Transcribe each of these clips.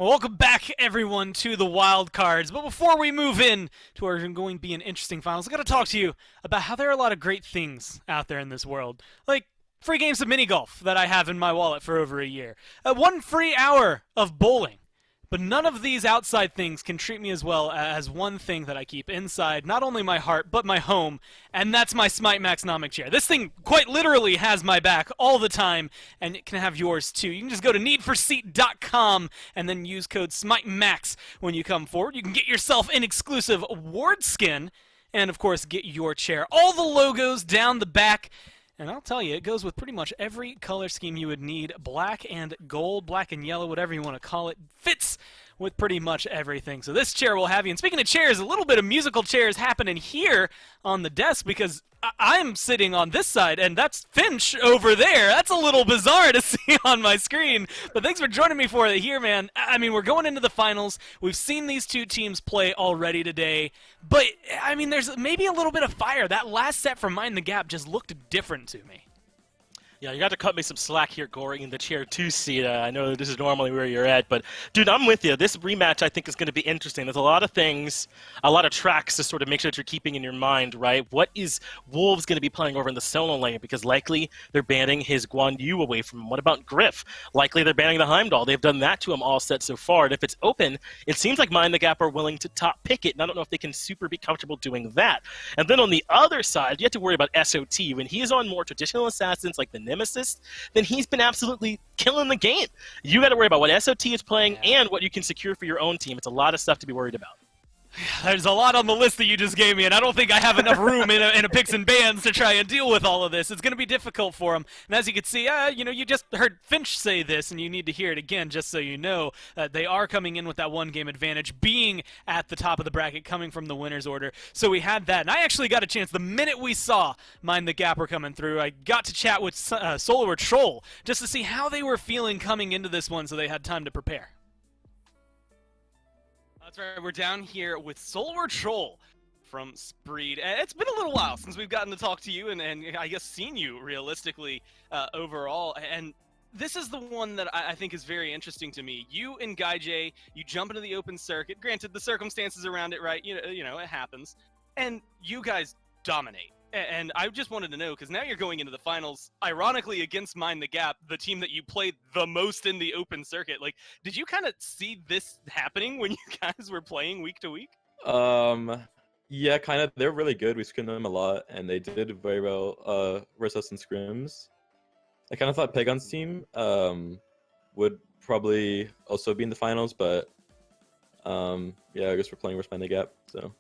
Welcome back, everyone, to the Wild Cards. But before we move in to our going to be an interesting finals, I got to talk to you about how there are a lot of great things out there in this world, like free games of mini golf that I have in my wallet for over a year, one free hour of bowling. But none of these outside things can treat me as well as one thing that I keep inside not only my heart, but my home, and that's my Smite Max Nomic chair. This thing quite literally has my back all the time, and it can have yours too. You can just go to needforseat.com and then use code SMITEMAX when you come forward. You can get yourself an exclusive award skin, and of course get your chair. All the logos down the back. And I'll tell you, it goes with pretty much every color scheme you would need. Black and gold, black and yellow, whatever you want to call it, fits with pretty much everything. So this chair will have you. And speaking of chairs, a little bit of musical chairs happening here on the desk because I'm sitting on this side, and that's Finch over there. That's a little bizarre to see on my screen. But thanks for joining me for it here, man. I mean, we're going into the finals. We've seen these two teams play already today. But, I mean, there's maybe a little bit of fire. That last set from Mind the Gap just looked different to me. Yeah, you got to cut me some slack here, Goring, in the chair 2-seat. I know this is normally where you're at, but, dude, I'm with you. This rematch, I think, is going to be interesting. There's a lot of things, a lot of tracks to sort of make sure that you're keeping in your mind, right? What is Wolves going to be playing over in the solo lane? Because likely they're banning his Guan Yu away from him. What about Griff? Likely they're banning the Heimdall. They've done that to him all set so far. And if it's open, it seems like Mind the Gap are willing to top pick it, and I don't know if they can super be comfortable doing that. And then on the other side, you have to worry about SOT. When he is on more traditional assassins like the Nemesis, then he's been absolutely killing the game. You got to worry about what SOT is playing and what you can secure for your own team. It's a lot of stuff to be worried about. There's a lot on the list that you just gave me, and I don't think I have enough room in a picks and bands to try and deal with all of this. It's going to be difficult for him. And as you can see, you just heard Finch say this, and you need to hear it again just so you know. They are coming in with that one-game advantage, being at the top of the bracket, coming from the winner's order. So we had that, and I actually got a chance the minute we saw Mind the Gap were coming through. I got to chat with Solar Troll just to see how they were feeling coming into this one so they had time to prepare. That's right, we're down here with Solar Troll from Spreed. It's been a little while since we've gotten to talk to you and I guess seen you realistically overall. And this is the one that I think is very interesting to me. You and Guy J, you jump into the open circuit. Granted, the circumstances around it, right? You know, it happens. And you guys dominate. And I just wanted to know, because now you're going into the finals, ironically, against Mind the Gap, the team that you played the most in the open circuit. Like, did you kind of see this happening when you guys were playing week to week? Yeah, kind of. They're really good. We scrimmed them a lot, and they did very well versus us in scrims. I kind of thought Pegon's team would probably also be in the finals, but yeah, I guess we're playing versus Mind the Gap, so...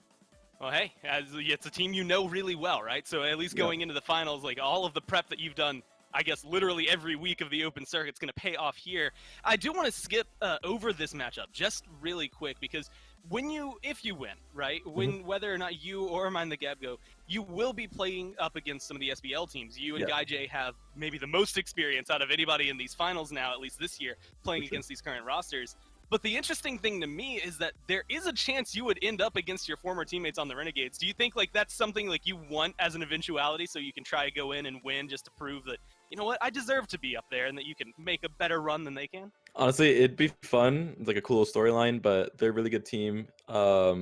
Well, hey, it's a team you know really well, right? So at least going into the finals, like all of the prep that you've done, I guess literally every week of the open circuit is going to pay off here. I do want to skip over this matchup just really quick because if you win, right, whether or not you or Mind the Gap go, you will be playing up against some of the SBL teams. You and Guy J have maybe the most experience out of anybody in these finals now, at least this year, playing against these current rosters. But the interesting thing to me is that there is a chance you would end up against your former teammates on the Renegades. Do you think like that's something like you want as an eventuality so you can try to go in and win just to prove that, you know what, I deserve to be up there and that you can make a better run than they can? Honestly, it'd be fun. It's like a cool storyline, but they're a really good team. I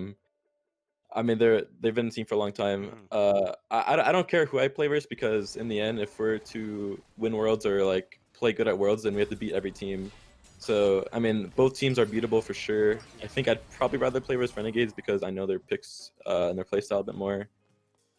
mean, they've been a team for a long time. I don't care who I play versus because in the end, if we're to win Worlds or like play good at Worlds, then we have to beat every team. So, I mean, both teams are beatable for sure. I think I'd probably rather play versus Renegades because I know their picks and their playstyle a bit more.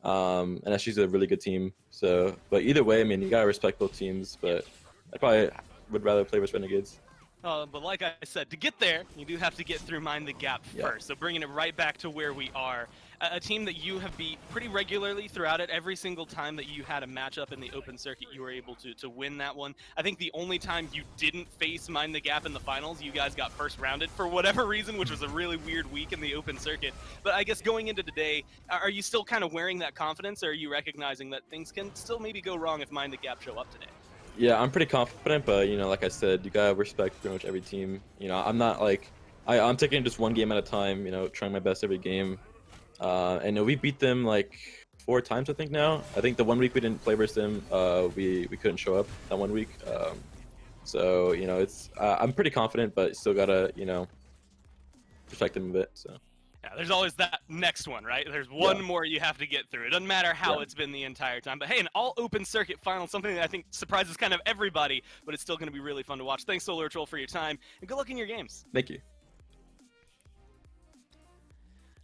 And SG's a really good team. So, but either way, I mean, you gotta respect both teams. But I probably would rather play versus Renegades. But like I said, to get there, you do have to get through Mind the Gap first. So bringing it right back to where we are. A team that you have beat pretty regularly throughout it. Every single time that you had a matchup in the open circuit, you were able to win that one. I think the only time you didn't face Mind the Gap in the finals, you guys got first rounded for whatever reason, which was a really weird week in the open circuit. But I guess going into today, are you still kind of wearing that confidence, or are you recognizing that things can still maybe go wrong if Mind the Gap show up today? Yeah, I'm pretty confident, but, you know, like I said, you gotta respect pretty much every team. You know, I'm not like... I'm taking just one game at a time, you know, trying my best every game. And we beat them like 4 times, I think now. I think the one week we didn't play versus them, we couldn't show up that one week. So, you know, it's I'm pretty confident, but still gotta, you know, protect him a bit. So. Yeah, there's always that next one, right? There's one more you have to get through. It doesn't matter how it's been the entire time. But hey, an all-open circuit final, something that I think surprises kind of everybody, but it's still going to be really fun to watch. Thanks, Solar Troll, for your time, and good luck in your games. Thank you.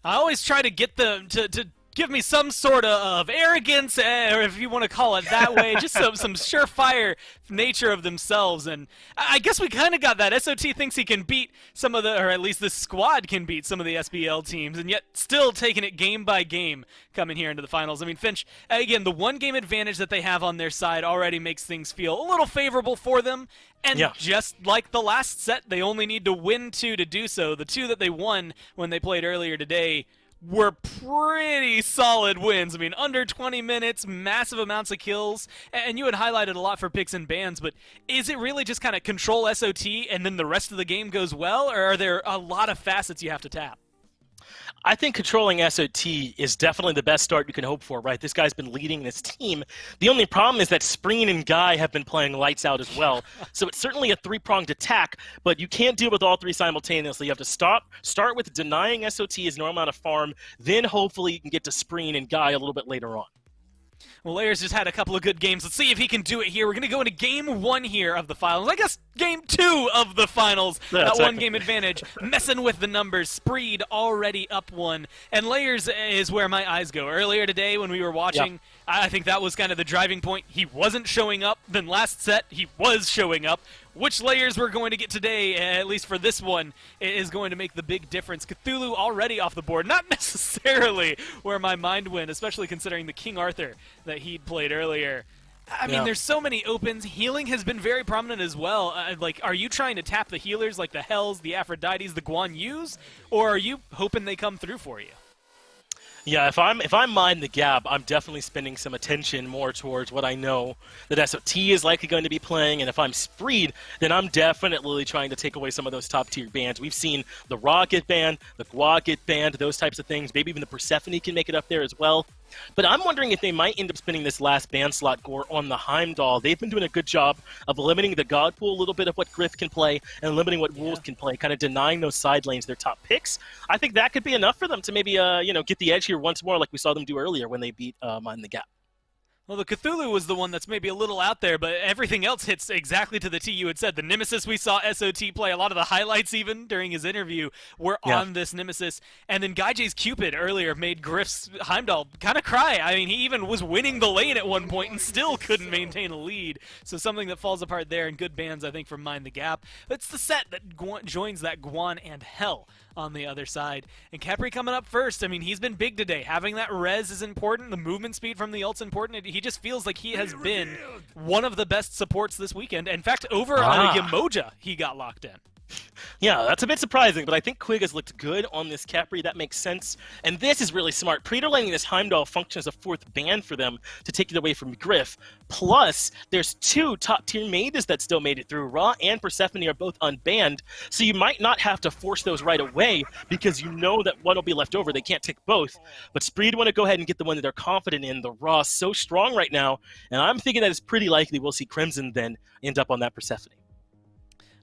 I always try to get them to give me some sort of arrogance, or if you want to call it that way, just some surefire nature of themselves. And I guess we kind of got that. SOT thinks he can beat some of the, or at least this squad can beat some of the SBL teams, and yet still taking it game by game coming here into the finals. I mean, Finch, again, the one-game advantage that they have on their side already makes things feel a little favorable for them. And just like the last set, they only need to win 2 to do so. The 2 that they won when they played earlier today were pretty solid wins. I mean, under 20 minutes, massive amounts of kills, and you had highlighted a lot for picks and bans, but is it really just kind of control SOT and then the rest of the game goes well, or are there a lot of facets you have to tap? I think controlling SOT is definitely the best start you can hope for, right? This guy's been leading this team. The only problem is that Spreen and Guy have been playing lights out as well. So it's certainly a three-pronged attack, but you can't deal with all three simultaneously. You have to start with denying SOT his normal amount of farm, then hopefully you can get to Spreen and Guy a little bit later on. Well, Layers just had a couple of good games. Let's see if he can do it here. We're going to go into Game 1 here of the finals. I guess Game 2 of the finals. Yeah, that one-game advantage. Messing with the numbers. Spreed already up 1. And Layers is where my eyes go. Earlier today when we were watching, I think that was kind of the driving point. He wasn't showing up. Then last set, he was showing up. Which Layers we're going to get today, at least for this one, is going to make the big difference. Cthulhu already off the board. Not necessarily where my mind went, especially considering the King Arthur that he'd played earlier. I mean, there's so many opens. Healing has been very prominent as well. Like, are you trying to tap the healers like the Hells, the Aphrodites, the Guan Yus, or are you hoping they come through for you? Yeah, if I'm Mind the Gap, I'm definitely spending some attention more towards what I know that SOT is likely going to be playing, and if I'm Spreed, then I'm definitely trying to take away some of those top-tier bans. We've seen the Ra get banned, the Gua get banned, those types of things. Maybe even the Persephone can make it up there as well. But I'm wondering if they might end up spending this last ban slot, Gore, on the Heimdall. They've been doing a good job of limiting the God pool a little bit of what Griff can play and limiting what Wolves can play, kind of denying those side lanes their top picks. I think that could be enough for them to maybe get the edge here once more like we saw them do earlier when they beat Mind the Gap. Well, the Cthulhu was the one that's maybe a little out there, but everything else hits exactly to the T you had said. The Nemesis we saw SOT play, a lot of the highlights even during his interview were on this Nemesis. And then Gaijay's Cupid earlier made Griff's Heimdall kind of cry. I mean, he even was winning the lane at one point and still couldn't maintain a lead. So something that falls apart there, and good bans, I think, from Mind the Gap. It's the set that joins that Guan and Hell on the other side. And Capri coming up first. I mean, he's been big today. Having that res is important. The movement speed from the ult's important. He just feels like he has been one of the best supports this weekend. In fact, over Yamoja, he got locked in. Yeah, that's a bit surprising, but I think Quig has looked good on this Capri. That makes sense. And this is really smart. Predator letting this Heimdall function as a fourth ban for them to take it away from Griff. Plus, there's 2 top-tier mages that still made it through. Ra and Persephone are both unbanned, so you might not have to force those right away because you know that one will be left over. They can't take both. But Spreed want to go ahead and get the one that they're confident in. The Ra's so strong right now, and I'm thinking that it's pretty likely we'll see Crimson then end up on that Persephone.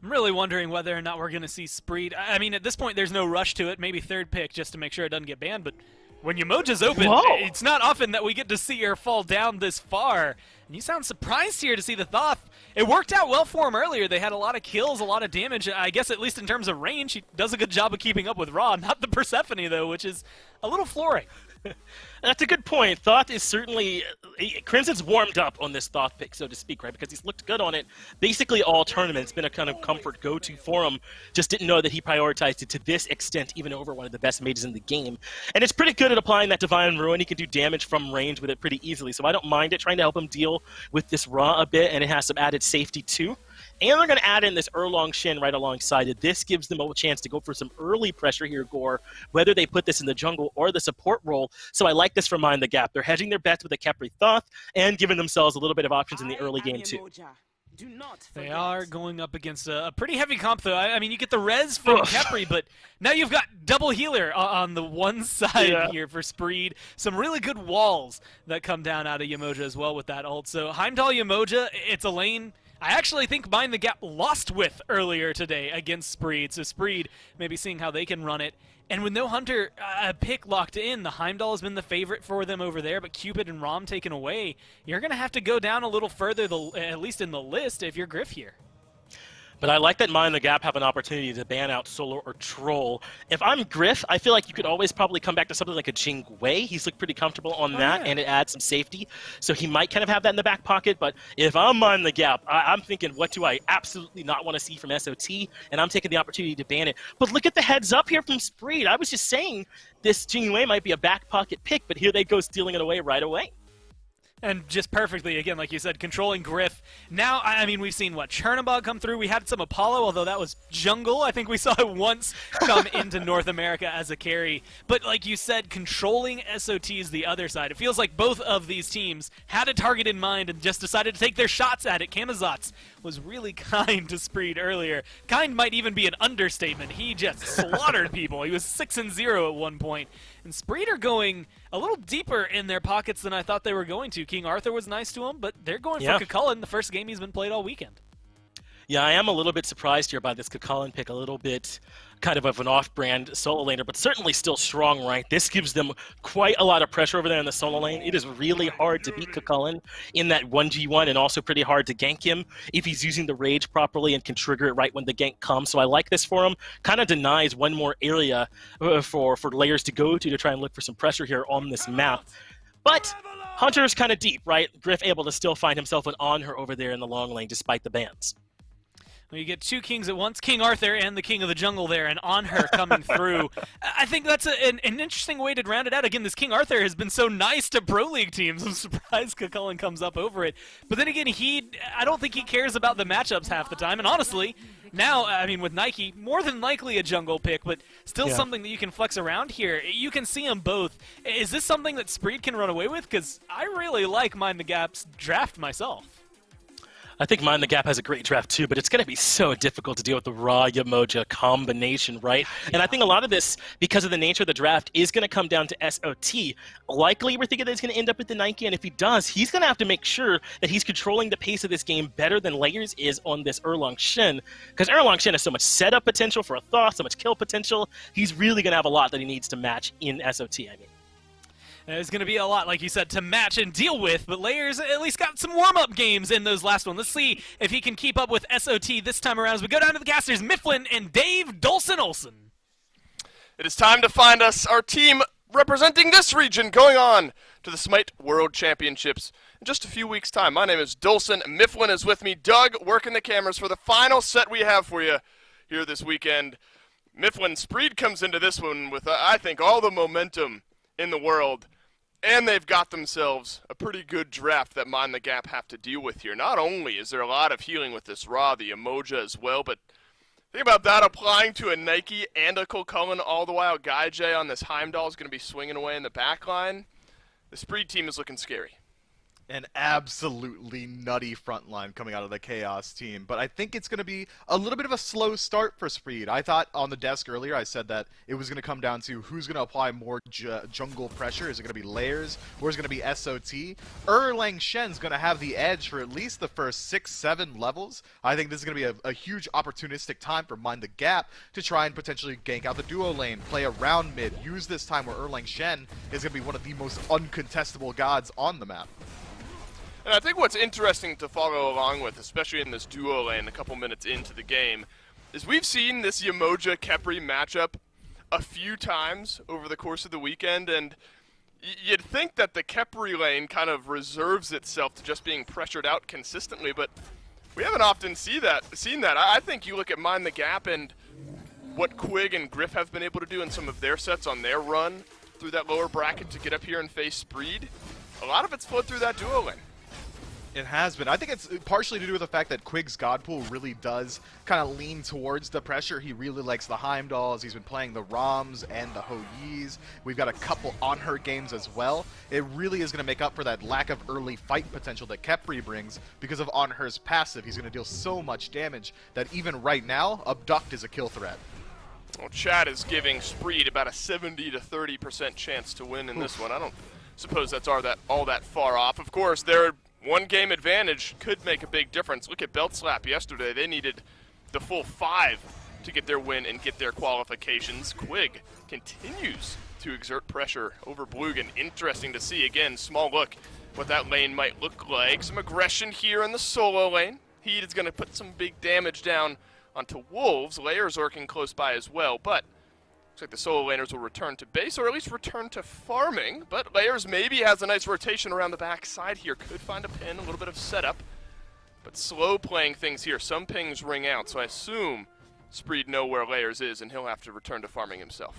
I'm really wondering whether or not we're going to see Spreed. I mean, at this point, there's no rush to it. Maybe third pick just to make sure it doesn't get banned. But when Yamoja's open, it's not often that we get to see her fall down this far. And you sound surprised here to see the Thoth. It worked out well for him earlier. They had a lot of kills, a lot of damage. I guess at least in terms of range, he does a good job of keeping up with Ra. Not the Persephone, though, which is a little flooring. That's a good point. Thoth is certainly... Crimson's warmed up on this Thoth pick, so to speak, right? Because he's looked good on it. Basically all tournaments, been a kind of comfort go-to for him. Just didn't know that he prioritized it to this extent, even over one of the best mages in the game. And it's pretty good at applying that Divine Ruin. He can do damage from range with it pretty easily, so I don't mind it, trying to help him deal with this Ra a bit, and it has some added safety too. And they're going to add in this Erlong Shin right alongside it. This gives them a chance to go for some early pressure here, Gore, whether they put this in the jungle or the support role. So I like this for Mind the Gap. They're hedging their bets with a Capri Thoth and giving themselves a little bit of options in the early game too. They are going up against a pretty heavy comp, though. I mean, you get the res from Capri, but now you've got double healer on the one side here for Spreed. Some really good walls that come down out of Yamoja as well with that ult. So Heimdall Yamoja, it's a lane I actually think Mind the Gap lost with earlier today against Spreed, so Spreed maybe seeing how they can run it. And with no Hunter pick locked in, the Heimdall has been the favorite for them over there, but Cupid and Rom taken away. You're going to have to go down a little further, at least in the list, if you're Griff here. But I like that Mind the Gap have an opportunity to ban out Solar or Troll. If I'm Griff, I feel like you could always probably come back to something like a Jing Wei. He's looked pretty comfortable on that, and it adds some safety. So he might kind of have that in the back pocket. But if I'm Mind the Gap, I'm thinking, what do I absolutely not want to see from SOT? And I'm taking the opportunity to ban it. But look at the heads up here from Spreed. I was just saying this Jing Wei might be a back pocket pick, but here they go stealing it away right away. And just perfectly, again, like you said, controlling Griff. Now, I mean, we've seen, Chernobog come through. We had some Apollo, although that was jungle. I think we saw it once come into North America as a carry. But like you said, controlling SOT is the other side. It feels like both of these teams had a target in mind and just decided to take their shots at it. Kamazotz was really kind to Spreed earlier. Kind might even be an understatement. He just slaughtered people. He was 6-0 at one point. And Spreed are going a little deeper in their pockets than I thought they were going to. King Arthur was nice to him, but they're going for Cucullin, the first game he's been played all weekend. Yeah, I am a little bit surprised here by this Cucullin pick, a little bit kind of an off-brand solo laner, but certainly still strong, right? This gives them quite a lot of pressure over there in the solo lane. It is really hard to beat Cucullin in that 1v1 and also pretty hard to gank him if he's using the rage properly and can trigger it right when the gank comes. So I like this for him. Kind of denies one more area for layers to go to try and look for some pressure here on this map. But Hunter's kind of deep, right? Griff able to still find himself an on her over there in the long lane despite the bans. Well, you get two kings at once, King Arthur and the King of the Jungle there, and on her coming through. I think that's an interesting way to round it out. Again, this King Arthur has been so nice to Pro League teams. I'm surprised Cucullin comes up over it. But then again, I don't think he cares about the matchups half the time. And honestly, now, I mean, with Nike, more than likely a jungle pick, but still something that you can flex around here. You can see them both. Is this something that Spreed can run away with? Because I really like Mind the Gap's draft myself. I think Mind the Gap has a great draft too, but it's going to be so difficult to deal with the Raw Yamoja combination, right? And I think a lot of this, because of the nature of the draft, is going to come down to SOT. Likely, we're thinking that he's going to end up with the Nike, and if he does, he's going to have to make sure that he's controlling the pace of this game better than Layers is on this Erlang Shen, because Erlang Shen has so much setup potential for a Thaw, so much kill potential. He's really going to have a lot that he needs to match in SOT, I mean. There's going to be a lot, like you said, to match and deal with, but Layers at least got some warm-up games in those last ones. Let's see if he can keep up with SOT this time around as we go down to the casters, Mifflin and Dave Dolson-Olsen. It is time to find us our team representing this region going on to the Smite World Championships in just a few weeks' time. My name is Dolson. Mifflin is with me. Doug working the cameras for the final set we have for you here this weekend. Mifflin, Spreed comes into this one with, I think, all the momentum in the world. And they've got themselves a pretty good draft that Mind the Gap have to deal with here. Not only is there a lot of healing with this Ra, the Emoja as well, but think about that applying to a Nike and a Cucullin all the while. Guy J on this Heimdall is going to be swinging away in the back line. The Spreed team is looking scary. An absolutely nutty front line coming out of the Chaos team, but I think it's going to be a little bit of a slow start for Spreed. I thought on the desk earlier, I said that it was going to come down to who's going to apply more jungle pressure. Is it going to be Layers, or is it going to be SOT? Erlang Shen's going to have the edge for at least the first 6-7 levels. I think this is going to be a huge opportunistic time for Mind the Gap to try and potentially gank out the duo lane, play around mid, use this time where Erlang Shen is going to be one of the most uncontestable gods on the map. And I think what's interesting to follow along with, especially in this duo lane a couple minutes into the game, is we've seen this Yamoja-Khepri matchup a few times over the course of the weekend, and you'd think that the Khepri lane kind of reserves itself to just being pressured out consistently, but we haven't often seen that. I think you look at Mind the Gap and what Quig and Griff have been able to do in some of their sets on their run through that lower bracket to get up here and face Spreed. A lot of it's flowed through that duo lane. It has been. I think it's partially to do with the fact that Quig's God Pool really does kind of lean towards the pressure. He really likes the Heimdalls. He's been playing the Roms and the Ho-Yis. We've got a couple on-her games as well. It really is going to make up for that lack of early fight potential that Khepri brings because of on-her's passive. He's going to deal so much damage that even right now, Abduct is a kill threat. Well, Chad is giving Spreed about a 70 to 30% chance to win in this one. I don't suppose that's all that far off. Of course, they're one game advantage could make a big difference. Look at Belt Slap yesterday. They needed the full 5 to get their win and get their qualifications. Quig continues to exert pressure over Blugan. Interesting to see, again, small look what that lane might look like. Some aggression here in the solo lane. Heat is going to put some big damage down onto Wolves. Layers working close by as well, but looks like the solo laners will return to base, or at least return to farming. But Layers maybe has a nice rotation around the back side here. Could find a pin, a little bit of setup, but slow playing things here. Some pings ring out, so I assume Spreed know where Layers is, and he'll have to return to farming himself.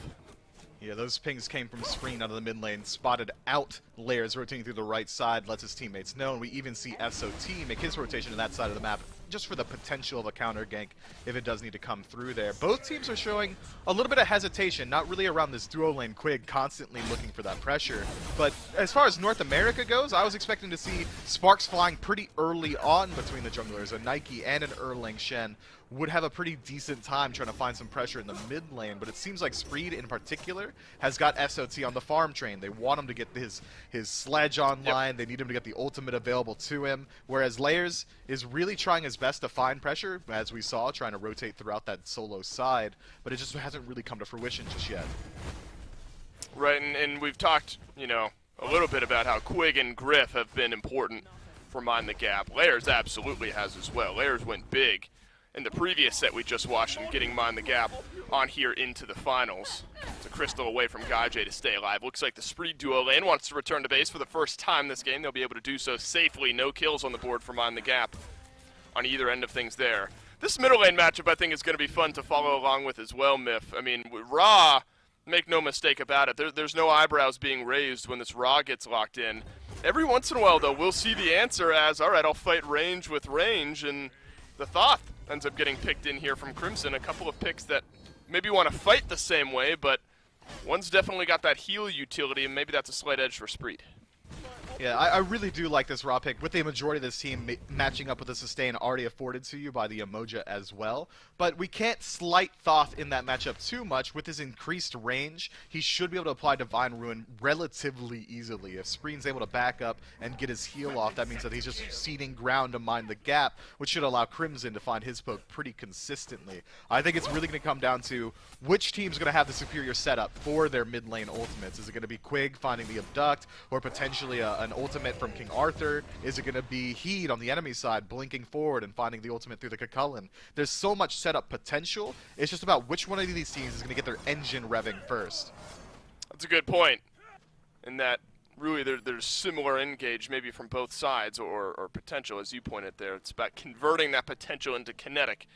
Yeah, those pings came from Spreen out of the mid lane, spotted out Layers rotating through the right side, lets his teammates know, and we even see SOT make his rotation to that side of the map, just for the potential of a counter gank if it does need to come through there. Both teams are showing a little bit of hesitation, not really around this duo lane. Quig constantly looking for that pressure. But as far as North America goes, I was expecting to see sparks flying pretty early on between the junglers. A Nike and an Erlang Shen would have a pretty decent time trying to find some pressure in the mid lane, but it seems like Spreed in particular has got SOT on the farm train. They want him to get his sledge online. Yep. They need him to get the ultimate available to him, whereas Layers is really trying his best to find pressure, as we saw, trying to rotate throughout that solo side, but it just hasn't really come to fruition just yet. Right, and we've talked, you know, a little bit about how Quig and Griff have been important for Mind the Gap. Layers absolutely has as well. Layers went big in the previous set we just watched and getting Mind the Gap on here into the finals. It's a crystal away from Gaijay to stay alive. Looks like the Spreed duo lane wants to return to base for the first time this game. They'll be able to do so safely. No kills on the board for Mind the Gap on either end of things there. This middle lane matchup I think is going to be fun to follow along with as well, Myth. I mean, Ra, make no mistake about it, there's no eyebrows being raised when this Ra gets locked in. Every once in a while, though, we'll see the answer as, all right, I'll fight range with range, and the Thoth ends up getting picked in here from Crimson. A couple of picks that maybe want to fight the same way, but one's definitely got that heal utility, and maybe that's a slight edge for Spreed. Yeah, I really do like this Raw pick, with the majority of this team matching up with the sustain already afforded to you by the Emoja as well. But we can't slight Thoth in that matchup too much. With his increased range, he should be able to apply Divine Ruin relatively easily. If Spreen's able to back up and get his heal off, that means that he's just ceding ground to Mind the Gap, which should allow Crimson to find his poke pretty consistently. I think it's really going to come down to which team's going to have the superior setup for their mid lane ultimates. Is it going to be Quig finding the Abduct, or potentially an ultimate from King Arthur? Is it going to be Heat on the enemy side blinking forward and finding the ultimate through the Kakulin? There's so much setup potential. It's just about which one of these teams is going to get their engine revving first. That's a good point. In that really there's similar engage maybe from both sides, or potential, as you pointed there. It's about converting that potential into kinetic,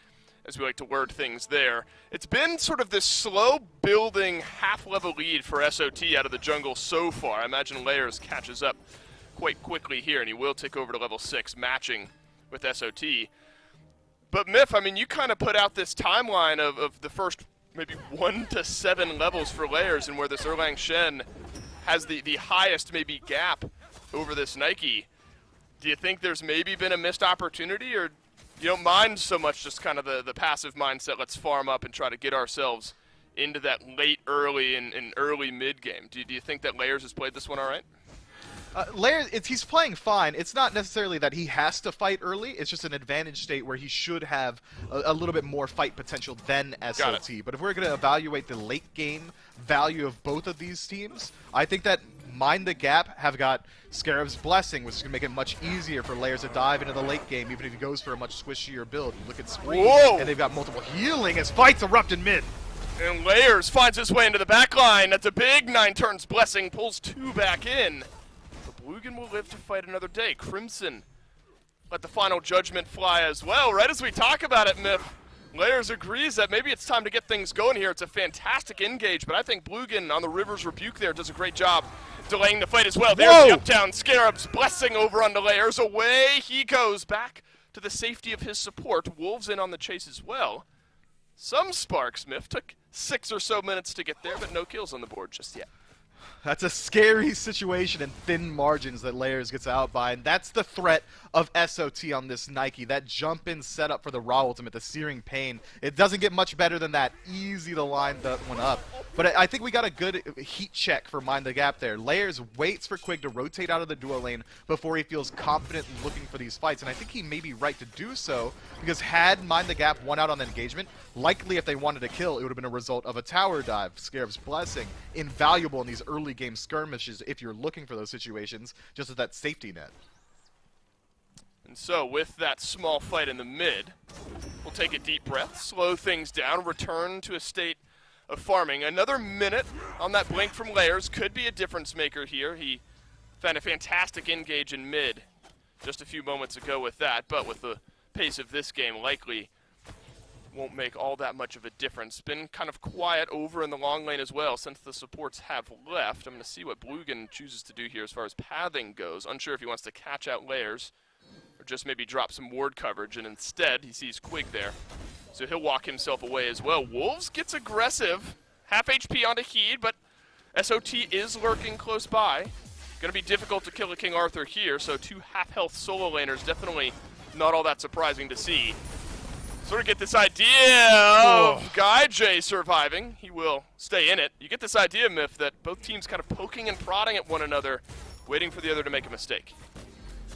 as we like to word things there. It's been sort of this slow building half-level lead for SOT out of the jungle so far. I imagine Layers catches up quite quickly here, and he will take over to level 6, matching with SOT. But Myth, I mean, you kind of put out this timeline of the first maybe 1 to 7 levels for Layers, and where this Erlang Shen has the highest maybe gap over this Nike. Do you think there's maybe been a missed opportunity, or you don't mind so much just kind of the passive mindset, let's farm up and try to get ourselves into that late early and early mid game? Do you think that Layers has played this one all right? Layers, he's playing fine. It's not necessarily that he has to fight early. It's just an advantage state where he should have a little bit more fight potential than SOT. But if we're going to evaluate the late game value of both of these teams, I think that Mind the Gap have got Scarab's Blessing, which is going to make it much easier for Layers to dive into the late game, even if he goes for a much squishier build. Look at Spree, and they've got multiple healing as fights erupt in mid. And Layers finds his way into the back line. That's a big 9 turns Blessing, pulls 2 back in. Blugan will live to fight another day. Crimson let the final judgment fly as well. Right as we talk about it, Myth, Layers agrees that maybe it's time to get things going here. It's a fantastic engage, but I think Blugan on the River's Rebuke there does a great job delaying the fight as well. There's the Uptown Scarab's Blessing over onto Layers. Away he goes back to the safety of his support. Wolves in on the chase as well. Some sparks, Myth. Took 6 or so minutes to get there, but no kills on the board just yet. That's a scary situation and thin margins that Layers gets out by, and that's the threat of SOT on this Nike. That jump in setup for the Raw ultimate, the Searing Pain. It doesn't get much better than that. Easy to line that one up. But I think we got a good heat check for Mind the Gap there. Layers waits for Quig to rotate out of the duo lane before he feels confident looking for these fights, and I think he may be right to do so, because had Mind the Gap won out on the engagement, likely if they wanted to kill, it would have been a result of a tower dive. Scarab's Blessing, invaluable in these early game skirmishes if you're looking for those situations, just as that safety net. And so with that small fight in the mid, we'll take a deep breath, slow things down, return to a state of farming. Another minute on that blink from Layers could be a difference maker here. He found a fantastic engage in mid just a few moments ago with that, but with the pace of this game, likely won't make all that much of a difference. Been kind of quiet over in the long lane as well since the supports have left. I'm going to see what Blugan chooses to do here as far as pathing goes. Unsure if he wants to catch out Layers or just maybe drop some ward coverage, and instead he sees Quig there. So he'll walk himself away as well. Wolves gets aggressive. Half HP onto Heed, but SOT is lurking close by. Going to be difficult to kill a King Arthur here, so two half-health solo laners, definitely not all that surprising to see. Sort of get this idea of Guy J surviving. He will stay in it. You get this idea, Myth, that both teams kind of poking and prodding at one another, waiting for the other to make a mistake.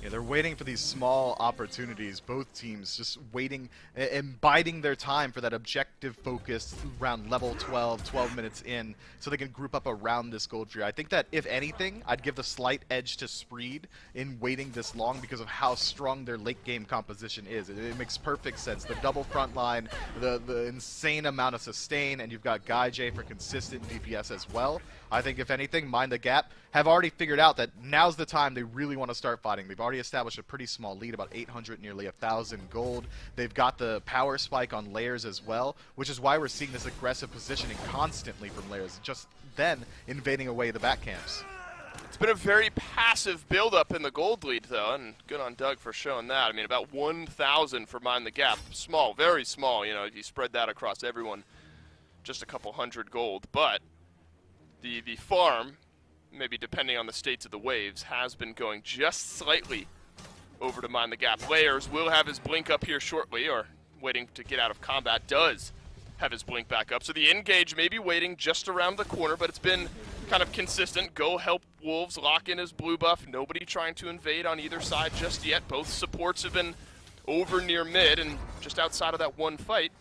Yeah, they're waiting for these small opportunities. Both teams just waiting and biding their time for that objective focus around level 12 minutes in, so they can group up around this gold tree. I think that, if anything, I'd give the slight edge to Spreed in waiting this long because of how strong their late game composition is. It makes perfect sense. The double front line, the insane amount of sustain, and you've got Guy J for consistent DPS as well. I think, if anything, Mind the Gap have already figured out that now's the time they really want to start fighting. They've already established a pretty small lead, about 800, nearly 1,000 gold. They've got the power spike on Layers as well, which is why we're seeing this aggressive positioning constantly from Layers, just then invading away the back camps. It's been a very passive build-up in the gold lead, though, and good on Doug for showing that. I mean, about 1,000 for Mind the Gap. Small, very small, you know, if you spread that across everyone, just a couple hundred gold. But the farm, maybe depending on the states of the waves, has been going just slightly over to Mind the Gap. Layers will have his blink up here shortly, or waiting to get out of combat, does have his blink back up. So the engage may be waiting just around the corner, but it's been kind of consistent. Go help Wolves lock in his blue buff. Nobody trying to invade on either side just yet. Both supports have been over near mid, and just outside of that one fight,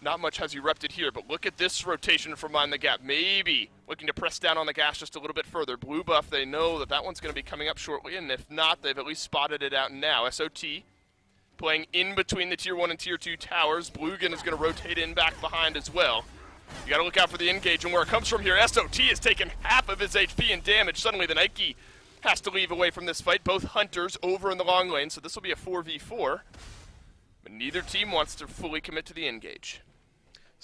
not much has erupted here, but look at this rotation from Mind the Gap. Maybe looking to press down on the gas just a little bit further. Blue buff, they know that that one's going to be coming up shortly, and if not, they've at least spotted it out now. SOT playing in between the Tier 1 and Tier 2 towers. Blugan is going to rotate in back behind as well. You got to look out for the engage and where it comes from here. SOT has taken half of his HP and damage. Suddenly the Nike has to leave away from this fight. Both hunters over in the long lane, so this will be a 4v4. But neither team wants to fully commit to the engage.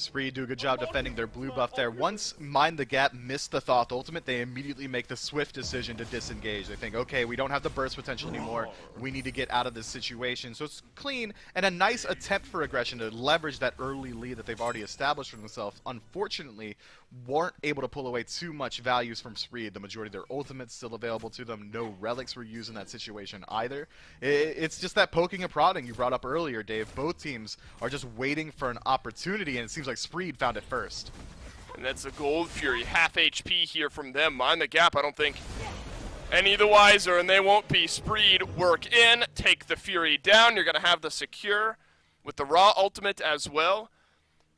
Spree do a good job defending their blue buff there. Once Mind the Gap missed the Thoth ultimate, they immediately make the swift decision to disengage. They think, okay, we don't have the burst potential anymore. We need to get out of this situation. So it's clean and a nice attempt for aggression to leverage that early lead that they've already established for themselves. Unfortunately, weren't able to pull away too much values from Spree. The majority of their ultimates still available to them. No relics were used in that situation either. It's just that poking and prodding you brought up earlier, Dave. Both teams are just waiting for an opportunity, and it seems like Spree found it first. And that's a Gold Fury. Half HP here from them. Mind the Gap, I don't think any the wiser, and they won't be. Spree work in, take the Fury down. You're going to have the secure with the Raw ultimate as well.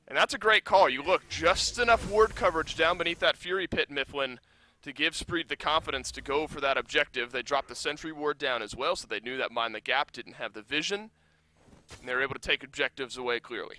And that's a great call. You look, just enough ward coverage down beneath that Fury pit, Mifflin, to give Spree the confidence to go for that objective. They dropped the Sentry ward down as well, so they knew that Mind the Gap didn't have the vision. And they were able to take objectives away clearly.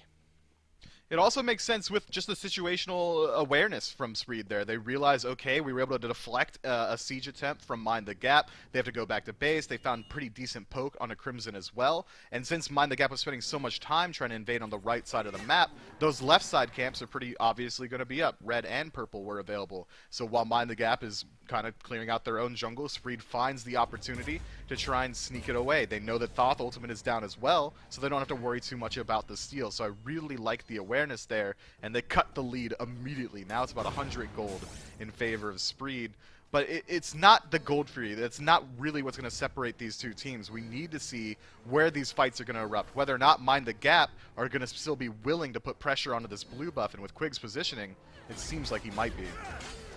It also makes sense with just the situational awareness from Spree there. They realize, okay, we were able to deflect a siege attempt from Mind the Gap. They have to go back to base. They found pretty decent poke on a Crimson as well. And since Mind the Gap was spending so much time trying to invade on the right side of the map, those left side camps are pretty obviously going to be up. Red and purple were available. So while Mind the Gap is kind of clearing out their own jungle, Spree finds the opportunity to try and sneak it away. They know that Thoth ultimate is down as well, so they don't have to worry too much about the steal. So I really like the awareness. awareness there, and they cut the lead immediately. Now it's about 100 gold in favor of Spreed. But it's not the gold free. That's not really what's going to separate these two teams. We need to see where these fights are going to erupt. Whether or not Mind the Gap are going to still be willing to put pressure onto this blue buff. And with Quig's positioning, it seems like he might be.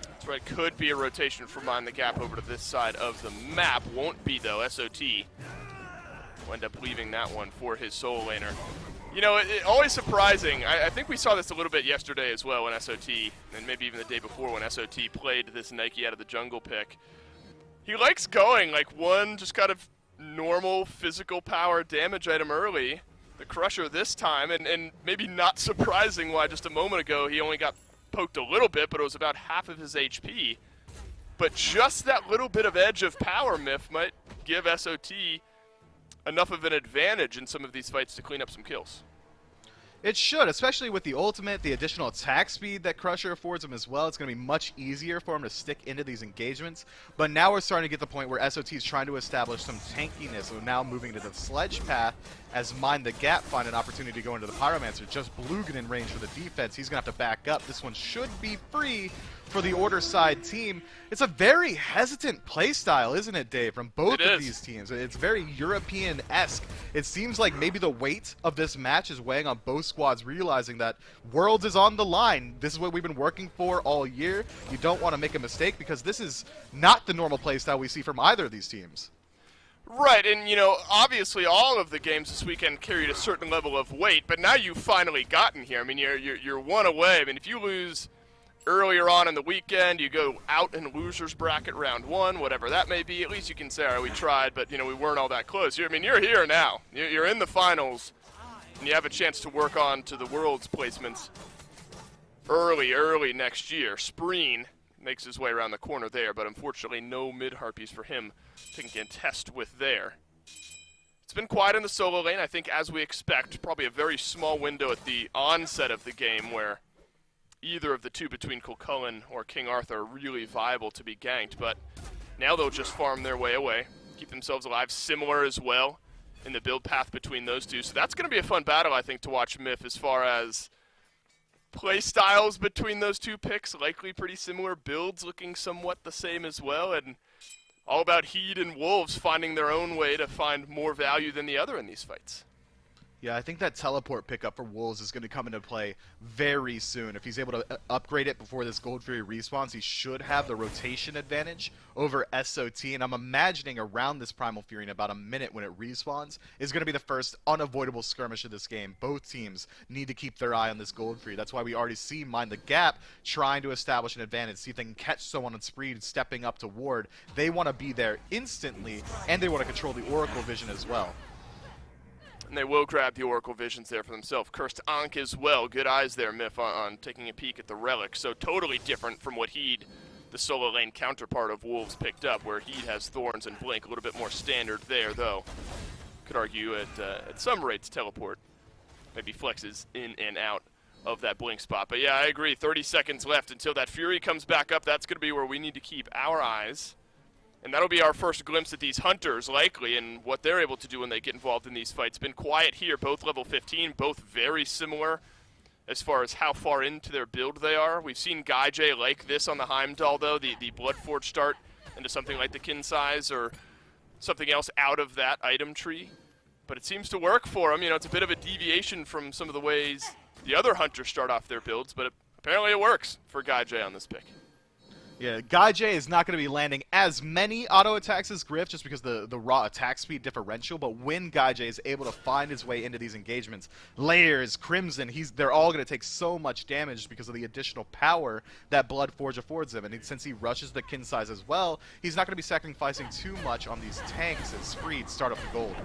That's right. Could be a rotation from Mind the Gap over to this side of the map. Won't be, though. SOT will end up leaving that one for his solo laner. You know, always surprising. I think we saw this a little bit yesterday as well when SOT, and maybe even the day before when SOT played this Nike out of the jungle pick. He likes going like one just kind of normal physical power damage item early. The Crusher this time, and maybe not surprising why just a moment ago he only got poked a little bit, but it was about half of his HP. But just that little bit of edge of power, Myth, might give SOT enough of an advantage in some of these fights to clean up some kills. It should, especially with the ultimate, the additional attack speed that Crusher affords him as well. It's going to be much easier for him to stick into these engagements. But now we're starting to get the point where SOT is trying to establish some tankiness. So now moving to the sledge path as Mind the Gap find an opportunity to go into the Pyromancer. Just Blugan in range for the defense. He's going to have to back up. This one should be free for the Order side team. It's a very hesitant playstyle, isn't it, Dave, from both of these teams? It's very European-esque. It seems like maybe the weight of this match is weighing on both squads, realizing that Worlds is on the line. This is what we've been working for all year. You don't want to make a mistake because this is not the normal playstyle we see from either of these teams. Right, and you know, obviously all of the games this weekend carried a certain level of weight, but now you've finally gotten here. I mean, you're one away. I mean, if you lose earlier on in the weekend, you go out in losers bracket round one, whatever that may be, at least you can say, all right, we tried, but you know, we weren't all that close. I mean, you're here now. You're in the finals, and you have a chance to work on to the World's placements early next year. Spreen makes his way around the corner there, but unfortunately no mid-harpies for him to contest with there. It's been quiet in the solo lane, I think, as we expect. Probably a very small window at the onset of the game where either of the two between Kilcullen or King Arthur are really viable to be ganked, but now they'll just farm their way away, keep themselves alive, similar as well in the build path between those two. So that's going to be a fun battle, I think, to watch Myth as far as play styles between those two picks, likely pretty similar, builds looking somewhat the same as well, and all about Heed and Wolves finding their own way to find more value than the other in these fights. Yeah, I think that teleport pickup for Wolves is going to come into play very soon. If he's able to upgrade it before this Gold Fury respawns, he should have the rotation advantage over SOT. And I'm imagining around this Primal Fury in about a minute when it respawns is going to be the first unavoidable skirmish of this game. Both teams need to keep their eye on this Gold Fury. That's why we already see Mind the Gap trying to establish an advantage, see if they can catch someone on Spree stepping up to ward. They want to be there instantly, and they want to control the Oracle Vision as well. And they will grab the Oracle Visions there for themselves. Cursed Ankh as well. Good eyes there, Myth, on taking a peek at the Relic. So totally different from what Heed, the solo lane counterpart of Wolves, picked up, where Heed has Thorns and Blink. A little bit more standard there, though. Could argue at some rates teleport maybe flexes in and out of that Blink spot. But yeah, I agree. 30 seconds left until that Fury comes back up. That's going to be where we need to keep our eyes. And that'll be our first glimpse at these Hunters, likely, and what they're able to do when they get involved in these fights. Been quiet here, both level 15, both very similar as far as how far into their build they are. We've seen Gaijay like this on the Heimdall, though, the Bloodforge start into something like the Kinsize or something else out of that item tree. But it seems to work for him. You know, it's a bit of a deviation from some of the ways the other Hunters start off their builds, but apparently it works for Gaijay on this pick. Yeah, Gaijay is not going to be landing as many auto attacks as Griff just because the raw attack speed differential, but when Gaijay is able to find his way into these engagements, Layers, Crimson, they're all going to take so much damage because of the additional power that Bloodforge affords him, and since he rushes the Kinsize as well, he's not going to be sacrificing too much on these tanks as Freed start up the gold.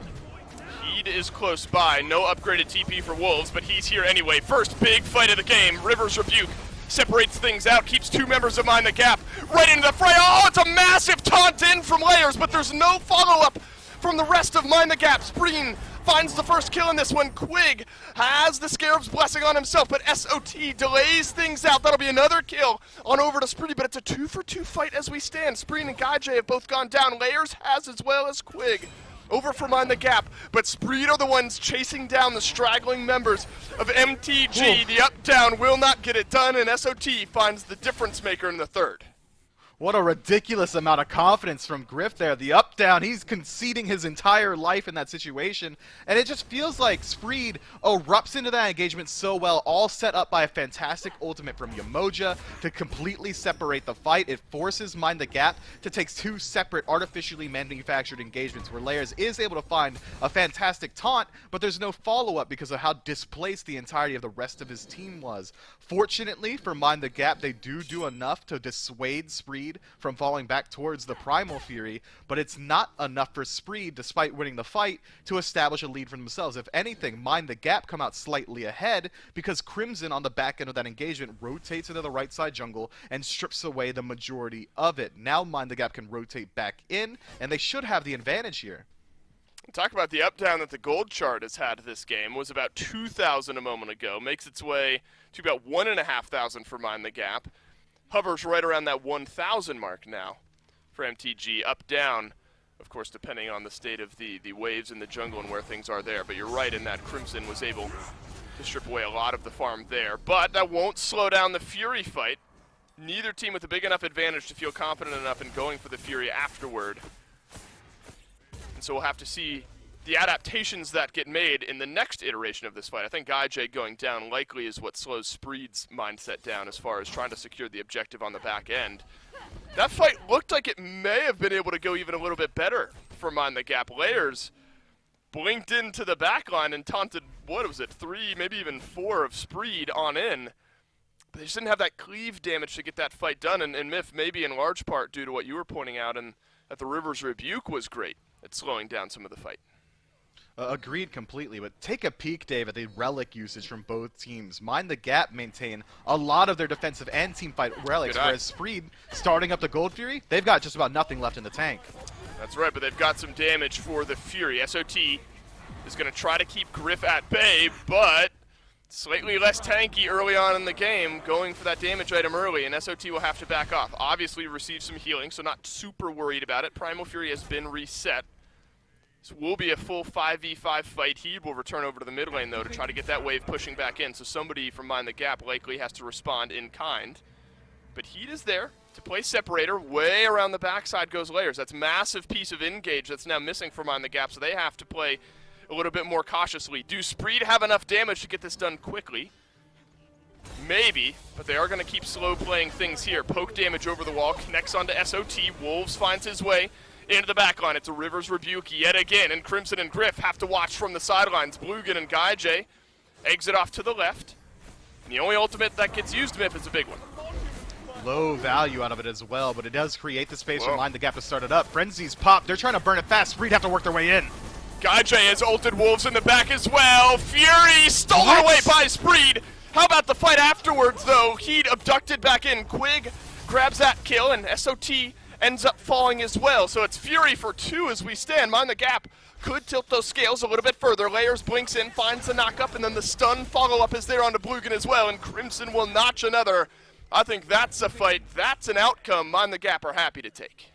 Heed is close by, no upgraded TP for Wolves, but he's here anyway. First big fight of the game, River's Rebuke. Separates things out, keeps two members of Mind the Gap right into the fray. Oh, it's a massive taunt in from Layers, but there's no follow-up from the rest of Mind the Gap. Spreen finds the first kill in this one. Quig has the Scarab's Blessing on himself, but SOT delays things out. That'll be another kill on over to Spree, but it's a 2-for-2 fight as we stand. Spreen and Gaijay have both gone down. Layers has as well as Quig. over for Mind the Gap, but Spreed are the ones chasing down the straggling members of MTG. The up-down will not get it done, and SOT finds the difference maker in the third. What a ridiculous amount of confidence from Griff there. The up-down, he's conceding his entire life in that situation. And it just feels like Spreed erupts into that engagement so well, all set up by a fantastic ultimate from Yamoja to completely separate the fight. It forces Mind the Gap to take two separate artificially manufactured engagements where Layers is able to find a fantastic taunt, but there's no follow-up because of how displaced the entirety of the rest of his team was. Fortunately for Mind the Gap, they do enough to dissuade Spreed from falling back towards the Primal Fury, but it's not enough for Spreed, despite winning the fight, to establish a lead for themselves. If anything, Mind the Gap come out slightly ahead because Crimson on the back end of that engagement rotates into the right side jungle and strips away the majority of it. Now Mind the Gap can rotate back in, and they should have the advantage here. Talk about the up-down that the gold chart has had this game. Was about 2,000 a moment ago. Makes its way to about 1,500 for Mind the Gap. Hovers right around that 1,000 mark now for MTG. Up-down, of course, depending on the state of the waves in the jungle and where things are there. But you're right in that Crimson was able to strip away a lot of the farm there. But that won't slow down the Fury fight. Neither team with a big enough advantage to feel confident enough in going for the Fury afterward. And so we'll have to see the adaptations that get made in the next iteration of this fight. I think GaiJ going down likely is what slows Spreed's mindset down as far as trying to secure the objective on the back end. That fight looked like it may have been able to go even a little bit better for Mind the Gap. Layers blinked into the back line and taunted, what was it, 3, maybe even 4 of Spreed on in. But they just didn't have that cleave damage to get that fight done. And Myth, maybe in large part due to what you were pointing out, and that the Rivers Rebuke was great at slowing down some of the fight. Agreed completely, but take a peek, Dave, at the relic usage from both teams. Mind the Gap maintain a lot of their defensive and team fight relics, whereas Spreed, starting up the Gold Fury, they've got just about nothing left in the tank. That's right, but they've got some damage for the Fury. SOT is going to try to keep Griff at bay, but slightly less tanky early on in the game, going for that damage item early, and SOT will have to back off. Obviously receive some healing, so not super worried about it. Primal Fury has been reset. This will be a full 5v5 fight. He will return over to the mid lane, though, to try to get that wave pushing back in, so somebody from Mind the Gap likely has to respond in kind. But Heat is there to play Separator. Way around the backside goes Layers. That's a massive piece of engage that's now missing for Mind the Gap, so they have to play a little bit more cautiously. Do Spreed have enough damage to get this done quickly? Maybe, but they are going to keep slow playing things here. Poke damage over the wall, connects onto SOT. Wolves finds his way into the backline. It's a Rivers Rebuke yet again, and Crimson and Griff have to watch from the sidelines. Bluegan and GaiJ exit off to the left. And the only ultimate that gets used, Myth, is a big one. Low value out of it as well, but it does create the space for Mind the Gap to start it up. Frenzy's pop, they're trying to burn it fast. Spreed have to work their way in. GaiJ has ulted Wolves in the back as well. Fury stolen away by Spreed. How about the fight afterwards, though? Heat abducted back in. Quig grabs that kill, and SOT ends up falling as well. So it's Fury for 2 as we stand. Mind the Gap could tilt those scales a little bit further. Layers blinks in, finds the knock-up, and then the stun follow-up is there onto Bluegan as well, and Crimson will notch another. I think that's a fight. That's an outcome Mind the Gap are happy to take.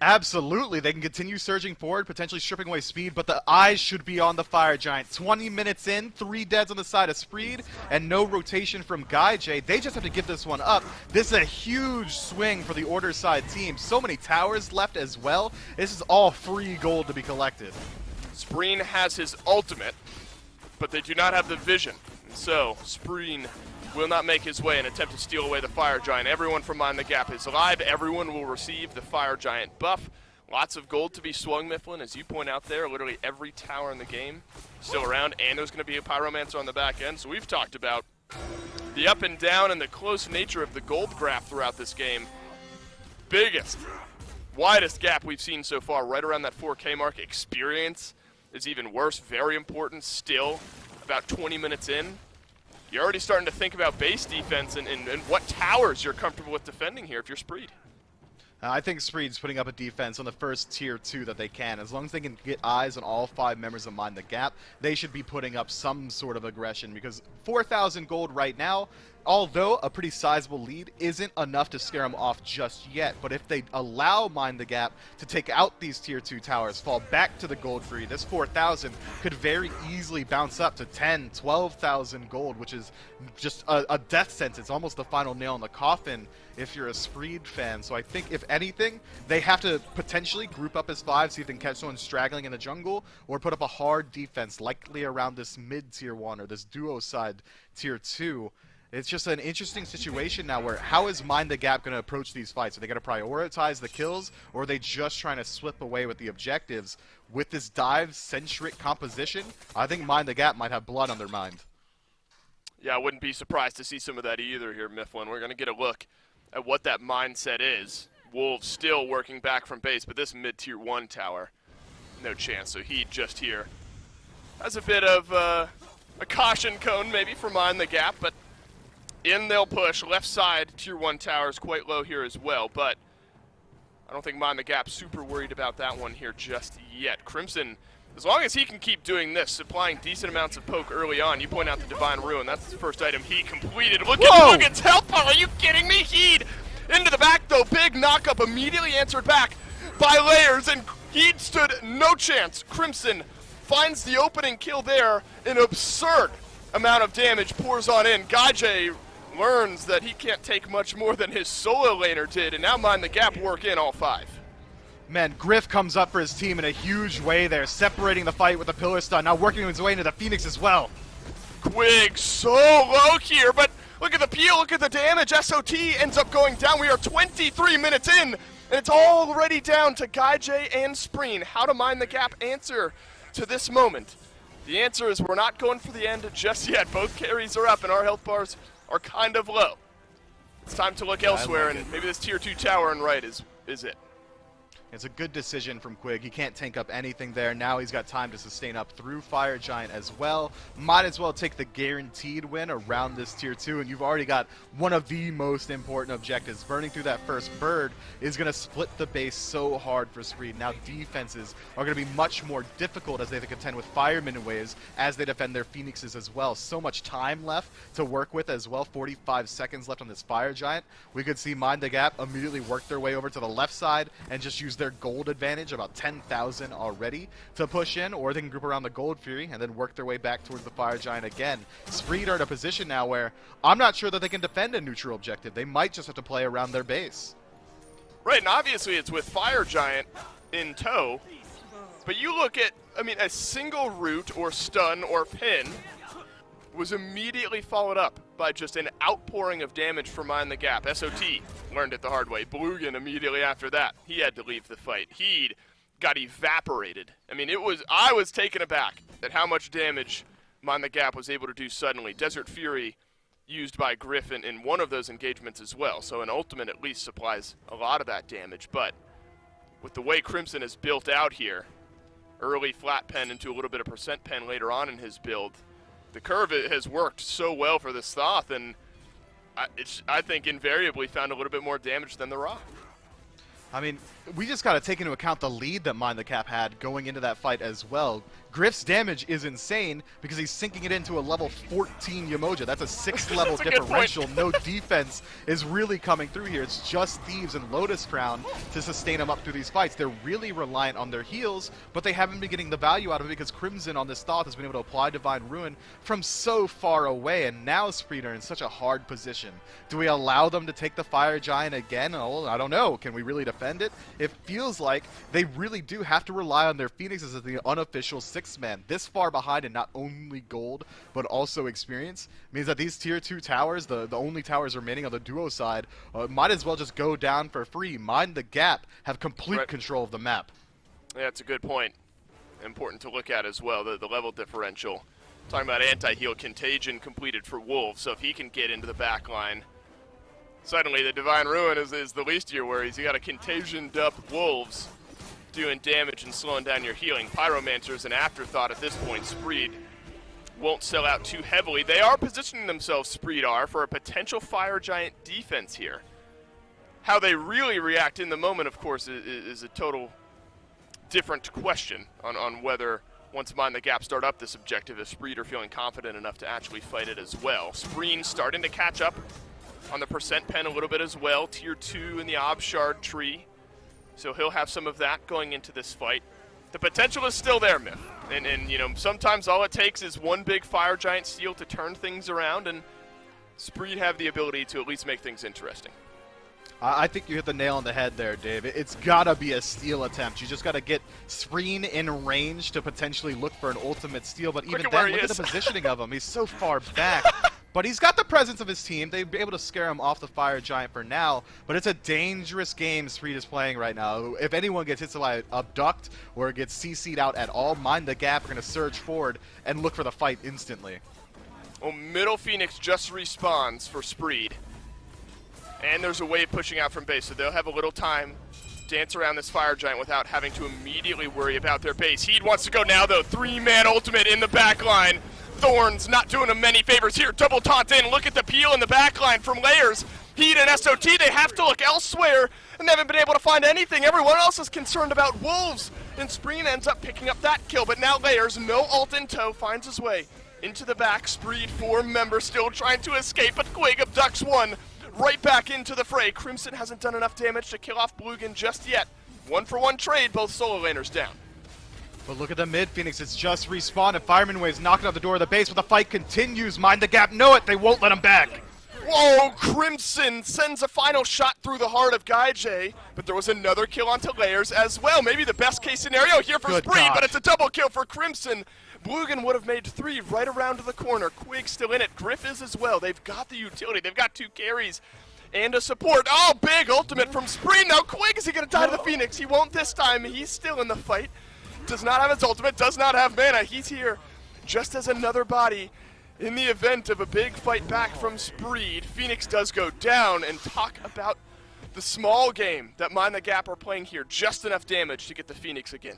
Absolutely. They can continue surging forward, potentially stripping away speed, but the eyes should be on the Fire Giant. 20 minutes in, 3 deads on the side of Spreed, and no rotation from GaiJ. They just have to give this one up. This is a huge swing for the Order side team. So many towers left as well. This is all free gold to be collected. Spreen has his ultimate, but they do not have the vision. And so, Spreen will not make his way and attempt to steal away the Fire Giant. Everyone from Mind the Gap is alive. Everyone will receive the Fire Giant buff. Lots of gold to be swung, Mifflin, as you point out there. Literally every tower in the game still around, and there's going to be a Pyromancer on the back end. So we've talked about the up and down and the close nature of the gold graph throughout this game. Biggest, widest gap we've seen so far, right around that 4K mark. Experience is even worse, very important still, about 20 minutes in. You're already starting to think about base defense and what towers you're comfortable with defending here if you're Spreed. I think Spreed's putting up a defense on the first tier 2 that they can. As long as they can get eyes on all 5 members of Mind the Gap, they should be putting up some sort of aggression, because 4,000 gold right now, although a pretty sizable lead isn't enough to scare them off just yet, but if they allow Mind the Gap to take out these tier 2 towers, fall back to the gold free, this 4,000 could very easily bounce up to 10, 12,000 gold, which is just a death sentence, almost the final nail in the coffin if you're a Screed fan. So I think, if anything, they have to potentially group up as 5, see if they can catch someone straggling in the jungle, or put up a hard defense, likely around this mid tier 1 or this duo side tier 2. It's just an interesting situation now where how is Mind the Gap going to approach these fights? Are they going to prioritize the kills, or are they just trying to slip away with the objectives? With this dive-centric composition, I think Mind the Gap might have blood on their mind. Yeah, I wouldn't be surprised to see some of that either here, Mifflin. We're going to get a look at what that mindset is. Wolves still working back from base, but this mid-tier 1 tower, no chance. So Heat just here has a bit of a caution cone maybe for Mind the Gap, but in they'll push. Left side, tier 1 tower is quite low here as well, but I don't think Mind the Gap's super worried about that one here just yet. Crimson, as long as he can keep doing this, supplying decent amounts of poke early on. You point out the Divine Ruin. That's the first item he completed. Look at Mugen's health bar. Are you kidding me? Heed into the back, though. Big knockup immediately answered back by Layers, and Heed stood no chance. Crimson finds the opening kill there. An absurd amount of damage pours on in. Gaijay learns that he can't take much more than his solo laner did, and now Mind the Gap work in all 5. Man, Griff comes up for his team in a huge way there, separating the fight with the Pillar Stun, now working his way into the Phoenix as well. Quig so low here, but look at the peel, look at the damage. SOT ends up going down. We are 23 minutes in, and it's already down to Gaijay and Spreen. How to Mind the Gap answer to this moment? The answer is we're not going for the end just yet. Both carries are up, and our health bars are kind of low. It's time to look elsewhere, and maybe this tier 2 tower and right is it. It's a good decision from Quig. He can't tank up anything there. Now he's got time to sustain up through Fire Giant as well. Might as well take the guaranteed win around this tier 2, and you've already got one of the most important objectives. Burning through that first bird is going to split the base so hard for Screed. Now defenses are going to be much more difficult as they have to contend with Firemen and Waves as they defend their Phoenixes as well. So much time left to work with as well. 45 seconds left on this Fire Giant. We could see Mind the Gap immediately work their way over to the left side and just use their gold advantage, about 10,000 already, to push in, or they can group around the Gold Fury and then work their way back towards the Fire Giant again. Screed are in a position now where I'm not sure that they can defend a neutral objective. They might just have to play around their base. Right, and obviously it's with Fire Giant in tow, but you look at, I mean, a single root or stun or pin was immediately followed up by just an outpouring of damage from Mind the Gap. SOT learned it the hard way. Blugan immediately after that, he had to leave the fight. Heed got evaporated. I mean, I was taken aback at how much damage Mind the Gap was able to do suddenly. Desert Fury used by Griffin in one of those engagements as well, so an ultimate at least supplies a lot of that damage, but with the way Crimson is built out here, early flat pen into a little bit of percent pen later on in his build, the curve has worked so well for this Thoth, and I think invariably found a little bit more damage than the Rock. I mean, we just got to take into account the lead that Mind the Gap had going into that fight as well. Griff's damage is insane because he's sinking it into a level 14 Yamoja. That's a 6th level differential. No defense is really coming through here. It's just Thieves and Lotus Crown to sustain them up through these fights. They're really reliant on their heals, but they haven't been getting the value out of it because Crimson on this Thoth has been able to apply Divine Ruin from so far away, and now Screed are in such a hard position. Do we allow them to take the Fire Giant again? Oh, I don't know. Can we really defend it? It feels like they really do have to rely on their Phoenixes as the unofficial 6-man. This far behind in not only gold, but also experience, means that these tier 2 towers, the only towers remaining on the duo side, might as well just go down for free. Mind the Gap have complete control of the map. Yeah, that's a good point. Important to look at as well, the level differential. Talking about anti-heal, Contagion completed for Wolves, so if he can get into the back line, suddenly the Divine Ruin is the least of your worries. You got a Contagion up Wolves doing damage and slowing down your healing. Pyromancer's an afterthought at this point. Screed won't sell out too heavily. They are positioning themselves, Screed are, for a potential Fire Giant defense here. How they really react in the moment, of course, is a total different question on whether once Mind the Gap start up this objective, if Spreed are feeling confident enough to actually fight it as well. Spreen starting to catch up on the percent pen a little bit as well. Tier 2 in the Ob Shard tree. So he'll have some of that going into this fight. The potential is still there, Myth. And you know, sometimes all it takes is one big Fire Giant steal to turn things around, and Spreed have the ability to at least make things interesting. I think you hit the nail on the head there, Dave. It's gotta be a steal attempt. You just gotta get Spreen in range to potentially look for an ultimate steal, but even then, look at the positioning of him. He's so far back. But he's got the presence of his team. They'd be able to scare him off the Fire Giant for now, but it's a dangerous game Spreed is playing right now. If anyone gets hit by Abduct or gets CC'd out at all, Mind the Gap are going to surge forward and look for the fight instantly. Well, Middle Phoenix just respawns for Spreed. And there's a wave pushing out from base, so they'll have a little time dance around this Fire Giant without having to immediately worry about their base. Heed wants to go now, though. 3-man ultimate in the back line. Thorns not doing him many favors here. Double taunt in. Look at the peel in the back line from Layers. Heed and SOT, they have to look elsewhere, and they haven't been able to find anything. Everyone else is concerned about Wolves, and Spreen ends up picking up that kill, but now Layers, no ult in tow, finds his way into the back. Spreed, 4 members still trying to escape, but Quig abducts one. Right back into the fray. Crimson hasn't done enough damage to kill off Blugan just yet. 1-for-1 trade, both solo laners down. But look at the mid, Phoenix. It's just respawned, and Fireman Wave's knocking out the door of the base, but the fight continues. Mind the Gap know it. They won't let him back. Whoa, Crimson sends a final shot through the heart of Gaijay, but there was another kill onto Layers as well. Maybe the best case scenario here for Spree, but it's a double kill for Crimson. Blugan would have made 3 right around the corner. Quig still in it. Griff is as well. They've got the utility. They've got 2 carries and a support. Oh, big ultimate from Spree. Now Quig, is he going to die to the Phoenix? He won't this time. He's still in the fight. Does not have his ultimate, does not have mana. He's here just as another body in the event of a big fight back from Spreed. Phoenix does go down, and talk about the small game that Mind the Gap are playing here. Just enough damage to get the Phoenix again.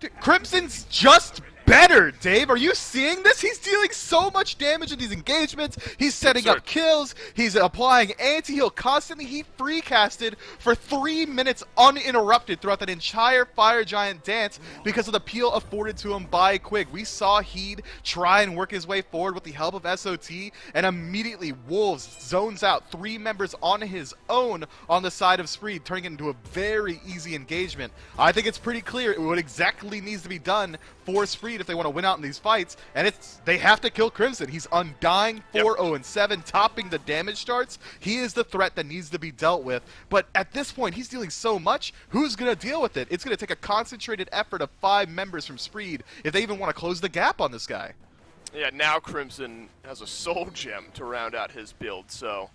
Dude, Crimson's just better, Dave. Are you seeing this? He's dealing so much damage in these engagements. He's setting up kills. He's applying anti-heal constantly. He free-casted for 3 minutes uninterrupted throughout that entire Fire Giant dance because of the peel afforded to him by Quig. We saw Heed try and work his way forward with the help of SOT, and immediately Wolves zones out 3 members on his own on the side of Spree, turning it into a very easy engagement. I think it's pretty clear what exactly needs to be done for Spreed if they want to win out in these fights, and they have to kill Crimson. He's undying, 4-0-7, topping the damage starts. He is the threat that needs to be dealt with, but at this point, he's dealing so much, who's going to deal with it? It's going to take a concentrated effort of 5 members from Spreed if they even want to close the gap on this guy. Yeah, now Crimson has a soul gem to round out his build, so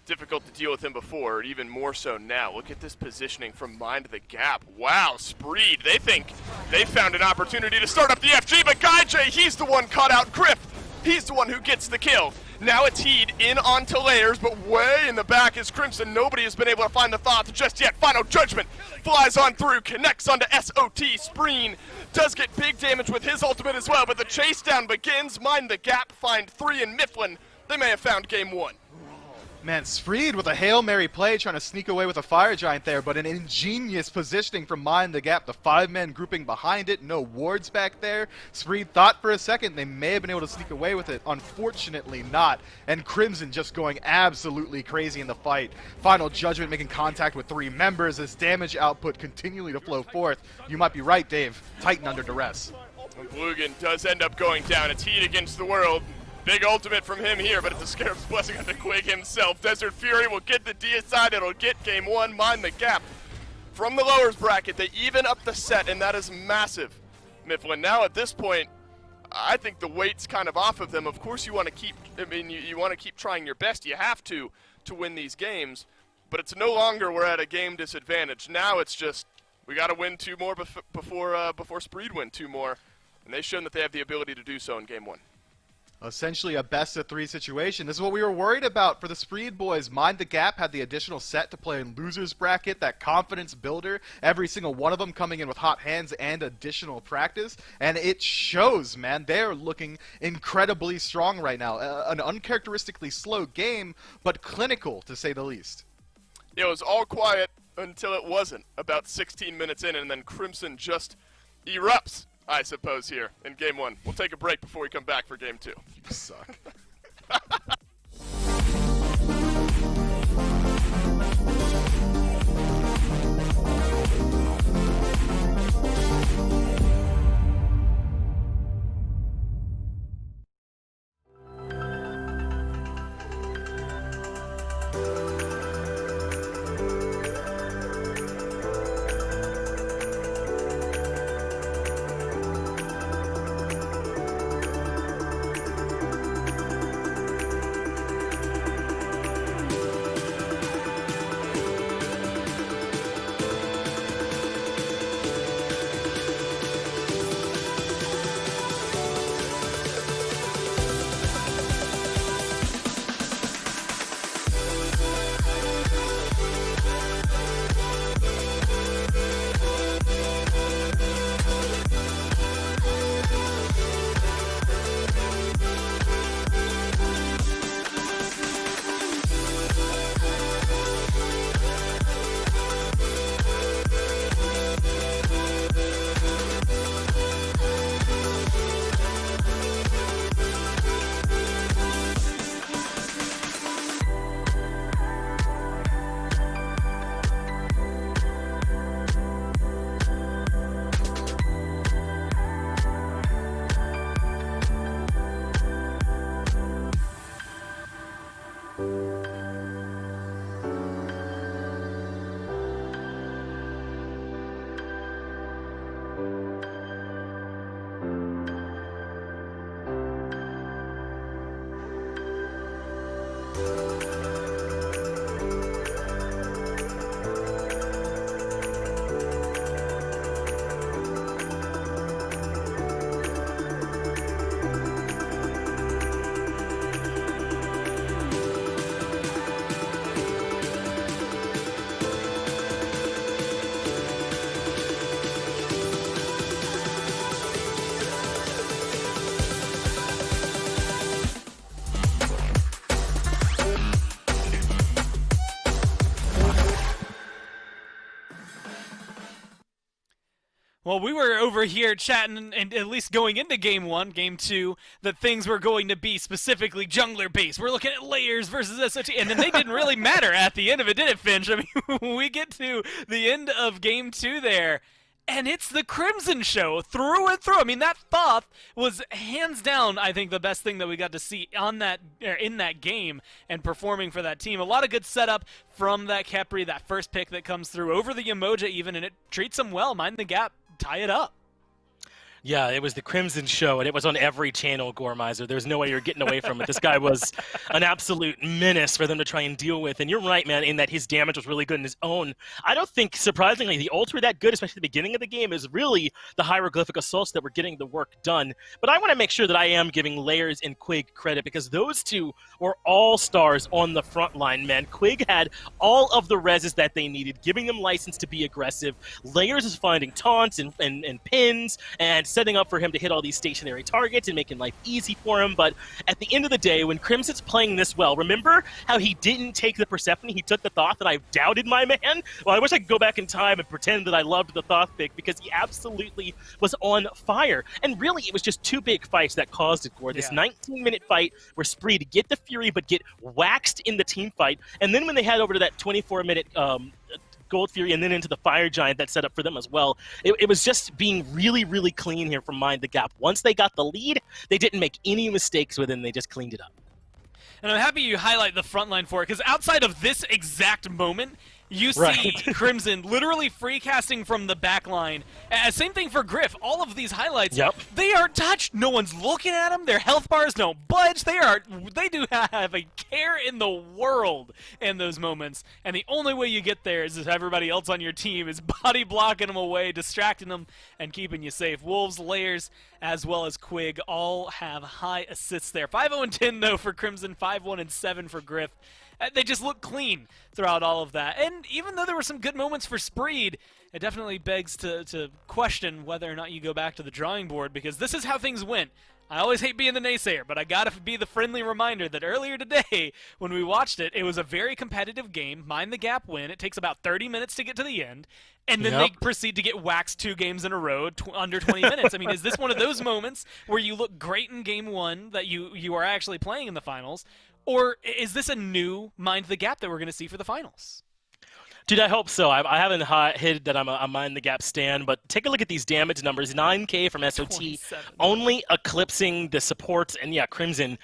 difficult to deal with him before, even more so now. Look at this positioning from Mind the Gap. Wow, Spreed, they think they found an opportunity to start up the FG, but Gaijay, he's the one caught out. Griff, he's the one who gets the kill. Now it's Heed in onto Layers, but way in the back is Crimson. Nobody has been able to find the thoughts just yet. Final Judgment flies on through, connects onto SOT. Spreen does get big damage with his ultimate as well, but the chase down begins. Mind the Gap find 3 in Mifflin. They may have found game 1. Man, Spreed with a Hail Mary play trying to sneak away with a Fire Giant there, but an ingenious positioning from Mind the Gap. The 5-men grouping behind it, no wards back there. Spreed thought for a second they may have been able to sneak away with it. Unfortunately not. And Crimson just going absolutely crazy in the fight. Final Judgment making contact with 3 members as damage output continually to flow forth. You might be right, Dave. Titan under duress. Blugan does end up going down. It's Heed against the world. Big ultimate from him here, but it's a Scarab's Blessing on the Quig himself. Desert Fury will get the deicide. It'll get game 1. Mind the Gap from the lowers bracket. They even up the set, and that is massive. Mifflin, now at this point, I think the weight's kind of off of them. Of course you want to keep, you want to keep trying your best. You have to win these games, but it's no longer we're at a game disadvantage. Now it's just, we got to win 2 more before Spreed win 2 more, and they've shown that they have the ability to do so in game 1. Essentially a best-of-3 situation. This is what we were worried about for the Spreed boys. Mind the Gap had the additional set to play in losers bracket, that confidence builder, every single one of them coming in with hot hands and additional practice, and it shows, man. They're looking incredibly strong right now. An uncharacteristically slow game, but clinical, to say the least. It was all quiet until it wasn't, about 16 minutes in, and then Crimson just erupts I suppose, here in Game 1. We'll take a break before we come back for Game 2. You suck. Well, we were over here chatting, and at least going into Game 1, Game 2, that things were going to be specifically jungler-based. We're looking at layers versus SOT, and then they didn't really matter at the end of it, did it, Finch? I mean, we get to the end of Game 2 there, and it's the Crimson Show through and through. I mean, that Thoth was hands down, I think, the best thing that we got to see on that in that game and performing for that team. A lot of good setup from that Khepri, that first pick that comes through over the Yemoja even, and it treats them well. Mind the gap, tie it up. Yeah, it was the Crimson Show, and it was on every channel, Gormizer. There's no way you're getting away from it. This guy was an absolute menace for them to try and deal with. And you're right, man, in that his damage was really good in his own. I don't think, surprisingly, the ults were that good, especially at the beginning of the game. It was really the hieroglyphic assaults that were getting the work done. But I want to make sure that I am giving Layers and Quig credit, because those two were all-stars on the front line, man. Quig had all of the reses that they needed, giving them license to be aggressive. Layers is finding taunts and pins and setting up for him to hit all these stationary targets and making life easy for him. But at the end of the day, when Crimson's playing this well, remember how he didn't take the Persephone? He took the Thoth, and I doubted my man? Well, I wish I could go back in time and pretend that I loved the Thoth pick, because he absolutely was on fire. And really, it was just two big fights that caused it, Gore. This 19-minute fight where Spree to get the Fury but get waxed in the team fight. And then when they head over to that 24-minute Gold Fury and then into the Fire Giant that set up for them as well. It was just being really, really clean here from Mind the Gap. Once they got the lead, they didn't make any mistakes with it, and they just cleaned it up. And I'm happy you highlight the front line for it, because outside of this exact moment, you see Crimson literally free casting from the back line. Same thing for Griff. All of these highlights, they are touched. No one's looking at them. Their health bars don't budge. They do have a care in the world in those moments. And the only way you get there is if everybody else on your team is body blocking them away, distracting them, and keeping you safe. Wolves, Layers, as well as Quig all have high assists there. 5-0-10 though for Crimson, 5-1-7 for Griff. They just look clean throughout all of that. And even though there were some good moments for Spreed, it definitely begs to question whether or not you go back to the drawing board, because this is how things went I always hate being the naysayer, but I gotta be the friendly reminder that earlier today, when we watched it, it was a very competitive game. Mind the Gap win. It takes about 30 minutes to get to the end, and then they proceed to get waxed 2 games in a row, under 20 minutes. I mean, is this one of those moments where you look great in game 1 that you are actually playing in the finals, or is this a new Mind the Gap that we're gonna see for the finals? Dude, I hope so. I haven't hid that I'm a Mind the Gap stan, but take a look at these damage numbers. 9K from SOT, 27. only eclipsing the supports, and yeah, Crimson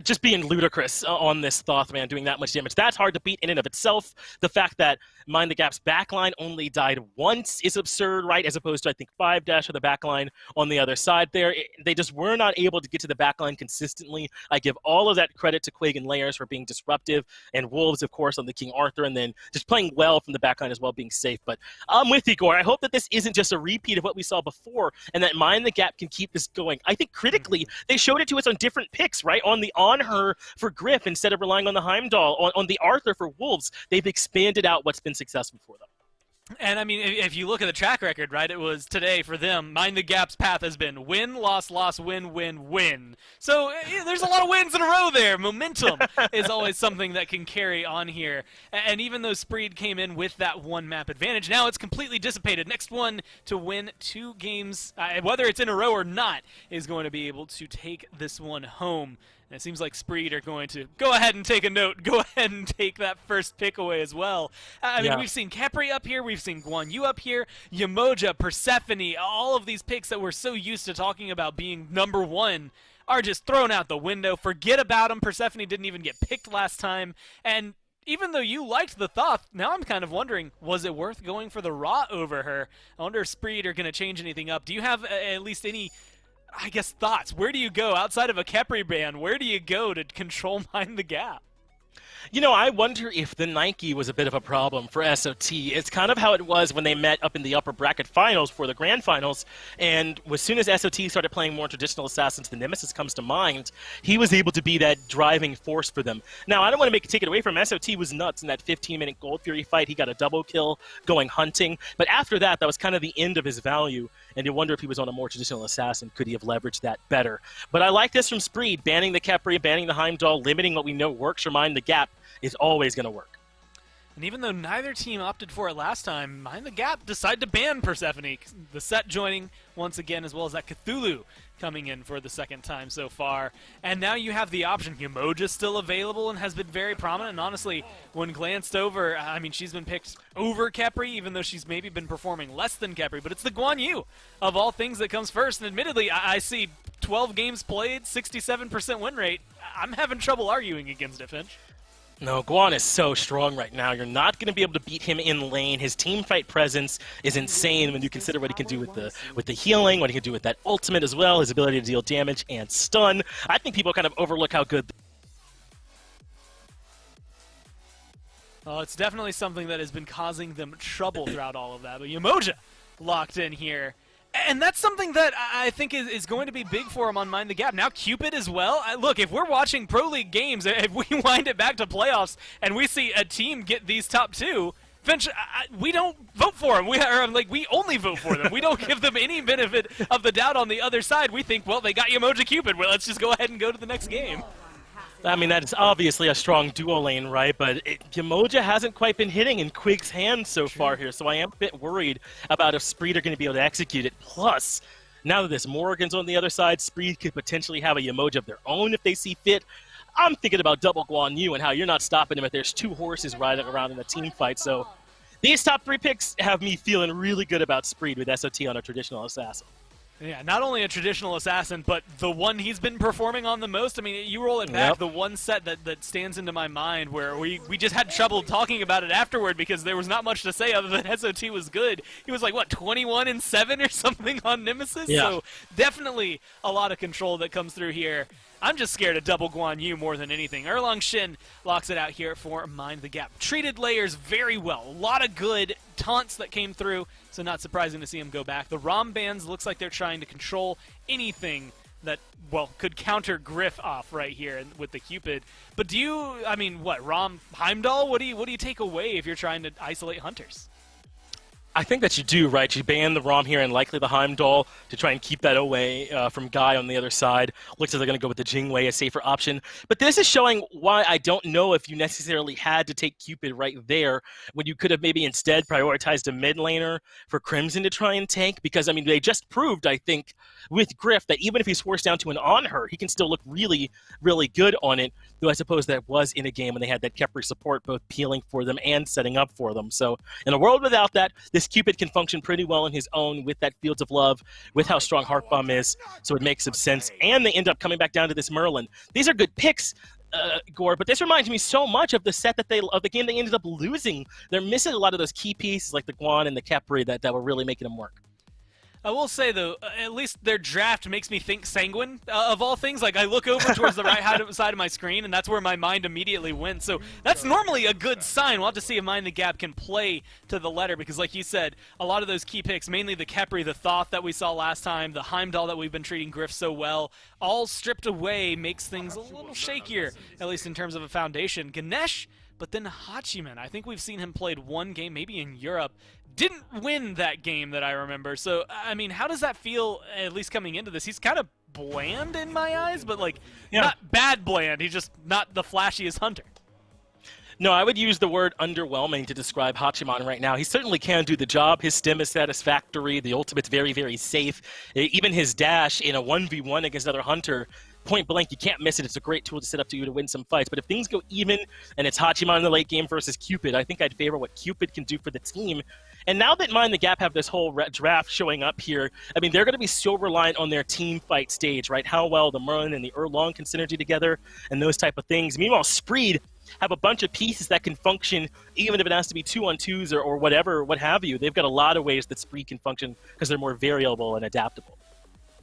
just being ludicrous on this Thoth, man, doing that much damage. That's hard to beat in and of itself. The fact that Mind the Gap's backline only died once is absurd, right? As opposed to, I think, 5-dash of the backline on the other side there. They just were not able to get to the backline consistently. I give all of that credit to Quake and Layers for being disruptive, and Wolves, of course, on the King Arthur, and then just playing well from the backline as well, being safe. But I'm with you, Gore. I hope that this isn't just a repeat of what we saw before, and that Mind the Gap can keep this going. I think critically, they showed it to us on different picks, right? On her for Griff instead of relying on the Heimdall, on the Arthur for Wolves. They've expanded out what's been successful for them. And I mean, if you look at the track record, right, it was today for them, Mind the Gap's path has been win, loss, loss, win, win, win. So there's a lot of wins in a row there. Momentum is always something that can carry on here. And even though Spreed came in with that 1 map advantage, now it's completely dissipated. Next one to win 2 games, whether it's in a row or not, is going to be able to take this one home. And it seems like Spreed are going to go ahead and take a note, go ahead and take that first pick away as well. I mean, we've seen Capri up here, we've seen Guan Yu up here, Yamoja, Persephone, all of these picks that we're so used to talking about being number 1 are just thrown out the window. Forget about them. Persephone didn't even get picked last time. And even though you liked the Thoth, now I'm kind of wondering, was it worth going for the Ra over her? I wonder if Spreed are going to change anything up. Do you have at least any, I guess, thoughts? Where do you go outside of a Kepri ban? Where do you go to control Mind the Gap? You know, I wonder if the Nike was a bit of a problem for SOT. It's kind of how it was when they met up in the upper bracket finals for the grand finals, and as soon as SOT started playing more traditional assassins, the Nemesis comes to mind, he was able to be that driving force for them. Now, I don't want to take it away from him. SOT was nuts in that 15-minute Gold Fury fight. He got a double kill going hunting, but after that, that was kind of the end of his value, and you wonder if he was on a more traditional assassin, could he have leveraged that better? But I like this from Spreed, banning the Kepri, banning the Heimdall, limiting what we know works for Mind the Gap is always going to work. And even though neither team opted for it last time, Mind the Gap decided to ban Persephone. The set joining once again, as well as that Cthulhu coming in for the second time so far. And now you have the option. Yamoja's still available and has been very prominent. And honestly, when glanced over, I mean, she's been picked over Kepri, even though she's maybe been performing less than Kepri. But it's the Guan Yu, of all things, that comes first. And admittedly, I see 12 games played, 67% win rate. I'm having trouble arguing against it, Finch. No, Guan is so strong right now. You're not going to be able to beat him in lane. His team fight presence is insane when you consider what he can do with the healing, what he can do with that ultimate as well, his ability to deal damage and stun. I think people kind of overlook how good. Well, it's definitely something that has been causing them trouble throughout all of that. But Yamoja locked in here. And that's something that I think is going to be big for him on Mind the Gap. Now Cupid as well. Look, if we're watching Pro League games, if we wind it back to playoffs and we see a team get these top 2, Finch, we don't vote for them. We only vote for them. We don't give them any benefit of the doubt on the other side. We think, well, they got Yamoja Cupid. Well, let's just go ahead and go to the next game. I mean, that is obviously a strong duo lane, right? But Yamoja hasn't quite been hitting in Quig's hands so far here, so I am a bit worried about if Spreed are going to be able to execute it. Plus, now that this Morrigan's on the other side, Spreed could potentially have a Yamoja of their own if they see fit. I'm thinking about double Guan Yu and how you're not stopping him if there's 2 horses riding around in a team fight. So these top 3 picks have me feeling really good about Spreed with SOT on a traditional assassin. Yeah, not only a traditional assassin, but the one he's been performing on the most. I mean, you roll it back, the one set that stands into my mind where we just had trouble talking about it afterward because there was not much to say other than SOT was good. He was like, what, 21-7 or something on Nemesis? Yeah. So definitely a lot of control that comes through here. I'm just scared of double Guan Yu more than anything. Erlong Shin locks it out here for Mind the Gap. Treated Layers very well. A lot of good taunts that came through, so not surprising to see him go back. The Rom bands looks like they're trying to control anything that, well, could counter Griff off right here with the Cupid. But do you, I mean, what, Rom Heimdall? What do you take away if you're trying to isolate hunters? I think that you do, right? You ban the ROM here and likely the Heimdall to try and keep that away from Guy on the other side. Looks like they're going to go with the Jingwei, a safer option. But this is showing why I don't know if you necessarily had to take Cupid right there when you could have maybe instead prioritized a mid laner for Crimson to try and tank. Because, I mean, they just proved, I think, with Griff that even if he's forced down to an on her, he can still look really, really good on it. Though I suppose that was in a game when they had that Kepri support both peeling for them and setting up for them. So in a world without that, this Cupid can function pretty well on his own with that Fields of Love, with how strong Heart Bomb is, so it makes some sense. And they end up coming back down to this Merlin. These are good picks, Gore, but this reminds me so much of the set of the game they ended up losing. They're missing a lot of those key pieces like the Guan and the Kepri that were really making them work. I will say, though, at least their draft makes me think Sanguine, of all things. Like, I look over towards the right side of my screen, and that's where my mind immediately went. So that's normally a good sign. We'll have to see if Mind the Gap can play to the letter, because like you said, a lot of those key picks, mainly the Kepri, the Thoth that we saw last time, the Heimdall that we've been treating Griff so well, all stripped away makes things a little shakier, at least in terms of a foundation. Ganesh, but then Hachiman. I think we've seen him played one game, maybe in Europe. Didn't win that game that I remember. So, I mean, how does that feel, at least coming into this? He's kind of bland in my eyes, but, like, not bad bland. He's just not the flashiest hunter. No, I would use the word underwhelming to describe Hachiman right now. He certainly can do the job. His stem is satisfactory. The ultimate's very, very safe. Even his dash in a 1v1 against another hunter, point blank, you can't miss it. It's a great tool to set up to you to win some fights. But if things go even and it's Hachiman in the late game versus Cupid, I think I'd favor what Cupid can do for the team. And now that Mind the Gap have this whole draft showing up here, I mean, they're going to be so reliant on their team fight stage, right? How well the Merlin and the Erlong can synergy together and those type of things. Meanwhile, Spreed have a bunch of pieces that can function even if it has to be 2-on-2s or whatever, what have you. They've got a lot of ways that Spreed can function because they're more variable and adaptable.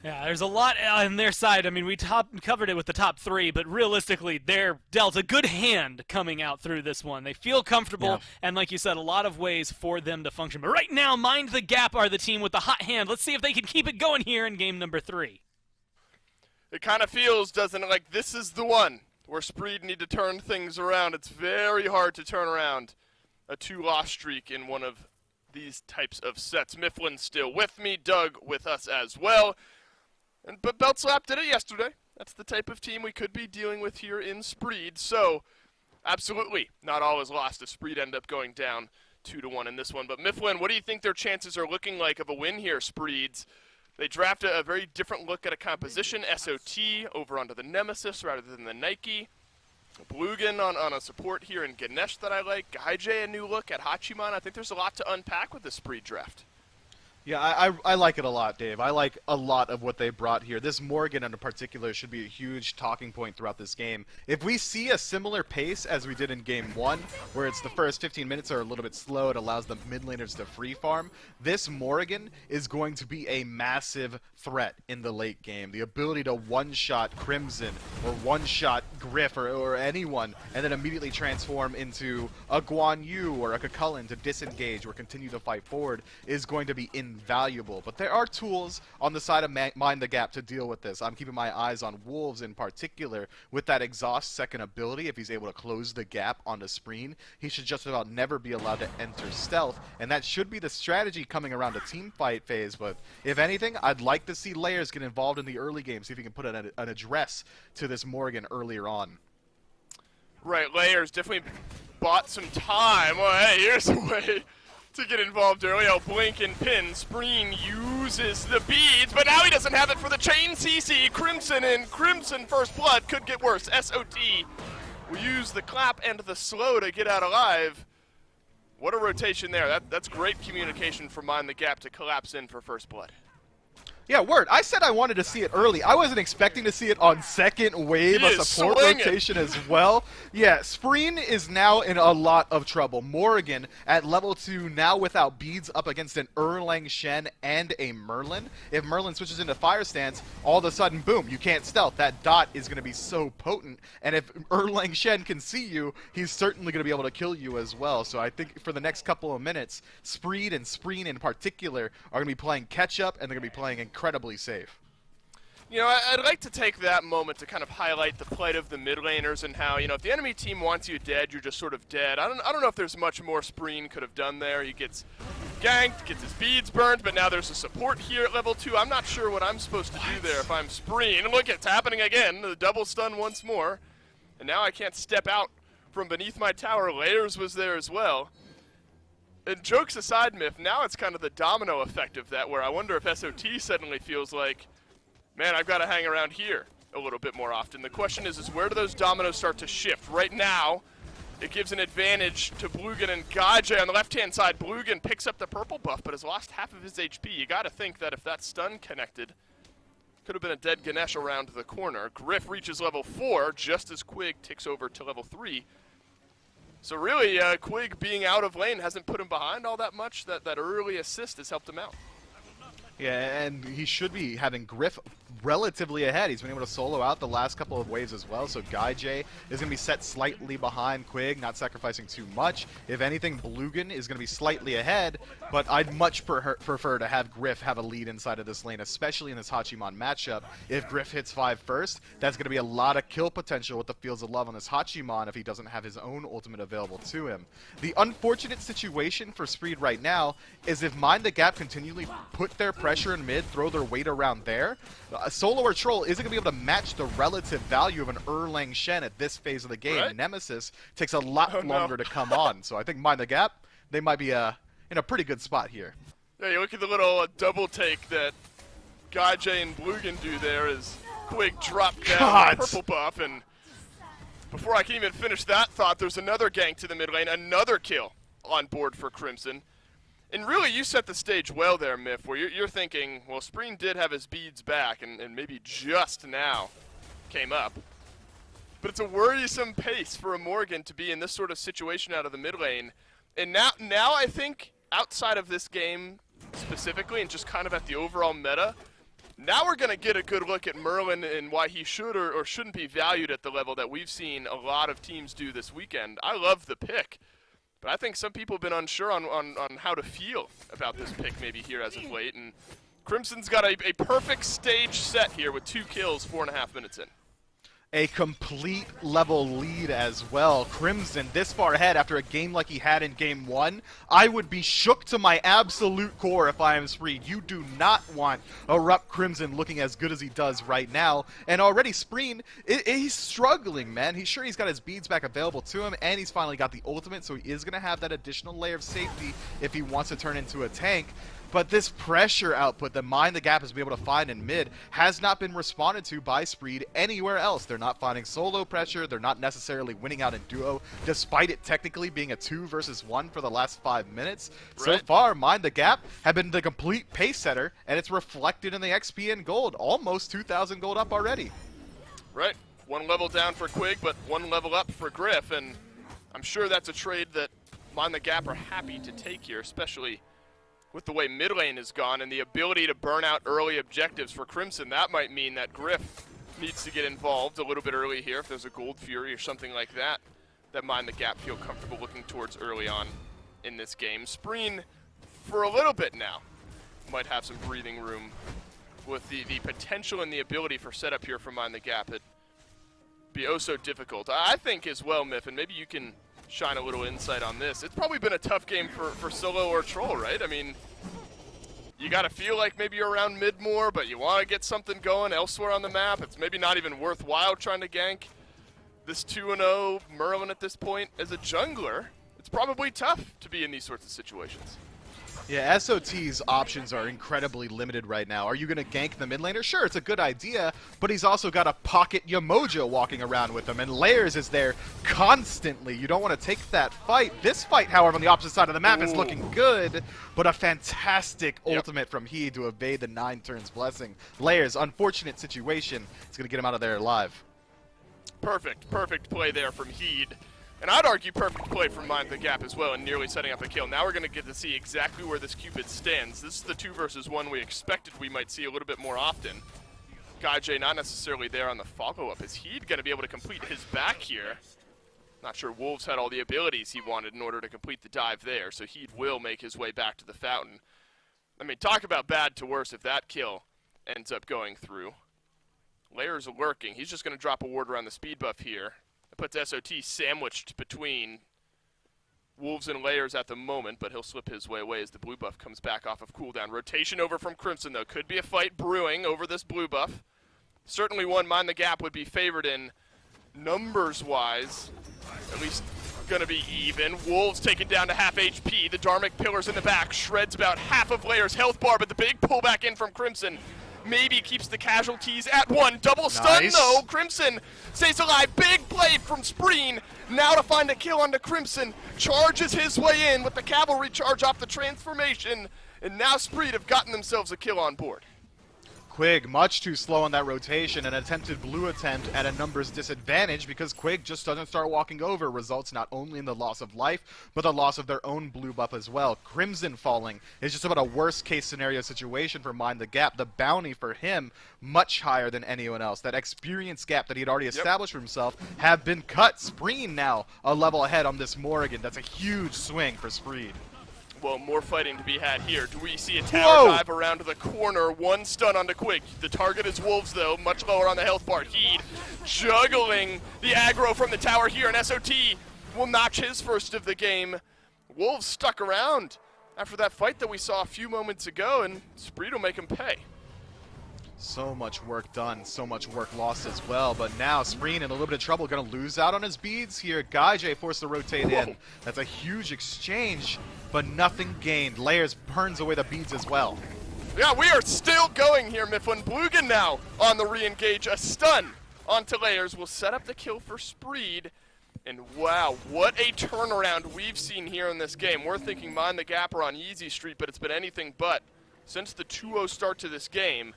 Yeah, there's a lot on their side. I mean, we covered it with the top three, but realistically, they're dealt a good hand coming out through this one. They feel comfortable, and like you said, a lot of ways for them to function. But right now, Mind the Gap are the team with the hot hand. Let's see if they can keep it going here in game number 3. It kind of feels, doesn't it, like this is the one where Spreed need to turn things around. It's very hard to turn around a 2-loss streak in one of these types of sets. Mifflin's still with me, Doug with us as well. But Beltslap did it yesterday. That's the type of team we could be dealing with here in Spreed. So, absolutely, not all is lost if Spreed end up going down 2-1 in this one. But Mifflin, what do you think their chances are looking like of a win here, Spreeds? They draft a very different look at a composition, SOT over onto the Nemesis rather than the Nike. Blugan on a support here in Ganesh that I like. Gaijay, a new look at Hachiman. I think there's a lot to unpack with this Spreed draft. Yeah, I like it a lot, Dave. I like a lot of what they brought here. This Morgan in particular should be a huge talking point throughout this game. If we see a similar pace as we did in Game 1, where it's the first 15 minutes are a little bit slow, it allows the mid laners to free farm, this Morgan is going to be a massive threat in the late game. The ability to one-shot Crimson or one-shot Griff or anyone and then immediately transform into a Guan Yu or a Kukulkan to disengage or continue to fight forward is going to be invaluable. But there are tools on the side of Mind the Gap to deal with this. I'm keeping my eyes on Wolves in particular with that exhaust second ability. If he's able to close the gap onto Spreen, he should just about never be allowed to enter stealth, and that should be the strategy coming around a team fight phase. But if anything, I'd like to see Layers get involved in the early game, see if he can put an address to this Morgan earlier on. Right, Layers definitely bought some time. Well, hey, here's a way to get involved early. I'll blink and pin. Spreen uses the beads, but now he doesn't have it for the chain CC. Crimson and Crimson First Blood could get worse. SOT will use the clap and the slow to get out alive. What a rotation there. That's great communication from Mind the Gap to collapse in for First Blood. Yeah, word. I said I wanted to see it early. I wasn't expecting to see it on second wave, a support rotation as well. Yeah, Spreen is now in a lot of trouble. Morgan at level 2 now without beads up against an Erlang Shen and a Merlin. If Merlin switches into Fire Stance, all of a sudden, boom, you can't stealth. That dot is going to be so potent. And if Erlang Shen can see you, he's certainly going to be able to kill you as well. So I think for the next couple of minutes, Spreed and Spreen in particular are going to be playing catch-up, and they're going to be playing incredibly safe. You know, I'd like to take that moment to kind of highlight the plight of the mid laners and how, you know, if the enemy team wants you dead, you're just sort of dead. I don't know if there's much more Spreen could have done there. He gets ganked, gets his beads burned, but now there's a support here at level 2. I'm not sure what I'm supposed to do there if I'm Spreen. Look, it's happening again. The double stun once more. And now I can't step out from beneath my tower. Layers was there as well. And jokes aside, Miff, now it's kind of the domino effect of that, where I wonder if SOT suddenly feels like, man, I've got to hang around here a little bit more often. The question is where do those dominoes start to shift? Right now, it gives an advantage to Blugan and Gaijay. On the left-hand side, Blugan picks up the purple buff, but has lost half of his HP. You got to think that if that stun connected, could have been a dead Ganesh around the corner. Griff reaches level 4 just as Quig ticks over to level 3. So really, Quig being out of lane hasn't put him behind all that much. That early assist has helped him out. Yeah, and he should be having Griff relatively ahead. He's been able to solo out the last couple of waves as well, so Gaijay is going to be set slightly behind Quig, not sacrificing too much. If anything, Blugan is going to be slightly ahead, but I'd much prefer to have Griff have a lead inside of this lane, especially in this Hachiman matchup. If Griff hits 5 first, that's going to be a lot of kill potential with the Fields of Love on this Hachiman if he doesn't have his own ultimate available to him. The unfortunate situation for Spreed right now is if Mind the Gap continually put their pressure in mid, throw their weight around there, Solo or Troll isn't going to be able to match the relative value of an Erlang Shen at this phase of the game. Right. Nemesis takes a lot longer to come on, so I think Mind the Gap, they might be in a pretty good spot here. Yeah, you look at the little double take that Gaijay and Blugan do there as Quig drop down the purple buff, and before I can even finish that thought, there's another gank to the mid lane, another kill on board for Crimson. And really, you set the stage well there, Miff, where you're thinking, well, Spreen did have his beads back, and maybe just now came up. But it's a worrisome pace for a Morgan to be in this sort of situation out of the mid lane. And now I think, outside of this game specifically, and just kind of at the overall meta, now we're going to get a good look at Merlin and why he should or shouldn't be valued at the level that we've seen a lot of teams do this weekend. I love the pick. But I think some people have been unsure on how to feel about this pick maybe here as of late. And Crimson's got a perfect stage set here with 2 kills 4.5 minutes in. A complete level lead as well. Crimson this far ahead after a game like he had in game 1. I would be shook to my absolute core if I am Spreen. You do not want Erupt Crimson looking as good as he does right now. And already Spreen, he's struggling, man. He's sure he's got his beads back available to him, and he's finally got the ultimate, so he is going to have that additional layer of safety if he wants to turn into a tank. But this pressure output that Mind the Gap has been able to find in mid has not been responded to by Spreed anywhere else. They're not finding solo pressure. They're not necessarily winning out in duo, despite it technically being a 2 versus 1 for the last 5 minutes. Right. So far, Mind the Gap have been the complete pace setter, and it's reflected in the XP and gold. Almost 2,000 gold up already. Right. 1 level down for Quig, but 1 level up for Griff. And I'm sure that's a trade that Mind the Gap are happy to take here, especially with the way mid lane has gone and the ability to burn out early objectives for Crimson. That might mean that Griff needs to get involved a little bit early here if there's a Gold Fury or something like that Mind the Gap feel comfortable looking towards early on in this game. Spreen, for a little bit now, might have some breathing room with the potential and the ability for setup here from Mind the Gap. It'd be oh so difficult. I think as well, Miff, and maybe you can shine a little insight on this. It's probably been a tough game for Solo or Troll, right? I mean, you got to feel like maybe you're around mid more, but you want to get something going elsewhere on the map. It's maybe not even worthwhile trying to gank this 2-0 Merlin at this point. As a jungler, it's probably tough to be in these sorts of situations. Yeah, SOT's options are incredibly limited right now. Are you going to gank the mid laner? Sure, it's a good idea, but he's also got a pocket Yamoja walking around with him, and Layers is there constantly. You don't want to take that fight. This fight, however, on the opposite side of the map is looking good, but a fantastic ultimate from He to evade the 9 turns blessing. Layers, unfortunate situation. It's going to get him out of there alive. Perfect play there from Heed. And I'd argue perfect play from Mind the Gap as well in nearly setting up a kill. Now we're going to get to see exactly where this Cupid stands. This is the 2 versus 1 we expected we might see a little bit more often. Gaijay not necessarily there on the follow-up. Is Heed going to be able to complete his back here? Not sure Wolves had all the abilities he wanted in order to complete the dive there, so Heed will make his way back to the fountain. I mean, talk about bad to worse if that kill ends up going through. Layers lurking. He's just going to drop a ward around the speed buff here. It puts SOT sandwiched between Wolves and Layers at the moment, but he'll slip his way away as the blue buff comes back off of cooldown. Rotation over from Crimson, though. Could be a fight brewing over this blue buff. Certainly one Mind the Gap would be favored in numbers-wise. At least going to be even. Wolves taken down to half HP. The Dharmic Pillars in the back. Shreds about half of Layers' health bar, but the big pullback in from Crimson maybe keeps the casualties at 1. Double stun, though. Crimson stays alive. Big play from Spreen. Now to find a kill onto Crimson. Charges his way in with the cavalry charge off the transformation. And now Spreen have gotten themselves a kill on board. Quig much too slow on that rotation. An attempted blue attempt at a numbers disadvantage because Quig just doesn't start walking over. Results not only in the loss of life, but the loss of their own blue buff as well. Crimson falling is just about a worst case scenario situation for Mind the Gap. The bounty for him much higher than anyone else. That experience gap that he had already established for himself have been cut. Spreen now a level ahead on this Morrigan. That's a huge swing for Spreen. Well, more fighting to be had here. Do we see a tower dive around to the corner? One stun onto Quig. The target is Wolves, though, much lower on the health bar. Heed juggling the aggro from the tower here, and SOT will notch his first of the game. Wolves stuck around after that fight that we saw a few moments ago, and Spree will make him pay. So much work done, so much work lost as well, but now Spreen in a little bit of trouble, gonna lose out on his beads here. Gaijay forced to rotate in. That's a huge exchange, but nothing gained. Layers burns away the beads as well. Yeah, we are still going here, Mifflin. Blugan now on the re-engage. A stun onto Layers will set up the kill for Spreed. And wow, what a turnaround we've seen here in this game. We're thinking Mind the Gap are on easy street, but it's been anything but. Since the 2-0 start to this game,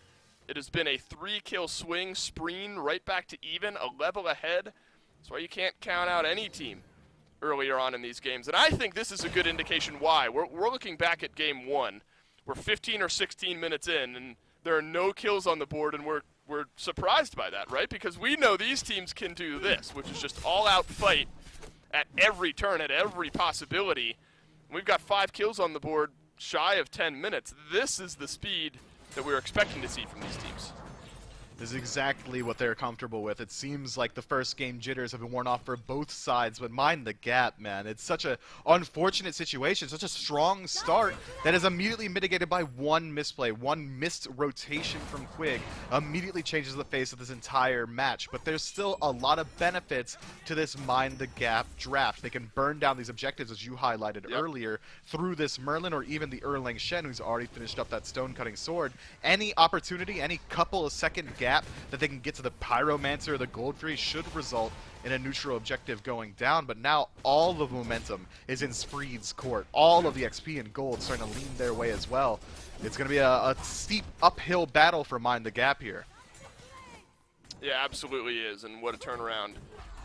it has been a 3-kill swing. Spreen right back to even, a level ahead. That's why you can't count out any team earlier on in these games. And I think this is a good indication why. We're looking back at game 1. We're 15 or 16 minutes in, and there are no kills on the board, and we're surprised by that, right? Because we know these teams can do this, which is just all-out fight at every turn, at every possibility. We've got 5 kills on the board shy of 10 minutes. This is the speed that we're expecting to see from these teams. This is exactly what they're comfortable with. It seems like the first game jitters have been worn off for both sides, but Mind the Gap, man. It's such an unfortunate situation, such a strong start that is immediately mitigated by one misplay, one missed rotation from Quig. Immediately changes the face of this entire match, but there's still a lot of benefits to this Mind the Gap draft. They can burn down these objectives, as you highlighted earlier, through this Merlin or even the Erlang Shen, who's already finished up that stone-cutting sword. Any opportunity, any couple of second gap that they can get to the Pyromancer or the Gold Fury should result in a neutral objective going down, but now all the momentum is in Spreed's court. All of the XP and gold starting to lean their way as well. It's going to be a steep uphill battle for Mind the Gap here. Yeah, absolutely is, and what a turnaround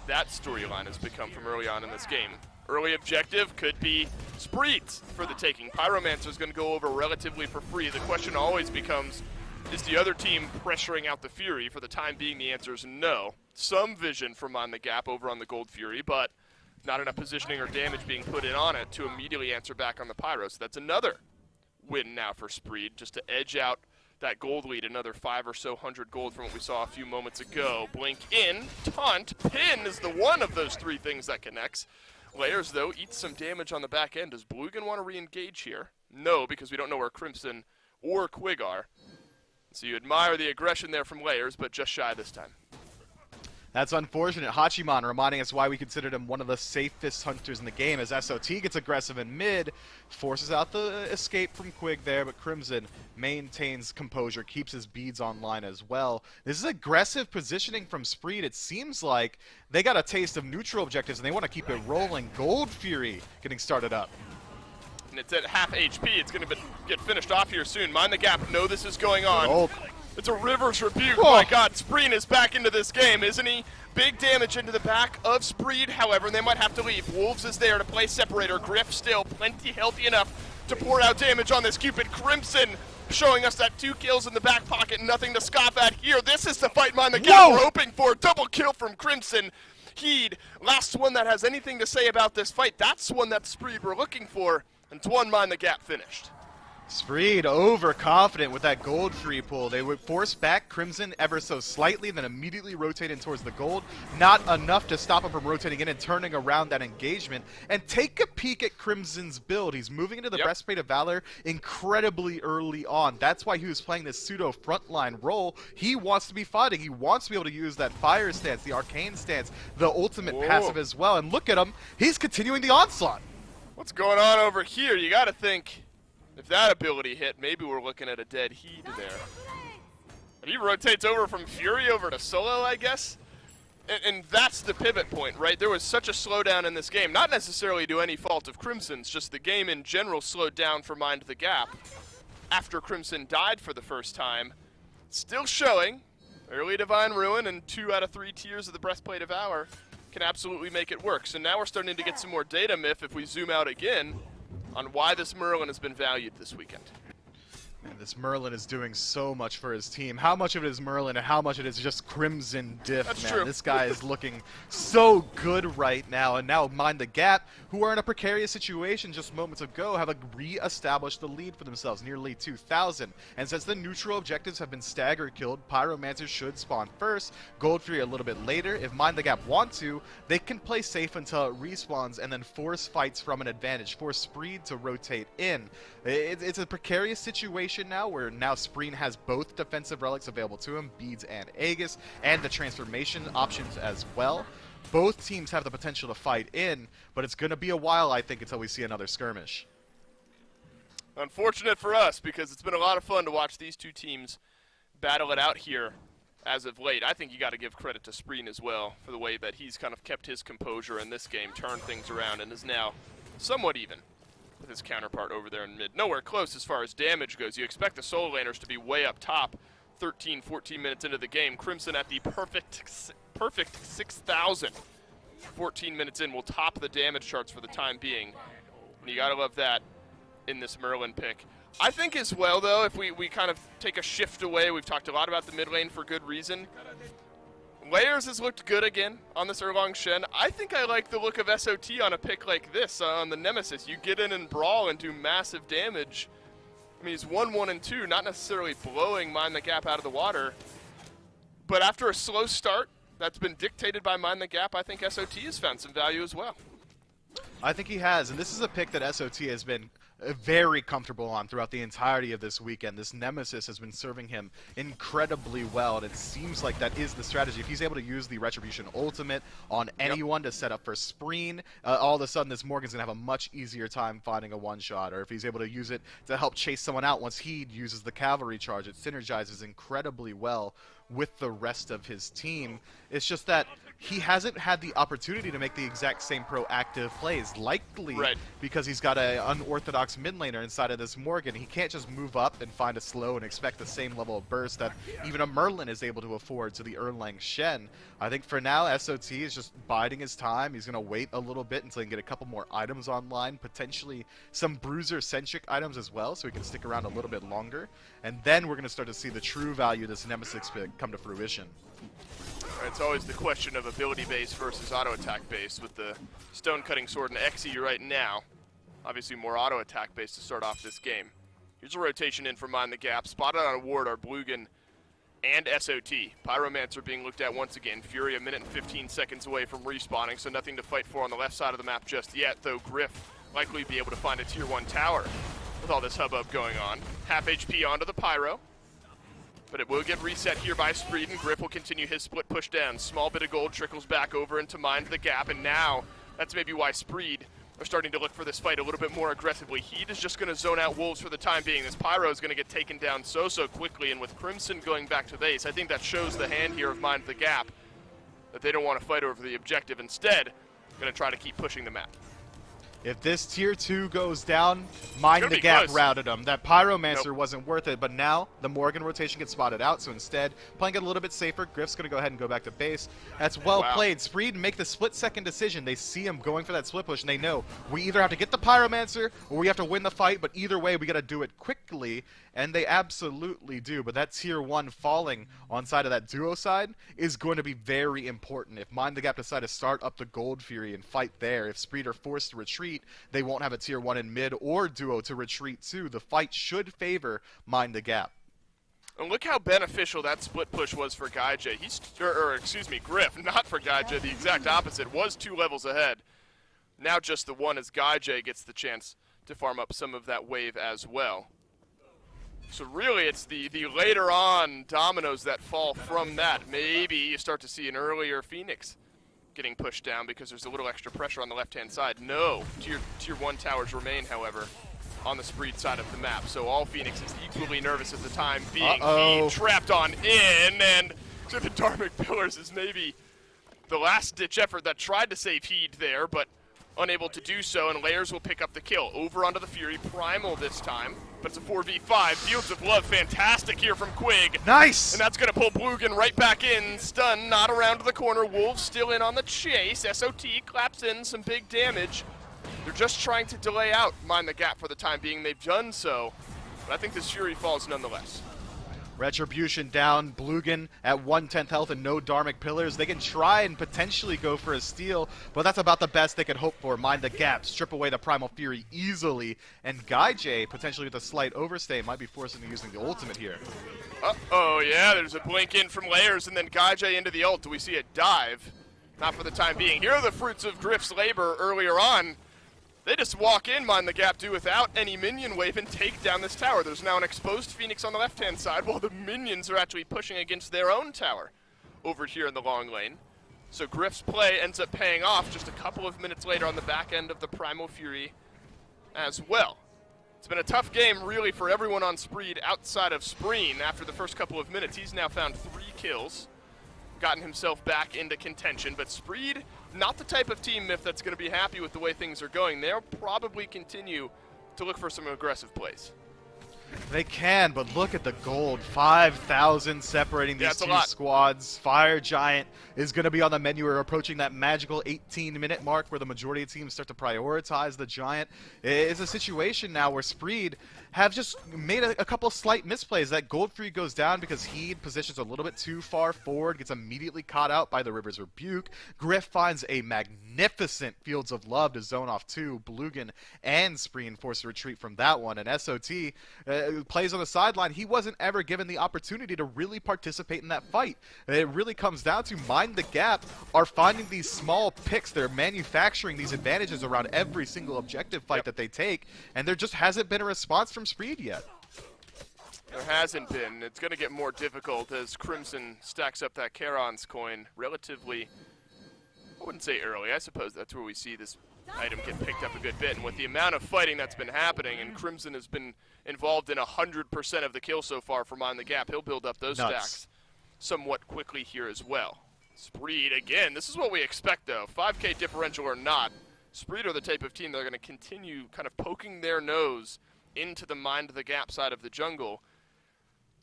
that storyline has become from early on in this game. Early objective could be Spreed's for the taking. Pyromancer is going to go over relatively for free. The question always becomes, is the other team pressuring out the Fury? For the time being, the answer is no. Some vision from Mind the Gap over on the Gold Fury, but not enough positioning or damage being put in on it to immediately answer back on the Pyro. So that's another win now for Spreed, just to edge out that gold lead, another 500 or so gold from what we saw a few moments ago. Blink in, taunt, pin is the one of those 3 things that connects. Layers, though, eats some damage on the back end. Does Blugan want to re-engage here? No, because we don't know where Crimson or Quig are. So you admire the aggression there from Layers, but just shy this time. That's unfortunate. Hachiman reminding us why we considered him one of the safest hunters in the game, as SOT gets aggressive in mid, forces out the escape from Quig there, but Crimson maintains composure, keeps his beads online as well. This is aggressive positioning from Spreed. It seems like they got a taste of neutral objectives and they want to keep it rolling. Gold Fury getting started up. And it's at half HP. It's going to get finished off here soon. Mind the Gap. Know this is going on. It's a Rivers Rebuke. Oh my God, Spreen is back into this game, isn't he? Big damage into the back of Spreed, however, and they might have to leave. Wolves is there to play Separator. Griff still plenty healthy enough to pour out damage on this Cupid. Crimson showing us that 2 kills in the back pocket, nothing to scoff at here. This is the fight Mind the Gap we're hoping for. Double kill from Crimson. Heed, last one that has anything to say about this fight. That's one that Spreed we're looking for. And it's one Mind the Gap finished. Spreed overconfident with that gold free pull. They would force back Crimson ever so slightly, then immediately rotate in towards the gold. Not enough to stop him from rotating in and turning around that engagement. And take a peek at Crimson's build. He's moving into the Breastplate of Valor incredibly early on. That's why he was playing this pseudo frontline role. He wants to be fighting. He wants to be able to use that fire stance, the arcane stance, the ultimate passive as well. And look at him. He's continuing the onslaught. What's going on over here? You got to think, if that ability hit, maybe we're looking at a dead heat there. And he rotates over from Fury over to Solo, I guess. And that's the pivot point, right? There was such a slowdown in this game. Not necessarily to any fault of Crimson's, just the game in general slowed down for Mind the Gap. After Crimson died for the first time, still showing early Divine Ruin and 2 out of 3 tiers of the Breastplate of Valor can absolutely make it work. So now we're starting to get some more data, Myth, if we zoom out again, on why this Merlin has been valued this weekend. And this Merlin is doing so much for his team. How much of it is Merlin and how much of it is just Crimson Diff, That's man. true. This guy is looking so good right now. And now Mind the Gap, who are in a precarious situation just moments ago, have re-established the lead for themselves, nearly 2,000. And since the neutral objectives have been stagger killed, Pyromancer should spawn first, Gold Fury a little bit later. If Mind the Gap want to, they can play safe until it respawns and then force fights from an advantage, force Spreed to rotate in. It's a precarious situation now, where now Spreen has both defensive relics available to him, Beads and Aegis, and the transformation options as well. Both teams have the potential to fight in, but it's going to be a while, I think, until we see another skirmish. Unfortunate for us, because it's been a lot of fun to watch these two teams battle it out here as of late. I think you got to give credit to Spreen as well for the way that he's kind of kept his composure in this game, turned things around, and is now somewhat even with his counterpart over there in mid. Nowhere close as far as damage goes. You expect the solo laners to be way up top 13, 14 minutes into the game. Crimson at the perfect 6,000. 14 minutes in will top the damage charts for the time being. And you gotta love that in this Merlin pick. I think as well, though, if we kind of take a shift away, we've talked a lot about the mid lane for good reason. Layers has looked good again on this Erlang Shen. I think I like the look of SOT on a pick like this, on the Nemesis. You get in and brawl and do massive damage. I mean, he's 1-1 and 2, not necessarily blowing Mind the Gap out of the water. But after a slow start that's been dictated by Mind the Gap, I think SOT has found some value as well. I think he has, and this is a pick that SOT has been very comfortable on throughout the entirety of this weekend. This Nemesis has been serving him incredibly well, and it seems like that is the strategy. If he's able to use the Retribution Ultimate on anyone to set up for Spreen, all of a sudden this Morgan's going to have a much easier time finding a one-shot, or if he's able to use it to help chase someone out once he uses the Cavalry Charge, it synergizes incredibly well with the rest of his team. It's just that he hasn't had the opportunity to make the exact same proactive plays, likely because he's got an unorthodox mid laner inside of this Morgan. He can't just move up and find a slow and expect the same level of burst that even a Merlin is able to afford to the Erlang Shen. I think for now, SOT is just biding his time. He's going to wait a little bit until he can get a couple more items online, potentially some Bruiser-centric items as well, so he can stick around a little bit longer. And then we're going to start to see the true value of this Nemesis pick come to fruition. It's always the question of ability base versus auto attack base with the Stone Cutting Sword and Xe right now. Obviously more auto attack base to start off this game. Here's a rotation in from Mind the Gap. Spotted on a ward are Blugan and SOT. Pyromancer being looked at once again. Fury a minute and 15 seconds away from respawning, so nothing to fight for on the left side of the map just yet, though Griff likely be able to find a tier 1 tower with all this hubbub going on. Half HP onto the Pyro. But it will get reset here by Spreed, and Griff will continue his split push down. Small bit of gold trickles back over into Mind the Gap, and now that's maybe why Spreed are starting to look for this fight a little bit more aggressively. Heat is just going to zone out Wolves for the time being. This Pyro is going to get taken down so quickly, and with Crimson going back to base, I think that shows the hand here of Mind the Gap that they don't want to fight over the objective. Instead, going to try to keep pushing the map. If this tier 2 goes down, Mind the Gap routed him. That Pyromancer wasn't worth it, but now the Morgan rotation gets spotted out, so instead, playing it a little bit safer, Griff's going to go ahead and go back to base. That's well played. Spreed make the split-second decision. They see him going for that split push, and they know we either have to get the Pyromancer or we have to win the fight, but either way, we got to do it quickly, and they absolutely do. But that tier 1 falling on side of that duo side is going to be very important. If Mind the Gap decide to start up the Gold Fury and fight there, if Spreed are forced to retreat, retreat, they won't have a tier 1 in mid or duo to retreat to. The fight should favor Mind the Gap. And look how beneficial that split push was for GuyJ. Griff, not for GuyJ, the exact opposite, was 2 levels ahead. Now just the 1 as GuyJ gets the chance to farm up some of that wave as well. So really it's the later on dominoes that fall from that. Maybe you start to see an earlier Phoenix getting pushed down because there's a little extra pressure on the left-hand side. No, tier 1 towers remain, however, on the Spreed side of the map. So all Phoenix is equally nervous at the time being. He trapped on in, and so the Dharmic Pillars is maybe the last-ditch effort that tried to save Heed there, but unable to do so, and Layers will pick up the kill. Over onto the Fury, Primal this time, but it's a 4v5. Fields of Love, fantastic here from Quig. Nice! And that's going to pull Blugan right back in. Stun, not around to the corner. Wolves still in on the chase. SOT claps in some big damage. They're just trying to delay out Mind the Gap for the time being. They've done so, but I think this Fury falls nonetheless. Retribution down, Blugan at 1/10 health and no Dharmic Pillars. They can try and potentially go for a steal, but that's about the best they could hope for. Mind the Gap, strip away the Primal Fury easily, and GuyJ, potentially with a slight overstay, might be forced into using the ultimate here. Uh-oh, yeah, there's a blink in from Layers, and then GuyJ into the ult. Do we see a dive? Not for the time being. Here are the fruits of Griff's labor earlier on. They just walk in, Mind the Gap, do without any minion wave, and take down this tower. There's now an exposed Phoenix on the left-hand side, while the minions are actually pushing against their own tower over here in the long lane. So Griff's play ends up paying off just a couple of minutes later on the back end of the Primal Fury as well. It's been a tough game, really, for everyone on Spreed outside of Spreen. After the first couple of minutes, he's now found 3 kills, gotten himself back into contention, but Spreed, not the type of team, Myth, that's going to be happy with the way things are going. They'll probably continue to look for some aggressive plays. They can, but look at the gold. 5,000 separating these two squads. Fire Giant is going to be on the menu. We're approaching that magical 18-minute mark where the majority of teams start to prioritize the Giant. It's a situation now where Spreed have just made a couple slight misplays. That gold free goes down because Heed positions a little bit too far forward, gets immediately caught out by the River's Rebuke. Griff finds a magnificent Fields of Love to zone off 2. Blugan and Spreen forced to retreat from that one, and SOT plays on the sideline. He wasn't ever given the opportunity to really participate in that fight. It really comes down to Mind the Gap are finding these small picks. They're manufacturing these advantages around every single objective fight that they take, and there just hasn't been a response from Spreed yet. There hasn't been. It's going to get more difficult as Crimson stacks up that Charon's coin relatively, I wouldn't say early. I suppose that's where we see this item get picked up a good bit. And with the amount of fighting that's been happening, and Crimson has been involved in 100% of the kills so far for Mind the Gap, he'll build up those stacks somewhat quickly here as well. Spreed, again, this is what we expect, though. 5K differential or not, Spreed are the type of team that are going to continue kind of poking their nose into the Mind the Gap side of the jungle.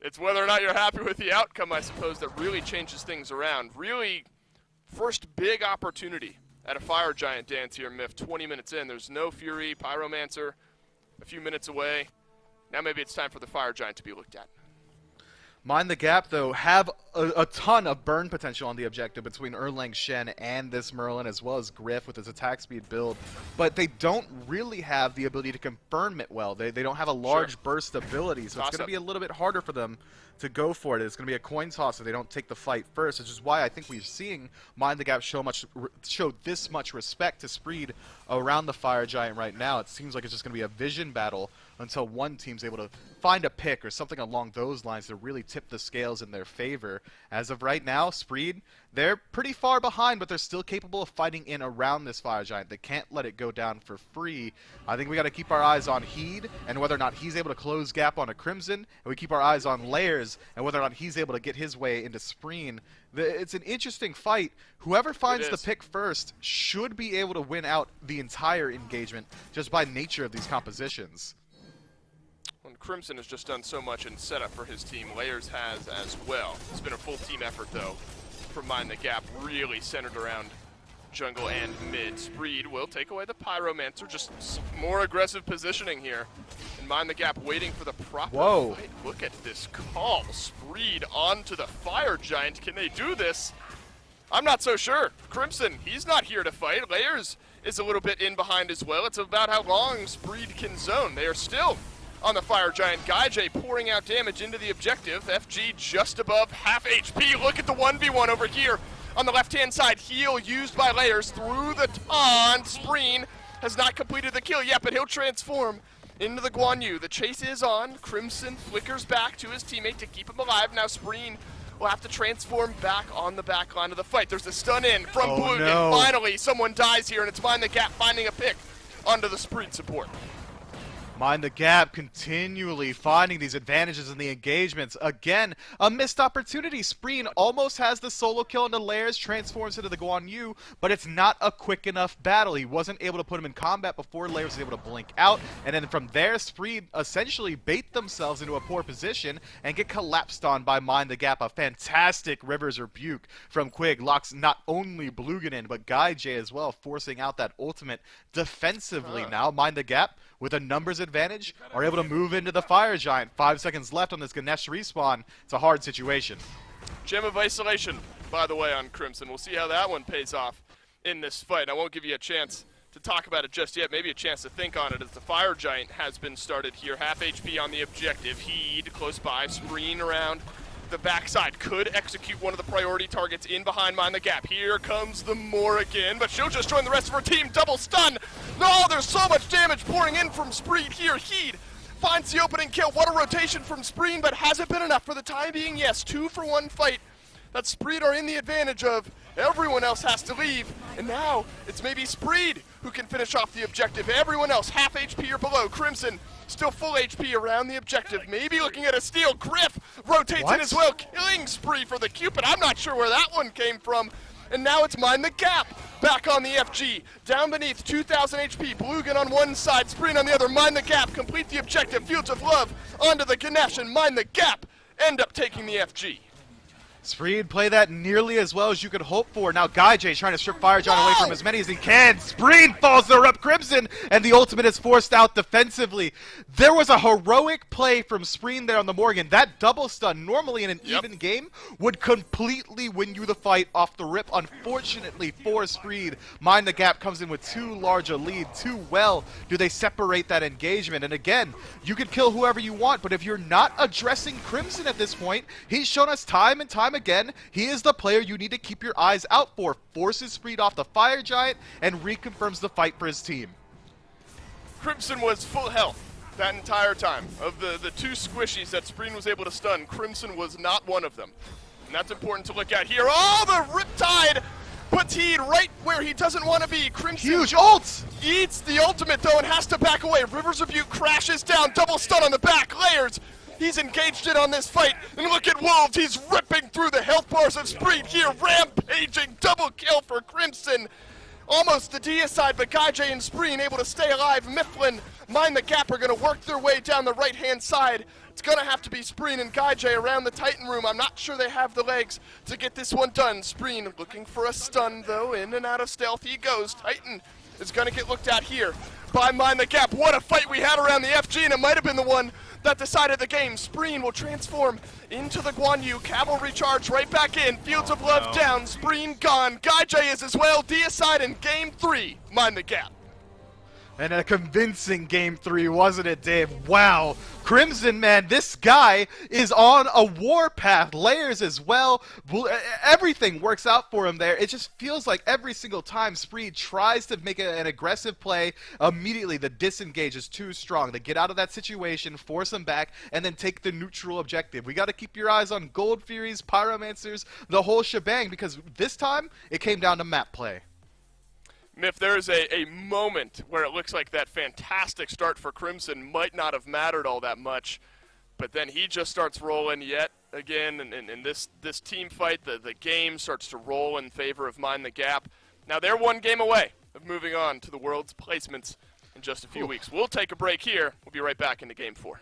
It's whether or not you're happy with the outcome, I suppose, that really changes things around. Really, first big opportunity at a Fire Giant dance here, Myth. 20 minutes in, there's no Fury, Pyromancer, a few minutes away. Now maybe it's time for the Fire Giant to be looked at. Mind the Gap, though, have a ton of burn potential on the objective between Erlang Shen and this Merlin, as well as Griff with his attack speed build. But they don't really have the ability to confirm it well. They don't have a large burst ability, so it's going to be a little bit harder for them to go for it. It's going to be a coin toss if they don't take the fight first, which is why I think we're seeing Mind the Gap show this much respect to Spreed around the Fire Giant right now. It seems like it's just going to be a vision battle until one team's able to find a pick or something along those lines to really tip the scales in their favor. As of right now, Spreed, they're pretty far behind, but they're still capable of fighting in around this Fire Giant. They can't let it go down for free. I think we got to keep our eyes on Heed and whether or not he's able to close gap on a Crimson, and we keep our eyes on Layers and whether or not he's able to get his way into Spreen. It's an interesting fight. Whoever finds the pick first should be able to win out the entire engagement just by nature of these compositions. And Crimson has just done so much in setup for his team. Layers has as well. It's been a full team effort, though, from Mind the Gap, really centered around jungle and mid. Spreed will take away the Pyromancer, just more aggressive positioning here. And Mind the Gap waiting for the proper fight. Look at this call. Spreed onto the Fire Giant. Can they do this? I'm not so sure. Crimson, he's not here to fight. Layers is a little bit in behind as well. It's about how long Spreed can zone. They are still on the Fire Giant. GuyJ pouring out damage into the objective. FG just above half HP. Look at the 1v1 over here on the left-hand side. Heal used by Layers through the taunt. Spreen has not completed the kill yet, but he'll transform into the Guan Yu. The chase is on. Crimson flickers back to his teammate to keep him alive. Now Spreen will have to transform back on the back line of the fight. There's a stun in from Blue. No. And finally, someone dies here, and it's Mind the Gap finding a pick onto the Spreen support. Mind the Gap continually finding these advantages in the engagements. Again, a missed opportunity. Spreen almost has the solo kill into Layers, transforms into the Guan Yu, but it's not a quick enough battle. He wasn't able to put him in combat before Layers was able to blink out, and then from there, Spreen essentially bait themselves into a poor position and get collapsed on by Mind the Gap. A fantastic Rivers Rebuke from Quig locks not only Bluganin, but GuyJ as well, forcing out that ultimate defensively. Now, Mind the Gap, with a numbers advantage, are able to move into the Fire Giant. 5 seconds left on this Ganesh respawn. It's a hard situation. Gem of Isolation, by the way, on Crimson. We'll see how that one pays off in this fight. I won't give you a chance to talk about it just yet, maybe a chance to think on it, as the Fire Giant has been started here. Half HP on the objective. Heed close by, Spreen around the backside. Could execute one of the priority targets in behind Mind the Gap. Here comes the Morrigan, but she'll just join the rest of her team. Double stun. No, there's so much damage pouring in from Spreen here. Heed finds the opening kill. What a rotation from Spreen, but has it been enough for the time being? Yes, 2-for-1 fight that Spreed are in the advantage of. Everyone else has to leave, and now it's maybe Spreed who can finish off the objective. Everyone else half HP or below. Crimson still full HP around the objective. Maybe looking at a steal. Griff rotates in as well, killing Spree for the Cupid. I'm not sure where that one came from. And now it's Mind the Gap back on the FG. Down beneath, 2,000 HP. Blugan on one side, Spreen on the other. Mind the Gap, complete the objective. Fields of Love onto the Ganesh, and Mind the Gap end up taking the FG. Spreed play that nearly as well as you could hope for. Now GuyJ trying to strip Fire Giant away from as many as he can. Spreed falls there up Crimson, and the ultimate is forced out defensively. There was a heroic play from Spreen there on the Morgan. That double stun, normally in an even game, would completely win you the fight off the rip. Unfortunately for Spreed, Mind the Gap comes in with too large a lead. Too well do they separate that engagement. And again, you can kill whoever you want, but if you're not addressing Crimson at this point, he's shown us time and time again, he is the player you need to keep your eyes out for. Forces Spreed off the Fire Giant and reconfirms the fight for his team. Crimson was full health that entire time. Of the two squishies that Spreen was able to stun, Crimson was not one of them. And that's important to look at here. Oh, the Riptide puts Heed right where he doesn't want to be. Crimson Huge ults! Eats the ultimate though and has to back away. Rivers Rebuke crashes down, double stun on the back. Layers, he's engaged in on this fight. And look at Wolves, he's ripping through the health bars of Spreen here. Rampaging, double kill for Crimson. Almost the deicide, but GuyJ and Spreen able to stay alive. Mifflin, Mind the Gap are going to work their way down the right-hand side. It's going to have to be Spreen and GuyJ around the Titan room. I'm not sure they have the legs to get this one done. Spreen looking for a stun, though. In and out of stealth he goes. Titan is going to get looked at here by Mind the Gap. What a fight we had around the FG, and it might have been the one that decided the game. Spreen will transform into the Guan Yu. Cavalry charge right back in. Fields of Love down. Spreen gone. GuyJ is as well. Deicide in game 3. Mind the Gap. And a convincing game 3, wasn't it, Dave? Wow. Crimson, man, this guy is on a warpath. Layers as well. Everything works out for him there. It just feels like every single time Spreed tries to make an aggressive play, immediately the disengage is too strong. They get out of that situation, force him back, and then take the neutral objective. We got to keep your eyes on Gold Furies, Pyromancers, the whole shebang, because this time it came down to map play. Miff, there is a moment where it looks like that fantastic start for Crimson might not have mattered all that much, but then he just starts rolling yet again, and in this team fight, the game starts to roll in favor of Mind the Gap. Now they're one game away of moving on to the World's placements in just a few weeks. We'll take a break here. We'll be right back into Game 4.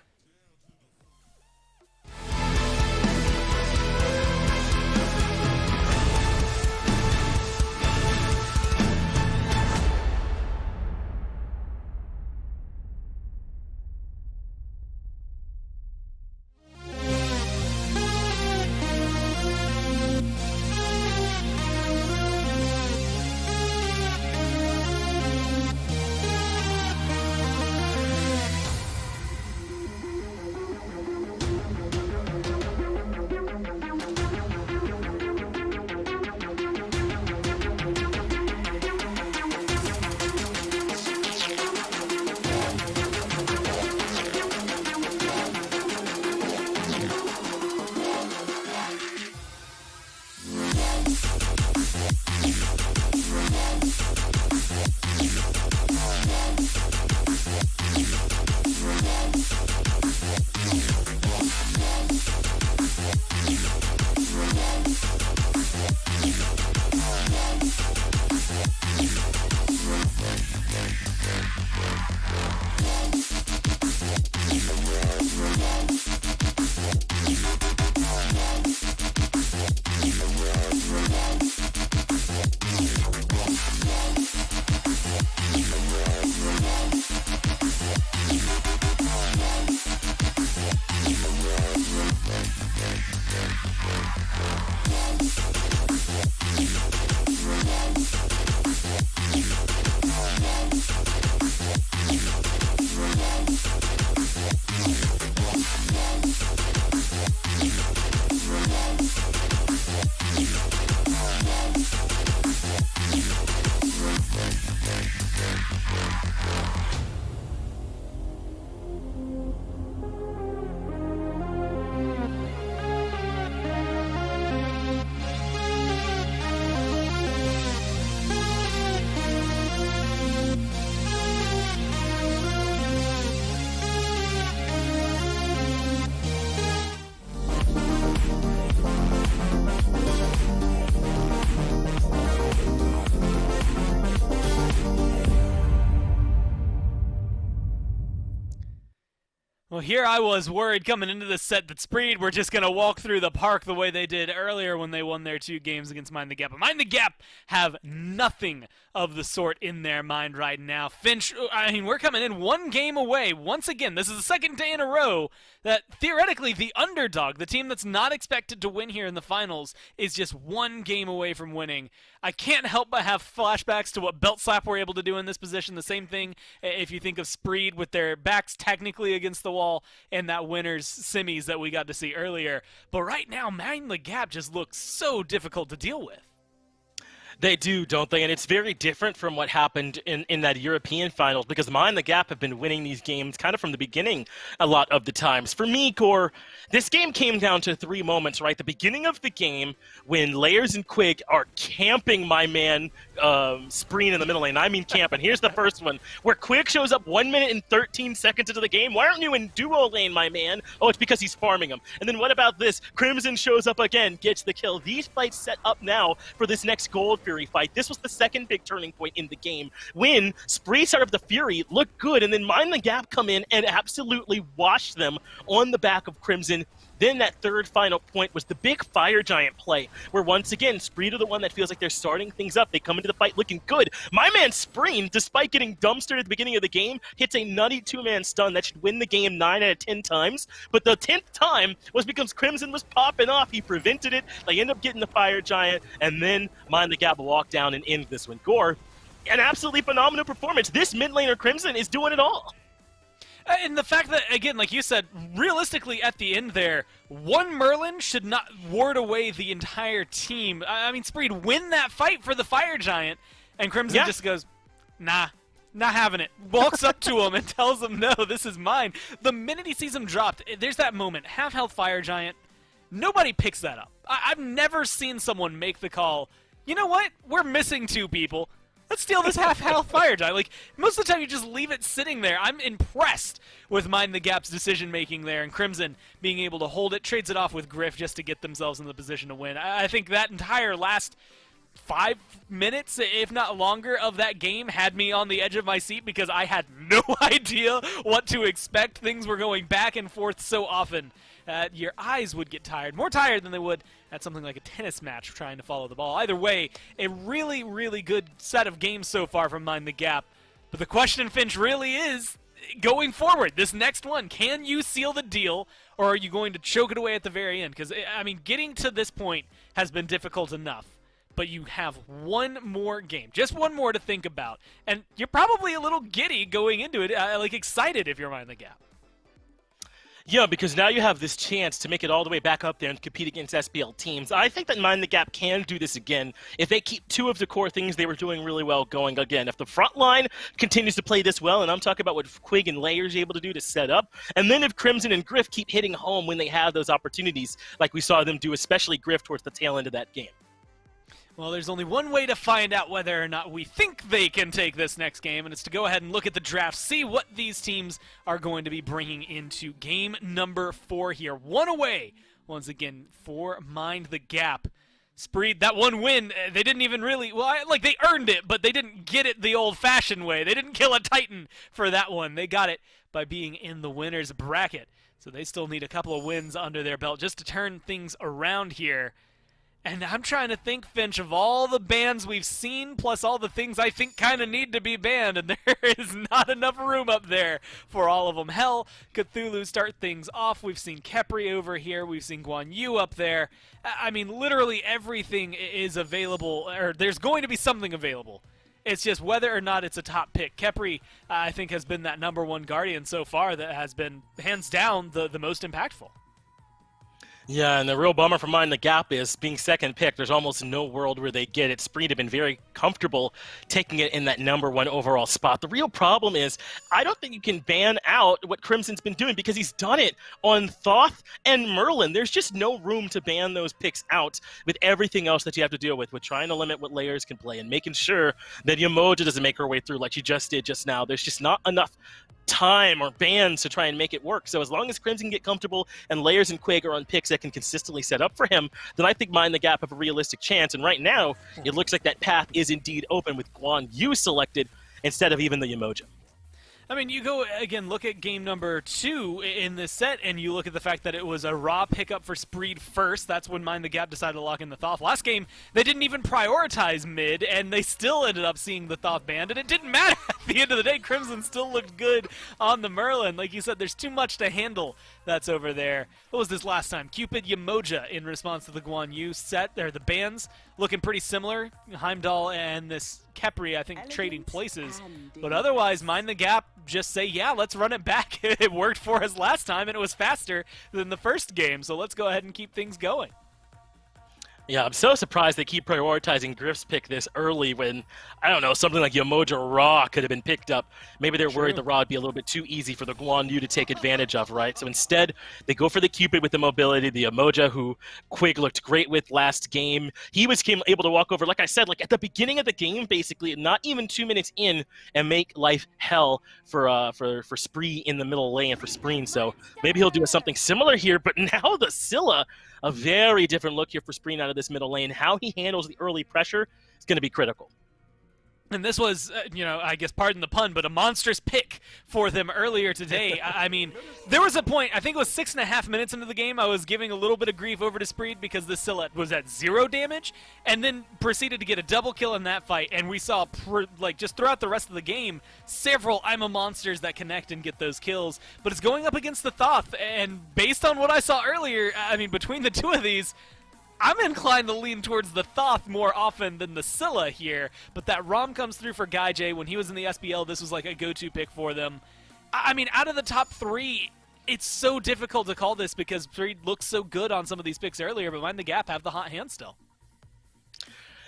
Well, here I was worried coming into this set that Spreed were just going to walk through the park the way they did earlier when they won their 2 games against Mind the Gap. But Mind the Gap have nothing of the sort in their mind right now. Finch, I mean, we're coming in 1 game away. Once again, this is the 2nd day in a row that theoretically the underdog, the team that's not expected to win here in the finals, is just 1 game away from winning. I can't help but have flashbacks to what Belt Slap were able to do in this position. The same thing if you think of Spreed with their backs technically against the wall and that winner's semis that we got to see earlier. But right now, Mind the Gap just looks so difficult to deal with. They do, don't they? And it's very different from what happened in that European finals, because Mind the Gap have been winning these games kind of from the beginning a lot of the times. For me, Gore, this game came down to 3 moments, right? The beginning of the game, when Layers and Quig are camping my man Spreen in the middle lane. I mean camping. Here's the first one, where Quig shows up 1 minute and 13 seconds into the game. Why aren't you in duo lane, my man? Oh, it's because he's farming him. And then what about this? Crimson shows up again, gets the kill. These fights set up now for this next Gold Fury fight. This was the second big turning point in the game, when Spree side of the Fury looked good, and then Mind the Gap come in and absolutely wash them on the back of Crimson. Then that third final point was the big Fire Giant play, where once again, Spree are the one that feels like they're starting things up. They come into the fight looking good. My man Spreen, despite getting dumpstered at the beginning of the game, hits a nutty 2-man stun that should win the game 9 out of 10 times. But the 10th time was because Crimson was popping off. He prevented it. They end up getting the Fire Giant, and then Mind the Gap walk down and end this one. Gore, an absolutely phenomenal performance. This mid laner Crimson is doing it all. And the fact that, again, like you said, realistically at the end there, 1 Merlin should not ward away the entire team. I mean, Spreed win that fight for the Fire Giant, and Crimson just goes, nah, not having it. Walks up to him and tells him, no, this is mine. The minute he sees him dropped, there's that moment, half-health Fire Giant. Nobody picks that up. I've never seen someone make the call, you know what, we're missing 2 people. Let's steal this half-health Fire Giant. Like, most of the time you just leave it sitting there. I'm impressed with Mind the Gap's decision-making there, and Crimson being able to hold it, trades it off with Griff just to get themselves in the position to win. I think that entire last 5 minutes, if not longer, of that game had me on the edge of my seat because I had no idea what to expect. Things were going back and forth so often. Your eyes would get tired, more tired than they would at something like a tennis match trying to follow the ball. Either way, a really, really good set of games so far from Mind the Gap. But the question, Finch, really is, going forward, this next one, can you seal the deal, or are you going to choke it away at the very end? Because, I mean, getting to this point has been difficult enough. But you have 1 more game, just 1 more to think about. And you're probably a little giddy going into it, like excited if you're Mind the Gap. Yeah, because now you have this chance to make it all the way back up there and compete against SPL teams. I think that Mind the Gap can do this again if they keep 2 of the core things they were doing really well going again. If the front line continues to play this well, and I'm talking about what Quig and Layers are able to do to set up, and then if Crimson and Griff keep hitting home when they have those opportunities, like we saw them do, especially Griff towards the tail end of that game. Well, there's only one way to find out whether or not we think they can take this next game, and it's to go ahead and look at the draft, see what these teams are going to be bringing into game number 4 here. 1 away, once again, for Mind the Gap. Spreed, that 1 win, they didn't even really, well, like they earned it, but they didn't get it the old-fashioned way. They didn't kill a Titan for that one. They got it by being in the winner's bracket. So they still need a couple of wins under their belt just to turn things around here. And I'm trying to think, Finch, of all the bans we've seen, plus all the things I think kind of need to be banned, and there is not enough room up there for all of them. Hell, Cthulhu start things off. We've seen Kepri over here. We've seen Guan Yu up there. I mean, literally everything is available, or there's going to be something available. It's just whether or not it's a top pick. Kepri, I think, has been that #1 Guardian so far that has been, hands down, the most impactful. Yeah, and the real bummer for Mind the Gap is being second pick, there's almost no world where they get it. Spreed have been very comfortable taking it in that #1 overall spot. The real problem is, I don't think you can ban out what Crimson's been doing because he's done it on Thoth and Merlin. There's just no room to ban those picks out with everything else that you have to deal with trying to limit what Layers can play and making sure that Yamoja doesn't make her way through like she just did just now. There's just not enough time or bans to try and make it work. So as long as Crimson can get comfortable and Layers and Quig are on picks that can consistently set up for him, then I think Mind the Gap have a realistic chance. And right now, it looks like that path is indeed open with Guan Yu selected instead of even the Yamoja. I mean, you go, again, look at game number 2 in this set, and you look at the fact that it was a raw pickup for Spreed first. That's when Mind the Gap decided to lock in the Thoth. Last game, they didn't even prioritize mid, and they still ended up seeing the Thoth banned, and it didn't matter. At the end of the day, Crimson still looked good on the Merlin. Like you said, there's too much to handle that's over there. What was this last time? Cupid Yamoja in response to the Guan Yu set. There, the bans looking pretty similar. Heimdall and this Kepri, I think, trading places. But otherwise, Mind the Gap just say, yeah, let's run it back. It worked for us last time, and it was faster than the first game, so let's go ahead and keep things going. Yeah, I'm so surprised they keep prioritizing Griff's pick this early when, I don't know, something like Yamoja Raw could have been picked up. Maybe they're worried the Raw would be a little bit too easy for the Guan Yu to take advantage of, right? So instead, they go for the Cupid with the mobility, the Yamoja, who Quig looked great with last game. He came able to walk over, like I said, like at the beginning of the game, basically, not even 2 minutes in, and make life hell for Spree in the middle lane for Spreen. So maybe he'll do something similar here, but now the Scylla, a very different look here for Spreen out of this middle lane. How he handles the early pressure is going to be critical. And this was, I guess, pardon the pun, but a monstrous pick for them earlier today. I mean, there was a point, I think it was 6.5 minutes into the game, I was giving a little bit of grief over to Spreed because the Scylla was at 0 damage, and then proceeded to get a double kill in that fight. And we saw, just throughout the rest of the game, several I'm a Monsters that connect and get those kills. But it's going up against the Thoth, and based on what I saw earlier, I mean, between the two of these, I'm inclined to lean towards the Thoth more often than the Scylla here, but that ROM comes through for Guy J. When he was in the SBL, this was like a go-to pick for them. I mean, out of the top 3, it's so difficult to call this because Spreed looks so good on some of these picks earlier, but Mind the Gap have the hot hand still.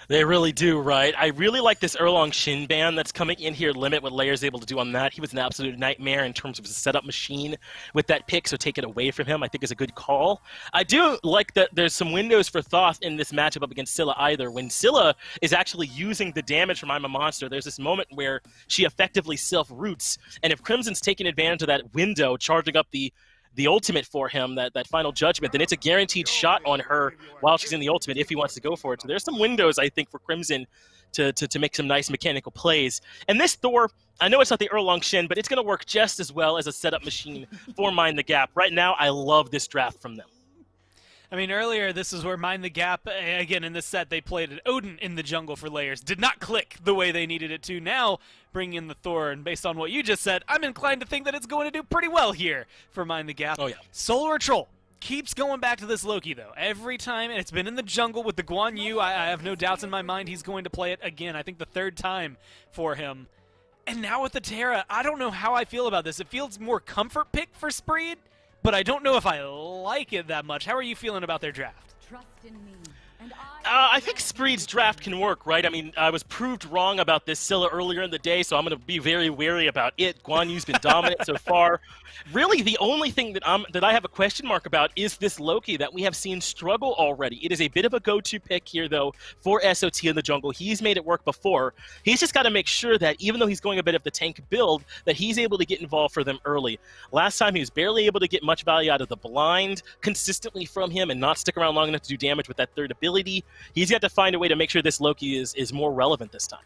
They really do, right? I really like this Erlong Shin ban that's coming in here, limit what Layer's able to do on that. He was an absolute nightmare in terms of his setup machine with that pick, so take it away from him, I think is a good call. I do like that there's some windows for Thoth in this matchup up against Scylla either. When Scylla is actually using the damage from I'm a Monster, there's this moment where she effectively self-roots, and if Crimson's taking advantage of that window, charging up the ultimate for him, that final judgment, then it's a guaranteed shot on her while she's in the ultimate if he wants to go for it. So there's some windows, I think, for Crimson to make some nice mechanical plays. And this Thor, I know it's not the Erlong Shin, but it's going to work just as well as a setup machine for Mind the Gap. Right now, I love this draft from them. I mean, earlier, this is where Mind the Gap, again, in this set, they played Odin in the jungle for Layers. Did not click the way they needed it to. Now, bring in the Thor, and based on what you just said, I'm inclined to think that it's going to do pretty well here for Mind the Gap. Oh, yeah. Solar Troll keeps going back to this Loki, though. Every time, and it's been in the jungle with the Guan Yu. I have no doubts in my mind he's going to play it again. I think the 3rd time for him. And now with the Terra, I don't know how I feel about this. It feels more comfort pick for Spreed, but I don't know if I like it that much. How are you feeling about their draft? Trust in me. I think Spreed's draft can work, right? I mean, I was proved wrong about this Scylla earlier in the day, so I'm going to be very wary about it. Guan Yu's been dominant so far. Really, the only thing that I have a question mark about is this Loki that we have seen struggle already. It is a bit of a go-to pick here, though, for SOT in the jungle. He's made it work before. He's just got to make sure that even though he's going a bit of the tank build, that he's able to get involved for them early. Last time, he was barely able to get much value out of the blind consistently from him and not stick around long enough to do damage with that 3rd ability. He's got to find a way to make sure this Loki is more relevant this time.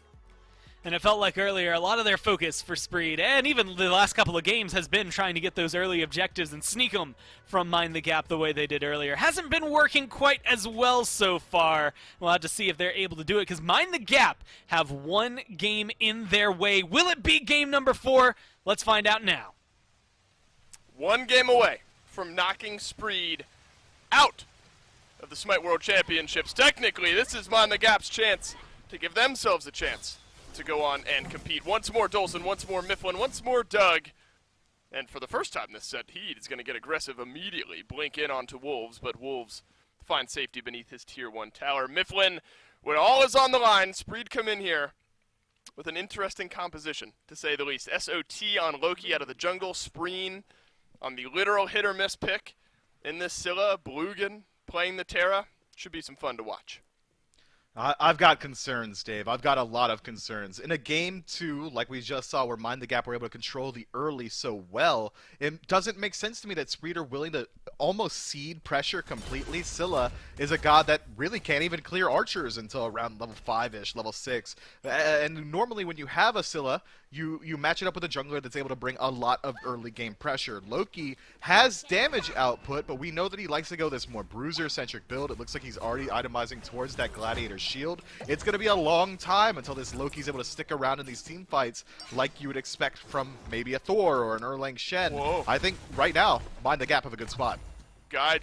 And it felt like earlier, a lot of their focus for Spreed, and even the last couple of games, has been trying to get those early objectives and sneak them from Mind the Gap the way they did earlier. Hasn't been working quite as well so far. We'll have to see if they're able to do it, because Mind the Gap have one game in their way. Will it be game number 4? Let's find out now. 1 game away from knocking Spreed out of the Smite World Championships. Technically, this is Mind the Gap's chance to give themselves a chance to go on and compete. Once more Dolson, once more Mifflin, once more Doug. And for the first time this set, Heed is going to get aggressive immediately. Blink in onto Wolves, but Wolves find safety beneath his Tier 1 tower. Mifflin, when all is on the line, Spreed come in here with an interesting composition, to say the least. SOT on Loki out of the jungle, Spreen on the literal hit-or-miss pick in this Scylla, Blugan playing the Terra. Should be some fun to watch. I've got concerns, Dave. I've got a lot of concerns. In a game 2, like we just saw, where Mind the Gap were able to control the early so well, it doesn't make sense to me that Spreed are willing to almost cede pressure completely. Scylla is a god that really can't even clear archers until around level 5-ish, level 6. And normally when you have a Scylla, you match it up with a jungler that's able to bring a lot of early game pressure. Loki has damage output, but we know that he likes to go this more bruiser-centric build. It looks like he's already itemizing towards that gladiator shield. It's going to be a long time until this Loki's able to stick around in these team fights like you would expect from maybe a Thor or an Erlang Shen. Whoa. I think right now, mind the gap of a good spot. Guy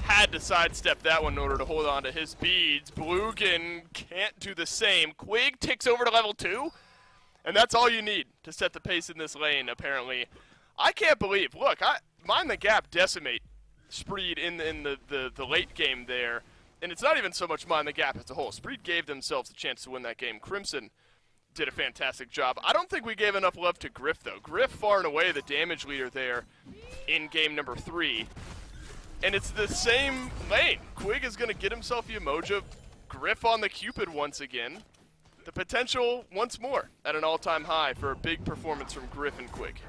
had to sidestep that one in order to hold on to his beads. Blugan can't do the same. Quig takes over to level 2, and that's all you need to set the pace in this lane, apparently. I can't believe, look, mind the gap decimate Spreed in the late game there, and it's not even so much mind the gap as a whole. Spreed gave themselves a chance to win that game. Crimson did a fantastic job. I don't think we gave enough love to Griff, though. Griff far and away the damage leader there in game number 3. And it's the same lane. Quig is going to get himself Yamoja. Griff on the Cupid once again. The potential once more at an all-time high for a big performance from Griff and Quig.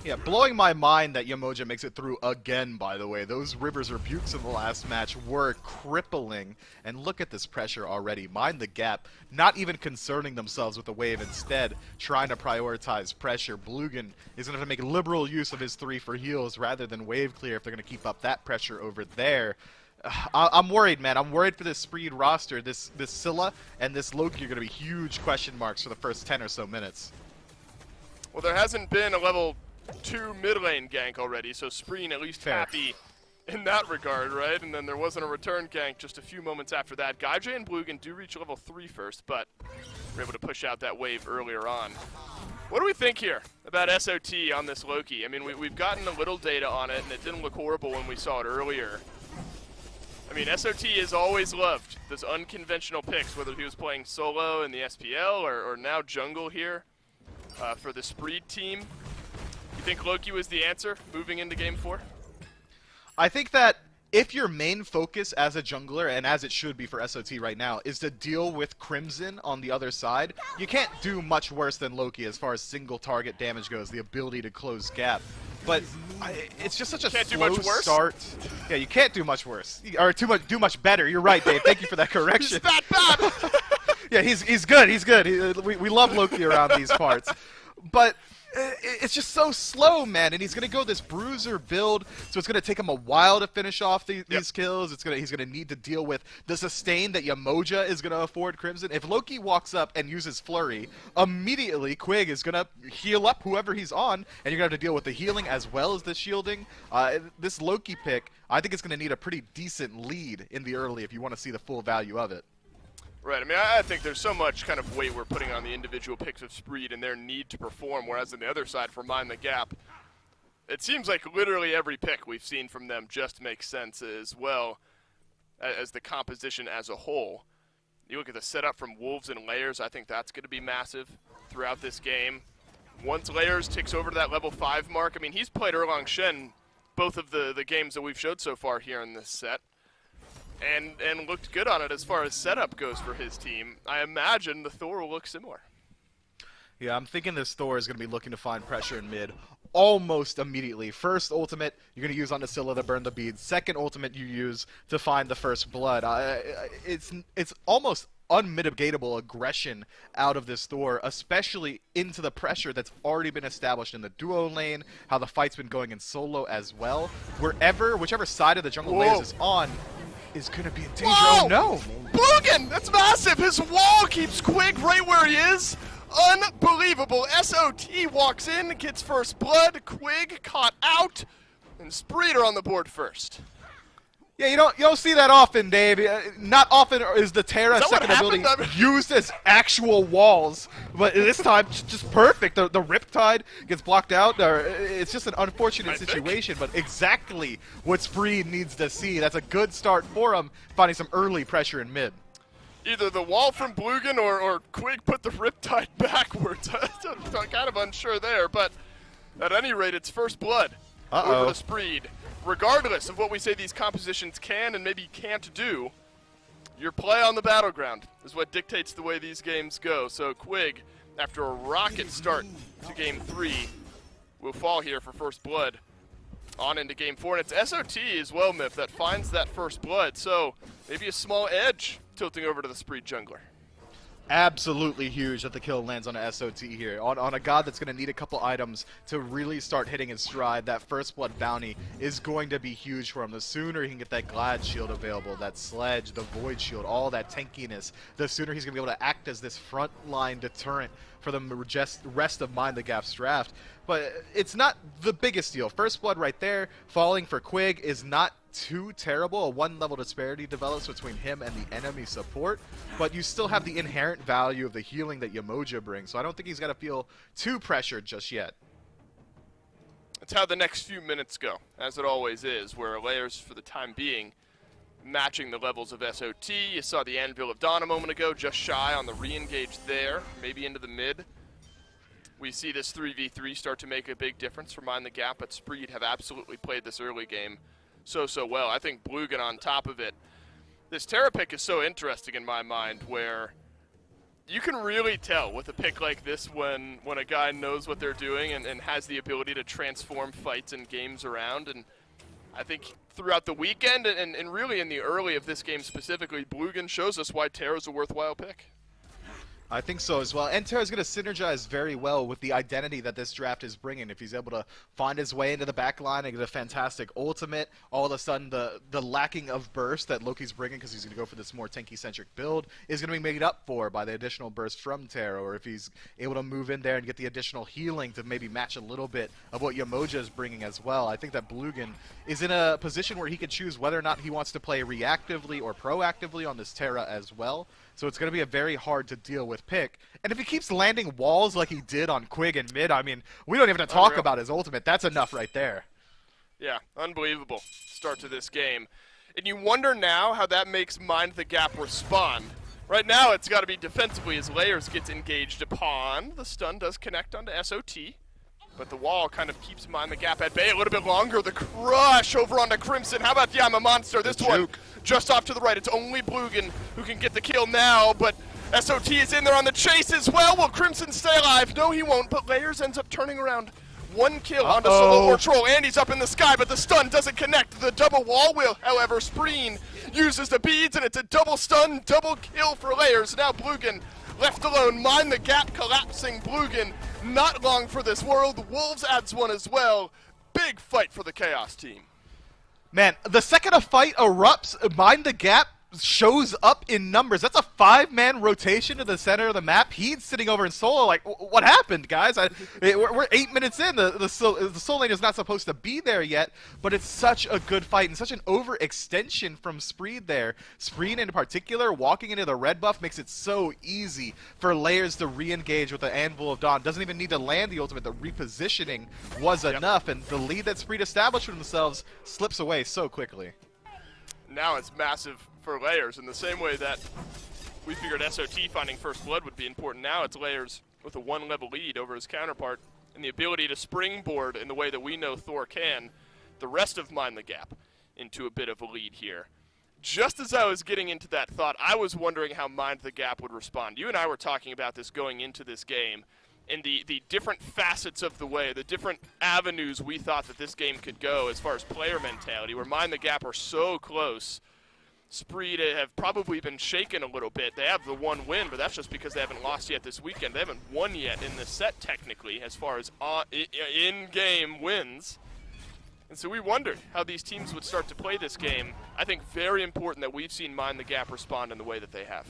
Yeah, blowing my mind that Yamoja makes it through again, by the way. Those Rivers Rebukes in the last match were crippling. And look at this pressure already. Mind the gap. Not even concerning themselves with the wave. Instead, trying to prioritize pressure. Blugan is going to make liberal use of his 3 for heals rather than wave clear if they're going to keep up that pressure over there. I'm worried, man. I'm worried for this Spreed roster. This Scylla and this Loki are going to be huge question marks for the first 10 or so minutes. Well, there hasn't been a level 2 mid lane gank already, so Spreen at least Fair. happy in that regard, right? And then there wasn't a return gank just a few moments after that. Gaijay and Blugan do reach level 3 first, but we're able to push out that wave earlier on. What do we think here about SOT on this Loki? I mean, we've gotten a little data on it, and it didn't look horrible when we saw it earlier. I mean, SOT has always loved those unconventional picks, whether he was playing solo in the SPL or now jungle here for the Spreed team. You think Loki was the answer moving into Game 4? I think that if your main focus as a jungler, and as it should be for SOT right now, is to deal with Crimson on the other side, you can't do much worse than Loki as far as single target damage goes, the ability to close gap. But it's just such a slow start. Yeah, you can't do much worse. Or do much better. You're right, Dave. Thank you for that correction. He's that bad! Yeah, he's good. He's good. We love Loki around these parts. But it's just so slow, man, and he's going to go this bruiser build, so it's going to take him a while to finish off these kills. He's going to need to deal with the sustain that Yamoja is going to afford Crimson. If Loki walks up and uses Flurry, immediately Quig is going to heal up whoever he's on, and you're going to have to deal with the healing as well as the shielding. This Loki pick, I think it's going to need a pretty decent lead in the early if you want to see the full value of it. Right, I mean, I think there's so much kind of weight we're putting on the individual picks of Spreed and their need to perform, whereas on the other side, for Mind the Gap, it seems like literally every pick we've seen from them just makes sense as well as the composition as a whole. You look at the setup from Wolves and Layers, I think that's going to be massive throughout this game. Once Layers ticks over to that level 5 mark, I mean, he's played Erlang Shen both of the games that we've showed so far here in this set. And looked good on it as far as setup goes for his team. I imagine the Thor will look similar. Yeah, I'm thinking this Thor is going to be looking to find pressure in mid almost immediately. First ultimate, you're going to use on the Scylla to burn the beads. Second ultimate, you use to find the first blood. It's almost unmitigatable aggression out of this Thor, especially into the pressure that's already been established in the duo lane, how the fight's been going in solo as well. Whichever side of the jungle Layers is on, is going to be in danger. Whoa! Oh no! Blugan! That's massive! His wall keeps Quig right where he is! Unbelievable! SOT walks in, gets first blood, Quig caught out, and Spreed are on the board first. Yeah, you don't see that often, Dave. Not often is the Terra second ability used as actual walls, but this time just perfect. The Riptide gets blocked out. It's just an unfortunate situation, but exactly what Spreed needs to see. That's a good start for him, finding some early pressure in mid. Either the wall from Blugan or Quig put the Riptide backwards. I'm kind of unsure there, but at any rate, it's first blood over to Spreed. Regardless of what we say these compositions can and maybe can't do, your play on the battleground is what dictates the way these games go. So Quig, after a rocket start to Game 3, will fall here for first blood. On into game 4, and it's SOT as well, Miff, that finds that first blood. So maybe a small edge tilting over to the Spree jungler. Absolutely huge that the kill lands on a SOT here. On a god that's going to need a couple items to really start hitting his stride, that first blood bounty is going to be huge for him. The sooner he can get that Glad shield available, that sledge, the void shield, all that tankiness, the sooner he's going to be able to act as this frontline deterrent for the rest of Mind the Gap's draft. But it's not the biggest deal. First blood right there, falling for Quig is not too terrible. A 1-level disparity develops between him and the enemy support, but you still have the inherent value of the healing that Yamoja brings, so I don't think he's got to feel too pressured just yet. That's how the next few minutes go, as it always is, where layers for the time being matching the levels of SOT. You saw the Anvil of Dawn a moment ago, just shy on the re-engage there, maybe into the mid. We see this 3v3 start to make a big difference for Mind the Gap, but Spreed have absolutely played this early game so well. I think Blugan on top of it. This Terra pick is so interesting in my mind, where you can really tell with a pick like this when a guy knows what they're doing and has the ability to transform fights and games around. And I think throughout the weekend and really in the early of this game specifically, Blugan shows us why Terra's a worthwhile pick. I think so as well. And Terra's going to synergize very well with the identity that this draft is bringing. If he's able to find his way into the back line and get a fantastic ultimate, all of a sudden the lacking of burst that Loki's bringing, because he's going to go for this more tanky-centric build, is going to be made up for by the additional burst from Terra. Or if he's able to move in there and get the additional healing to maybe match a little bit of what Yamoja is bringing as well. I think that Blugan is in a position where he can choose whether or not he wants to play reactively or proactively on this Terra as well. So it's going to be a very hard to deal with pick. And if he keeps landing walls like he did on Quig and mid, I mean, we don't even have to talk about his ultimate. That's enough right there. Yeah, unbelievable start to this game. And you wonder now how that makes Mind the Gap respond. Right now it's got to be defensively as Layers gets engaged upon. The stun does connect onto SOT, but the wall kind of keeps Mind the Gap at bay a little bit longer. The crush over onto Crimson. How about the I'm a Monster? This one just off to the right. It's only Blugan who can get the kill now, but SOT is in there on the chase as well. Will Crimson stay alive? No, he won't, but Layers ends up turning around. One kill onto Solo or Troll, and he's up in the sky, but the stun doesn't connect. The double wall will, however, Spreen uses the beads, and it's a double stun, double kill for Layers. Now Blugan left alone. Mind the Gap collapsing. Blugan not long for this world. The Wolves adds one as well. Big fight for the Chaos team. Man, the second a fight erupts, Mind the Gap shows up in numbers. That's a 5-man rotation to the center of the map. He's sitting over in solo like, what happened, guys? We're 8 minutes in. The soul lane is not supposed to be there yet, but it's such a good fight and such an overextension from Spreed there. Spreed in particular, walking into the red buff makes it so easy for Layers to re-engage with the Anvil of Dawn. Doesn't even need to land the ultimate. The repositioning was enough, and the lead that Spreed established for themselves slips away so quickly. Now it's massive for Layers in the same way that we figured SOT finding first blood would be important. Now it's Layers with a 1-level lead over his counterpart and the ability to springboard in the way that we know Thor can the rest of Mind the Gap into a bit of a lead here. Just as I was getting into that thought, I was wondering how Mind the Gap would respond. You and I were talking about this going into this game and the different facets of the way, the different avenues we thought that this game could go as far as player mentality, where Mind the Gap are so close. Spreed have probably been shaken a little bit. They have the one win, but that's just because they haven't lost yet this weekend. They haven't won yet in the set, technically, as far as in-game wins. And so we wondered how these teams would start to play this game. I think very important that we've seen Mind the Gap respond in the way that they have.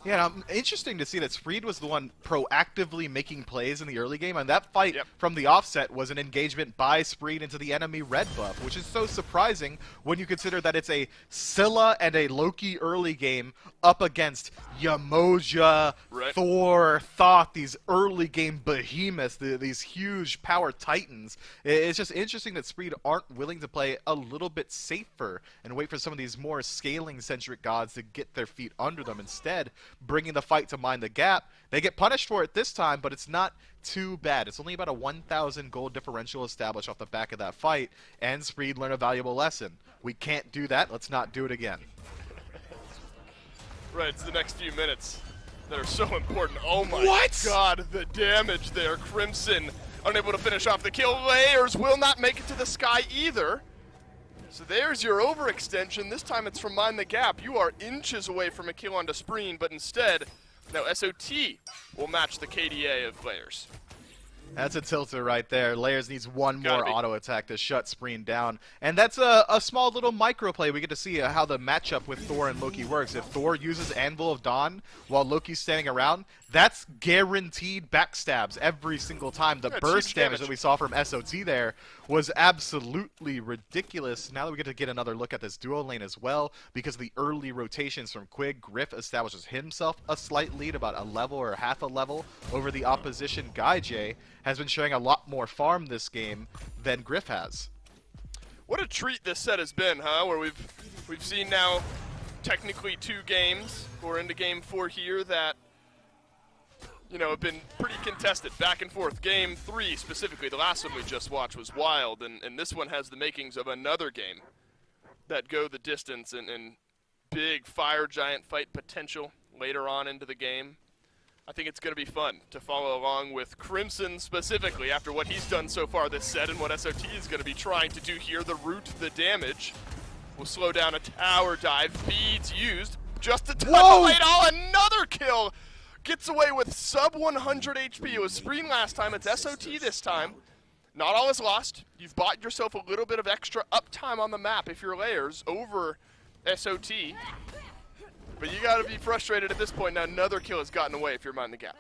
Yeah, interesting to see that Spreed was the one proactively making plays in the early game, and that fight from the offset was an engagement by Spreed into the enemy red buff, which is so surprising when you consider that it's a Scylla and a Loki early game up against Yamoja, Thor, Thoth, these early game behemoths, these huge power titans. It's just interesting that Spreed aren't willing to play a little bit safer and wait for some of these more scaling-centric gods to get their feet under them instead, bringing the fight to Mind the Gap. They get punished for it this time, but it's not too bad. It's only about a 1,000 gold differential established off the back of that fight, and Spreed learned a valuable lesson. We can't do that. Let's not do it again. Right, it's the next few minutes that are so important. Oh my god, the damage there. Crimson unable to finish off the kill. Layers will not make it to the sky either. So there's your overextension. This time it's from Mind the Gap. You are inches away from a kill onto Spreen, but instead, now SOT will match the KDA of Layers. That's a tilter right there. Layers needs one Gotta more be. auto attack to shut Spreen down. And that's a small little micro play. We get to see how the matchup with Thor and Loki works. If Thor uses Anvil of Dawn while Loki's standing around, that's guaranteed backstabs every single time. The That's burst huge damage damage. that we saw from SOT there was absolutely ridiculous. Now that we get another look at this duo lane as well, because of the early rotations from Quig, Griff establishes himself a slight lead, about a level or half a level over the opposition. Guy J has been showing a lot more farm this game than Griff has. What a treat this set has been, huh? Where we've seen now technically 2 games. We're into game 4 here that, you know, have been pretty contested, back and forth. Game 3 specifically, the last one we just watched was wild, and this one has the makings of another game that go the distance and big fire giant fight potential later on into the game. I think it's going to be fun to follow along with Crimson specifically after what he's done so far this set and what SOT is going to be trying to do here. The root, the damage will slow down a tower dive. Beads used just to touch Whoa! late. Oh, another kill! Gets away with sub 100 HP. It was Spreen last time. It's SOT this time. Not all is lost. You've bought yourself a little bit of extra uptime on the map if you're Layers over SOT. But you gotta be frustrated at this point. Now another kill has gotten away if you're Mind the Gap.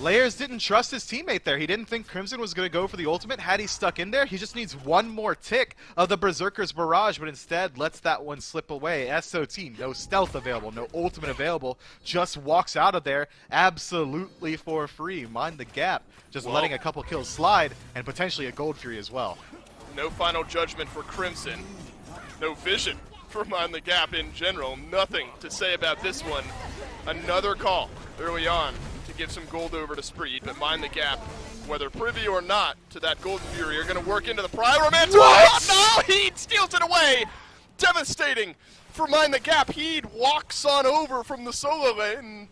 Layers didn't trust his teammate there. He didn't think Crimson was going to go for the ultimate. Had he stuck in there, he just needs one more tick of the Berserker's Barrage, but instead lets that one slip away. SOT, no stealth available, no ultimate available, just walks out of there absolutely for free. Mind the Gap, just Whoa. letting a couple kills slide, and potentially a Gold Fury as well. No final judgment for Crimson. No vision for Mind the Gap in general. Nothing to say about this one. Another call early on to give some gold over to Spreed, but Mind the Gap, whether privy or not to that Golden Fury, are going to work into the Pyromancer. What? Oh, no! Heat steals it away! Devastating for Mind the Gap. Heat walks on over from the solo lane and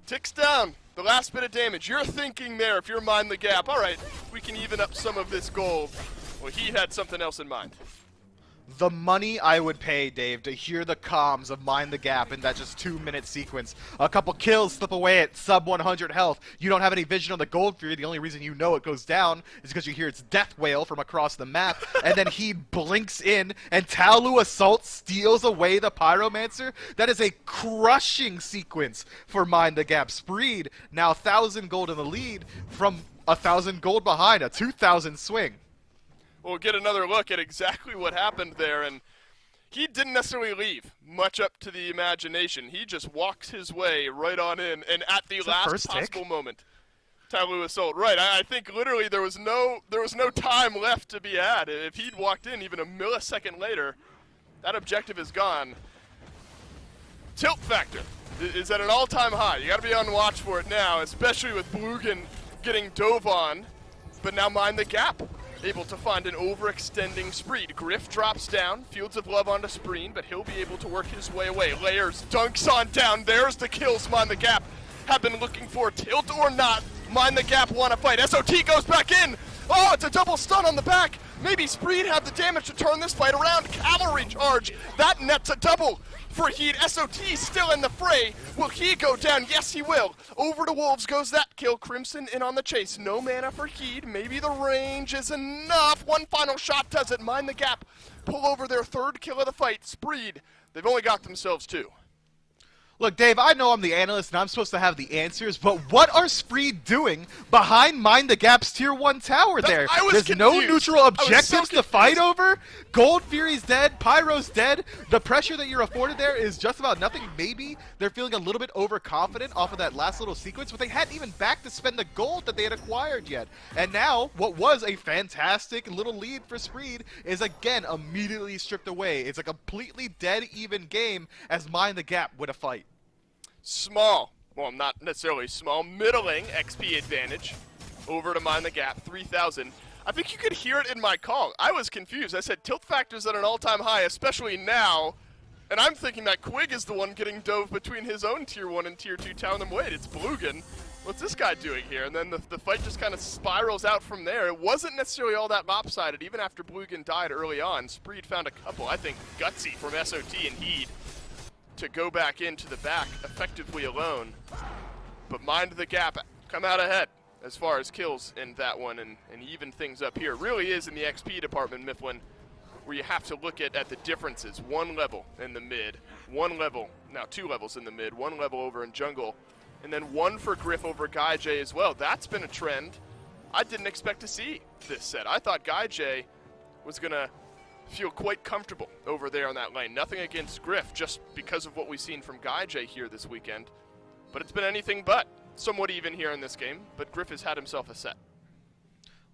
ticks down the last bit of damage. You're thinking there, if you're Mind the Gap, all right, we can even up some of this gold. Well, Heat had something else in mind. The money I would pay, Dave, to hear the comms of Mind the Gap in that just 2-minute sequence. A couple kills slip away at sub 100 health. You don't have any vision on the Gold Fury. The only reason you know it goes down is because you hear its death wail from across the map. And then he blinks in, and Taolu Assault steals away the Pyromancer. That is a crushing sequence for Mind the Gap. Spreed, now 1,000 gold in the lead from 1,000 gold behind, a 2,000 swing. We'll get another look at exactly what happened there, and he didn't necessarily leave much up to the imagination. He just walks his way right on in, and at the last first possible tick? moment, Taolu Assault. Right, I think literally there was no time left to be had. If he'd walked in even a millisecond later, that objective is gone. Tilt factor is at an all-time high. You got to be on watch for it now, especially with Blugan getting dove on, but now Mind the Gap. Able to find an overextending Spreed. Griff drops down, Fields of Love onto Spreen, but he'll be able to work his way away. Layers dunks on down. There's the kills Mind the Gap have been looking for. Tilt or not, Mind the Gap want to fight. SOT goes back in. Oh, it's a double stun on the back. Maybe Spreed had the damage to turn this fight around. Cavalry charge. That nets a double for Heat. SOT still in the fray. Will he go down? Yes, he will. Over to Wolves goes that kill. Crimson in on the chase. No mana for Heat. Maybe the range is enough. One final shot does it. Mind the Gap. Pull over their 3rd kill of the fight. Spreed. They've only got themselves 2. Look, Dave, I know I'm the analyst and I'm supposed to have the answers, but what are Spreed doing behind Mind the Gap's Tier 1 tower there? I was There's no confused. neutral I was so objectives to fight confused. over? Gold Fury's dead, Pyro's dead. The pressure that you're afforded there is just about nothing. Maybe they're feeling a little bit overconfident off of that last little sequence, but they hadn't even back to spend the gold that they had acquired yet. And now, what was a fantastic little lead for Spreed is again immediately stripped away. It's a completely dead even game as Mind the Gap win a fight. Small, well, not necessarily small, middling XP advantage over to Mind the Gap, 3,000. I think you could hear it in my call. I was confused. I said tilt factor's at an all-time high, especially now, and I'm thinking that Quig is the one getting dove between his own Tier 1 and Tier 2 town. Then wait, it's Blugan. what's this guy doing here? And then the fight just kind of spirals out from there. It wasn't necessarily all that lopsided, even after Bluegen died early on. Spreed found a couple, I think, gutsy from SOT and Heed to go back into the back effectively alone. But Mind the Gap come out ahead as far as kills in that one and even things up here. It really is in the XP department, Mifflin, where you have to look at the differences. One level in the mid, one level, now 2 levels in the mid, 1 level over in jungle, and then 1 for Griff over Guy J as well. That's been a trend I didn't expect to see this set. I thought Guy J was going to feel quite comfortable over there on that lane. Nothing against Griff, just because of what we've seen from Guy J here this weekend. But it's been anything but. Somewhat even here in this game, but Griff has had himself a set.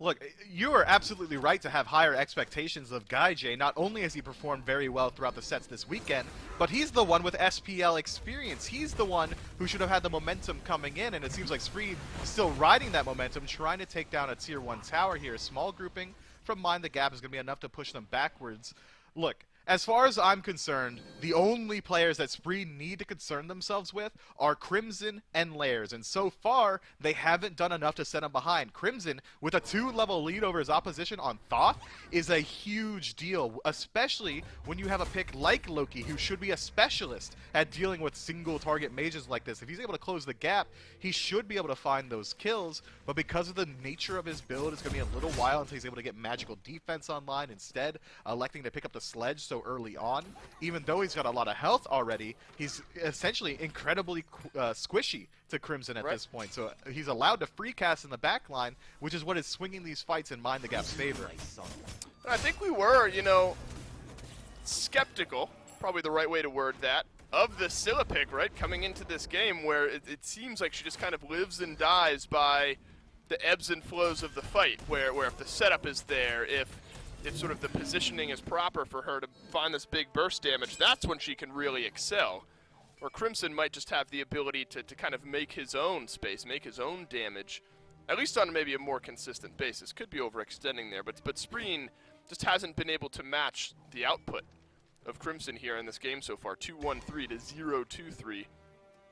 Look, you are absolutely right to have higher expectations of Guy J. Not only has he performed very well throughout the sets this weekend, but he's the one with SPL experience. He's the one who should have had the momentum coming in, and it seems like Spreed is still riding that momentum, trying to take down a Tier 1 tower here. A small grouping from Mind the Gap is going to be enough to push them backwards. Look, as far as I'm concerned, the only players that Spree need to concern themselves with are Crimson and Layers, and so far, they haven't done enough to set them behind. Crimson, with a 2-level lead over his opposition on Thoth, is a huge deal, especially when you have a pick like Loki, who should be a specialist at dealing with single-target mages like this. If he's able to close the gap, he should be able to find those kills, but because of the nature of his build, it's going to be a little while until he's able to get magical defense online, instead electing to pick up the sledge so early on. Even though he's got a lot of health already, he's essentially incredibly squishy to Crimson at this point. So he's allowed to free cast in the back line, which is what is swinging these fights in Mind the Gap's favor. I think we were, skeptical, probably the right way to word that, of the Scylla pick, right? Coming into this game where it seems like she just kind of lives and dies by the ebbs and flows of the fight, where if the setup is there, if sort of the positioning is proper for her to find this big burst damage, that's when she can really excel. Or Crimson might just have the ability to kind of make his own space, make his own damage, at least on maybe a more consistent basis. Could be overextending there, but Spreen just hasn't been able to match the output of Crimson here in this game so far. 2-1-3 to 0-2-3.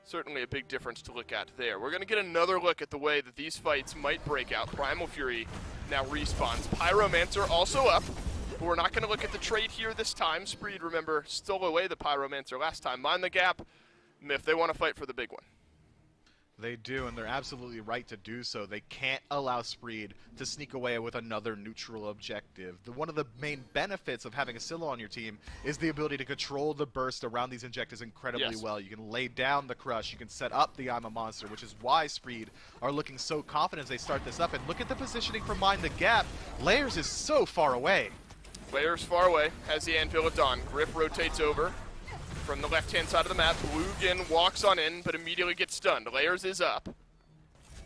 Certainly a big difference to look at there. We're going to get another look at the way that these fights might break out. Primal Fury now respawns. Pyromancer also up, but we're not going to look at the trade here this time. Spreed, remember, stole away the Pyromancer last time. Mind the Gap, if they want to fight for the big one. They do, and they're absolutely right to do so. They can't allow Spreed to sneak away with another neutral objective. One of the main benefits of having a Scylla on your team is the ability to control the burst around these injectors incredibly well. You can lay down the crush, you can set up the I'm a Monster, which is why Spreed are looking so confident as they start this up. And look at the positioning from Mind the Gap. Layers is so far away. Layers far away, has the Anvil of Dawn. Griff rotates over from the left-hand side of the map. Bluegen walks on in, but immediately gets stunned. Layers is up.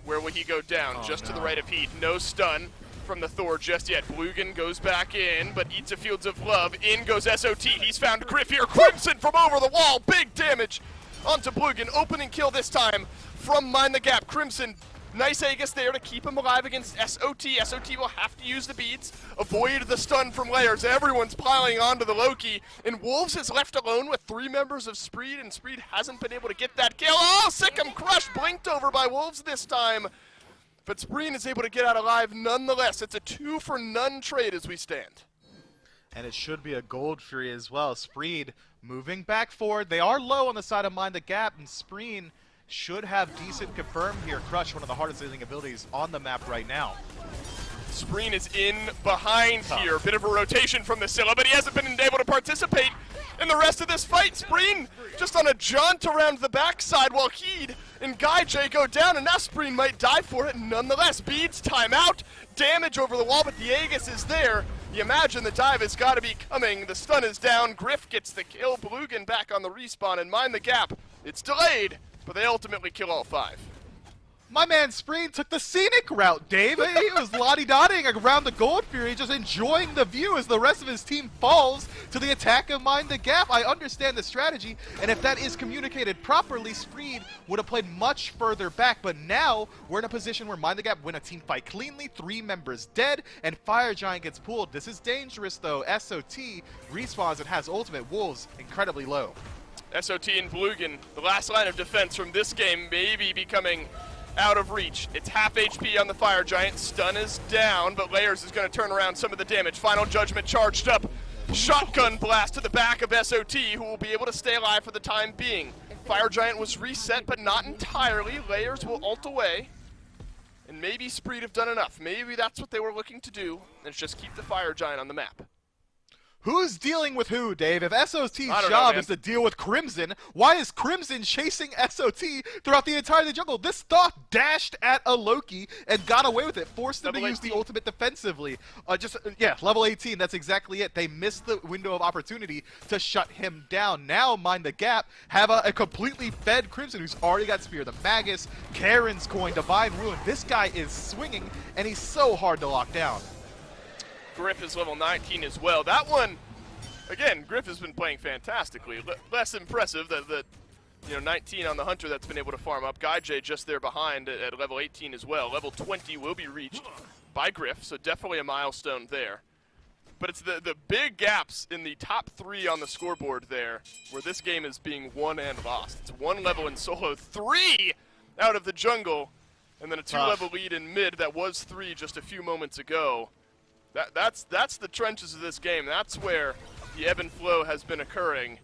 Where will he go down? Just to the right of Heat. No stun from the Thor just yet. Bluegen goes back in, but eats a Fields of Love. In goes SOT. He's found Griff here. Crimson from over the wall. Big damage onto Bluegen. Opening kill this time from Mind the Gap. Crimson, nice Aegis there to keep him alive against SOT. SOT will have to use the beads. Avoid the stun from Layers. Everyone's piling onto the Loki. And Wolves is left alone with 3 members of Spreed, and Spreed hasn't been able to get that kill. Oh, Sikkim crushed, blinked over by Wolves this time. But Spreen is able to get out alive nonetheless. It's a 2-for-none trade as we stand. And it should be a Gold Fury as well. Spreed moving back forward. They are low on the side of Mind the Gap, and Spreen should have decent confirm here. Crush, one of the hardest hitting abilities on the map right now. Spreen is in behind here. Bit of a rotation from the Scylla, but he hasn't been able to participate in the rest of this fight. Spreen just on a jaunt around the backside while Heed and Guy J go down, and now Spreen might die for it nonetheless. Beads, timeout, damage over the wall, but the Aegis is there. You imagine the dive has got to be coming. The stun is down. Griff gets the kill. Bluegen back on the respawn, and Mind the Gap. It's delayed, but they ultimately kill all 5. My man Spreen took the scenic route, Dave. He was lottie-dotting around the Gold Fury, just enjoying the view as the rest of his team falls to the attack of Mind the Gap. I understand the strategy, and if that is communicated properly, Spreen would have played much further back, but now we're in a position where Mind the Gap win a team fight cleanly, 3 members dead, and Fire Giant gets pulled. This is dangerous, though. SOT respawns and has ultimate. Wolves incredibly low. SOT and Bluegen, the last line of defense from this game, maybe becoming out of reach. It's half HP on the Fire Giant. Stun is down, but Layers is going to turn around some of the damage. Final Judgment charged up. Shotgun blast to the back of SOT, who will be able to stay alive for the time being. Fire Giant was reset, but not entirely. Layers will ult away. And maybe Spreed have done enough. Maybe that's what they were looking to do, and it's just keep the Fire Giant on the map. Who's dealing with who, Dave? If SOT's job is to deal with Crimson, why is Crimson chasing SOT throughout the entire of the jungle? This Thought dashed at a Loki and got away with it, forced him to use the ultimate defensively. Level 18, that's exactly it. They missed the window of opportunity to shut him down. Now, Mind the Gap, have a completely fed Crimson who's already got Spear the Magus, Karen's coin, Divine Ruin. This guy is swinging, and he's so hard to lock down. Griff is level 19 as well. That one, again, Griff has been playing fantastically. Less impressive that 19 on the Hunter that's been able to farm up. Guy J just there behind at level 18 as well. Level 20 will be reached by Griff, so definitely a milestone there. But it's the big gaps in the top 3 on the scoreboard there where this game is being won and lost. It's 1 level in solo, 3 out of the jungle, and then a 2-level lead in mid that was 3 just a few moments ago. That's the trenches of this game. That's where the ebb and flow has been occurring.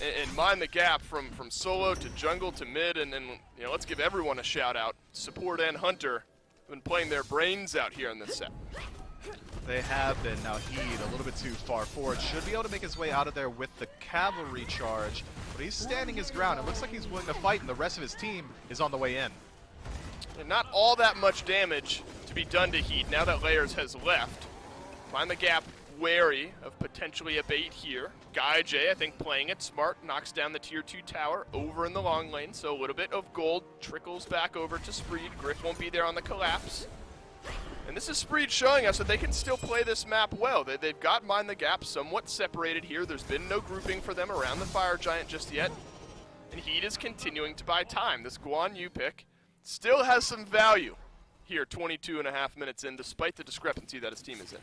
And Mind the Gap from solo to jungle to mid, and let's give everyone a shout out. Support and Hunter have been playing their brains out here in this set. They have been. Now Heed, a little bit too far forward, should be able to make his way out of there with the cavalry charge, but he's standing his ground. It looks like he's willing to fight, and the rest of his team is on the way in. And not all that much damage to be done to Heat now that Layers has left. Mind the Gap wary of potentially a bait here. Guy J, I think, playing it smart, knocks down the tier 2 tower over in the long lane, so a little bit of gold trickles back over to Spreed. Griff won't be there on the collapse. And this is Spreed showing us that they can still play this map well. They've got Mind the Gap somewhat separated here. There's been no grouping for them around the Fire Giant just yet. And Heat is continuing to buy time. This Guan Yu pick still has some value here 22.5 minutes in, despite the discrepancy that his team is in.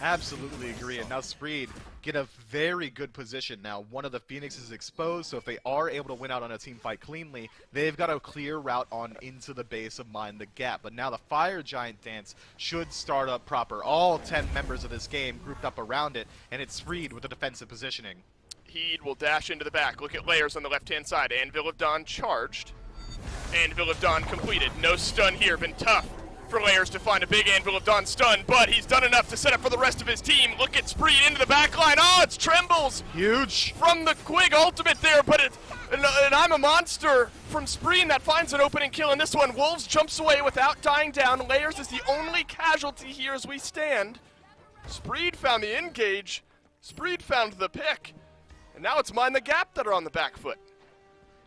Absolutely agree. And now Spreed get a very good position now. One of the Phoenixes is exposed, so if they are able to win out on a team fight cleanly, they've got a clear route on into the base of Mind the Gap. But now the Fire Giant dance should start up proper. All 10 members of this game grouped up around it, and it's Spreed with the defensive positioning. Heed will dash into the back. Look at Layers on the left-hand side. Anvil of Dawn charged. Anvil of Dawn completed. No stun here. Been tough for Layers to find a big Anvil of Dawn stun, but he's done enough to set up for the rest of his team. Look at Spreed into the back line. Oh, it's Trembles! Huge! From the Quig ultimate there, but it's and I'm a monster from Spreed that finds an opening kill in this one. Wolves jumps away without dying down. Layers is the only casualty here as we stand. Spreed found the engage. Spreed found the pick. And now it's Mind the Gap that are on the back foot.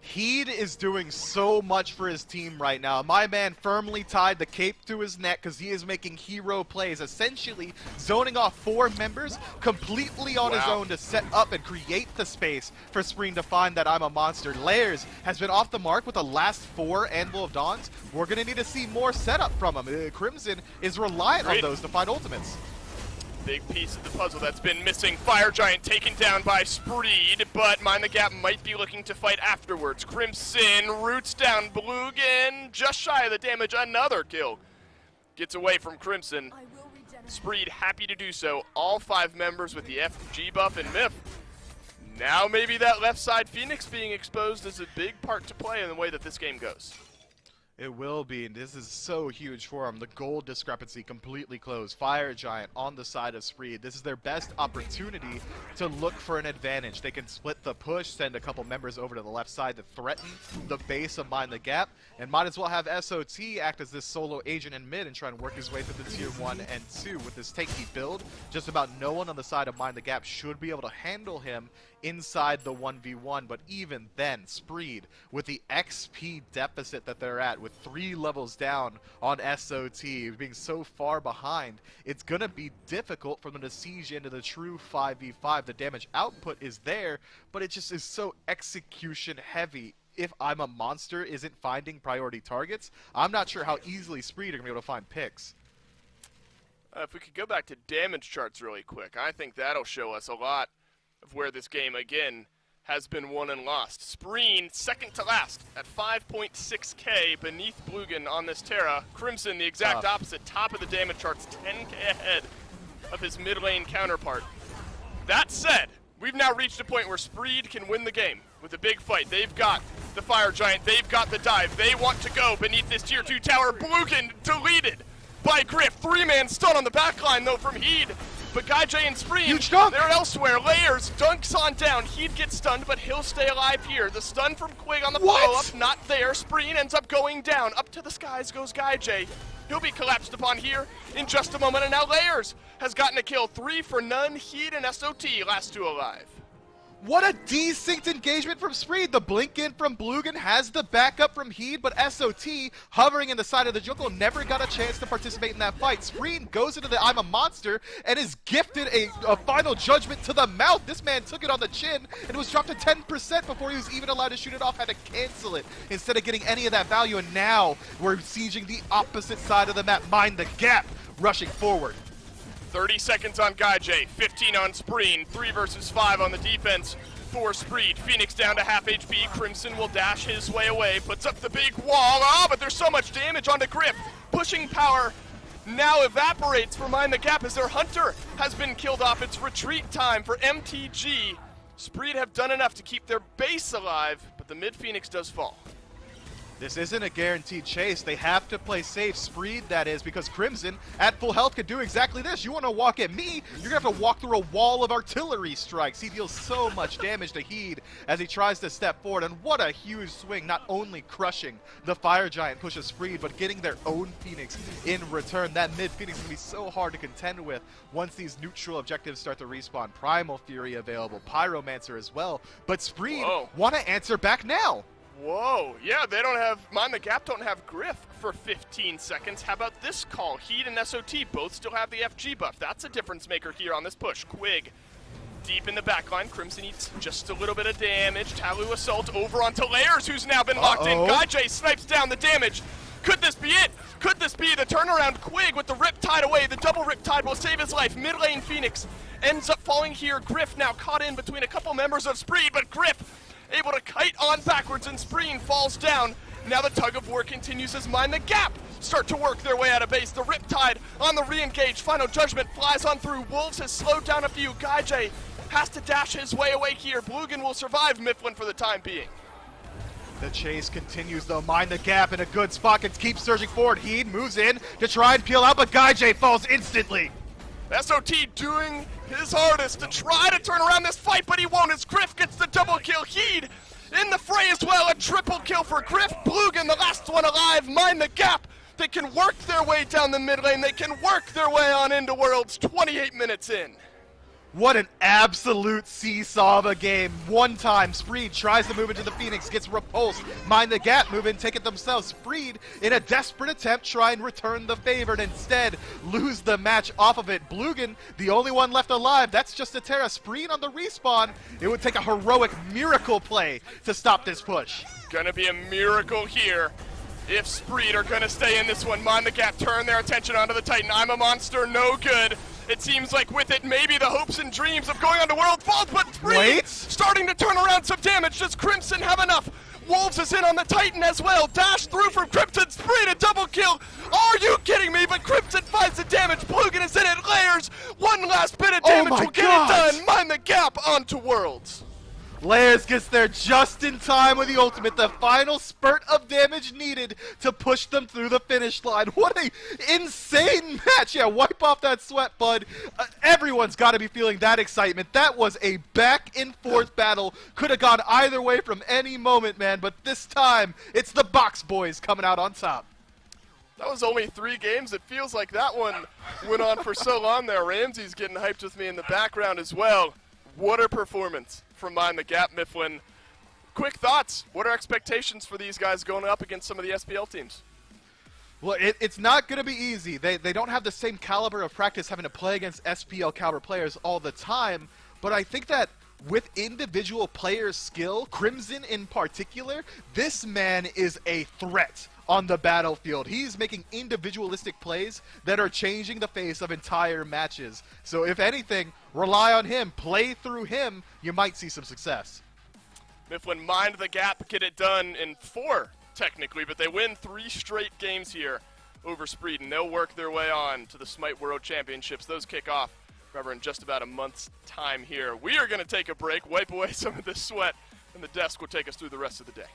Heed is doing so much for his team right now. My man firmly tied the cape to his neck because he is making hero plays, essentially zoning off 4 members completely on his own to set up and create the space for Spring to find that I'm a monster. Layers has been off the mark with the last 4 Anvil of Dawns. We're going to need to see more setup from him. Crimson is reliant on those to find ultimates. Big piece of the puzzle that's been missing. Fire Giant taken down by Spreed, but Mind the Gap might be looking to fight afterwards. Crimson roots down Blugan, just shy of the damage. Another kill gets away from Crimson. Spreed happy to do so. All 5 members with the FG buff and MIF. Now maybe that left side Phoenix being exposed is a big part to play in the way that this game goes. It will be, and this is so huge for him. The gold discrepancy completely closed. Fire Giant on the side of Spreed. This is their best opportunity to look for an advantage. They can split the push, send a couple members over to the left side to threaten the base of Mind the Gap, and might as well have SOT act as this solo agent in mid and try and work his way through the tier 1 and 2. With this tanky build, just about no one on the side of Mind the Gap should be able to handle him inside the 1v1, but even then, Spreed, with the XP deficit that they're at, with 3 levels down on SOT, being so far behind, it's going to be difficult for them to siege into the true 5v5. The damage output is there, but it just is so execution heavy. If I'm a monster isn't finding priority targets, I'm not sure how easily Spreed are going to be able to find picks. If we could go back to damage charts really quick, I think that'll show us a lot of where this game, again, has been won and lost. Spreen, second to last at 5.6k beneath Blugan on this Terra. Crimson, the exact opposite, top of the damage charts, 10k ahead of his mid lane counterpart. That said, we've now reached a point where Spreed can win the game with a big fight. They've got the Fire Giant, they've got the dive, they want to go beneath this tier 2 tower. Blugan deleted by Griff. 3-man stun on the backline though from Heed. But Guy J and Spreen, they're elsewhere. Layers, dunks on down. He'd get stunned, but he'll stay alive here. The stun from Quig on the follow-up, not there. Spreen ends up going down. Up to the skies goes Guy J. He'll be collapsed upon here in just a moment. And now Layers has gotten a kill. 3 for none. Heed and SOT, last 2 alive. What a desynced engagement from Spreed. The blink in from Blugan has the backup from Heed, but SOT, hovering in the side of the jungle, never got a chance to participate in that fight. Spreed goes into the I'm a monster and is gifted a final judgment to the mouth. This man took it on the chin and was dropped to 10% before he was even allowed to shoot it off, had to cancel it instead of getting any of that value, and now we're sieging the opposite side of the map. Mind the gap, rushing forward. 30 seconds on Guy J, 15 on Spreen, 3 versus 5 on the defense for Spreed. Phoenix down to half HP, Crimson will dash his way away, puts up the big wall, but there's so much damage onto Griff. Pushing power now evaporates for Mind the Gap as their Hunter has been killed off. It's retreat time for MTG. Spreed have done enough to keep their base alive, but the mid Phoenix does fall. This isn't a guaranteed chase. They have to play safe. Spreed, that is, because Crimson, at full health, can do exactly this. You want to walk at me, you're going to have to walk through a wall of artillery strikes. He deals so much damage to Heed as he tries to step forward, and what a huge swing. Not only crushing the Fire Giant pushes Spreed, but getting their own Phoenix in return. That mid Phoenix is going to be so hard to contend with once these neutral objectives start to respawn. Primal Fury available, Pyromancer as well, but Spreed want to answer back now. Whoa, yeah, they don't have, Mind the Gap don't have Griff for 15 seconds. How about this call? Heed and SOT both still have the FG buff. That's a difference maker here on this push. Quig deep in the backline. Crimson eats just a little bit of damage. Talu Assault over onto Layers, who's now been locked in. Guy J snipes down the damage. Could this be it? Could this be the turnaround? Quig with the Riptide away. The double Riptide will save his life. Mid lane Phoenix ends up falling here. Griff now caught in between a couple members of Spreed, but Griff able to kite on backwards, and Spreen falls down. Now the tug of war continues as Mind the Gap start to work their way out of base. The Riptide on the re-engage. Final Judgment flies on through. Wolves has slowed down a few. Guy J has to dash his way away here. Blugan will survive Mifflin for the time being. The chase continues though. Mind the Gap in a good spot, can keep surging forward. Heed moves in to try and peel out, but Guy J falls instantly. SOT doing his hardest to try to turn around this fight, but he won't as Griff gets the double kill. Heed in the fray as well, a triple kill for Griff. Blugan, the last one alive. Mind the Gap. They can work their way down the mid lane. They can work their way on into Worlds 28 minutes in. What an absolute seesaw of a game. One time, Spreed tries to move into the Phoenix, gets repulsed. Mind the Gap, move in, take it themselves. Spreed, in a desperate attempt, try and return the favor, and instead lose the match off of it. Blugan, the only one left alive. That's just a Terra. Spreed on the respawn. It would take a heroic miracle play to stop this push. Gonna be a miracle here if Spreed are gonna stay in this one. Mind the Gap turn their attention onto the Titan. I'm a monster, no good. It seems like with it, maybe the hopes and dreams of going on to World falls, but Spreed starting to turn around some damage. Does Crimson have enough? Wolves is in on the Titan as well. Dash through from Crimson. Spreed a double kill. Are you kidding me? But Crimson finds the damage. Blugan is in it. Layers. One last bit of damage will get it done. Mind the Gap onto Worlds. Layers gets there just in time with the ultimate, the final spurt of damage needed to push them through the finish line. What a insane match. Yeah, wipe off that sweat, bud. Everyone's got to be feeling that excitement. That was a back and forth battle. Could have gone either way from any moment, man, but this time it's the Box Boys coming out on top. That was only 3 games. It feels like that one went on for so long there. Ramsey's getting hyped with me in the background as well. What a performance from Mind the Gap, Mifflin. Quick thoughts. What are expectations for these guys going up against some of the SPL teams? Well, it's not going to be easy. They don't have the same caliber of practice having to play against SPL caliber players all the time, but I think that with individual players' skill, Crimson in particular, this man is a threat on the battlefield. He's making individualistic plays that are changing the face of entire matches. So if anything, rely on him, play through him, you might see some success. Mifflin mind the gap, get it done in 4, technically, but they win 3 straight games here over Spreed, and they'll work their way on to the Smite World Championships. Those kick off, remember, in just about a month's time here. We are going to take a break, wipe away some of this sweat, and the desk will take us through the rest of the day.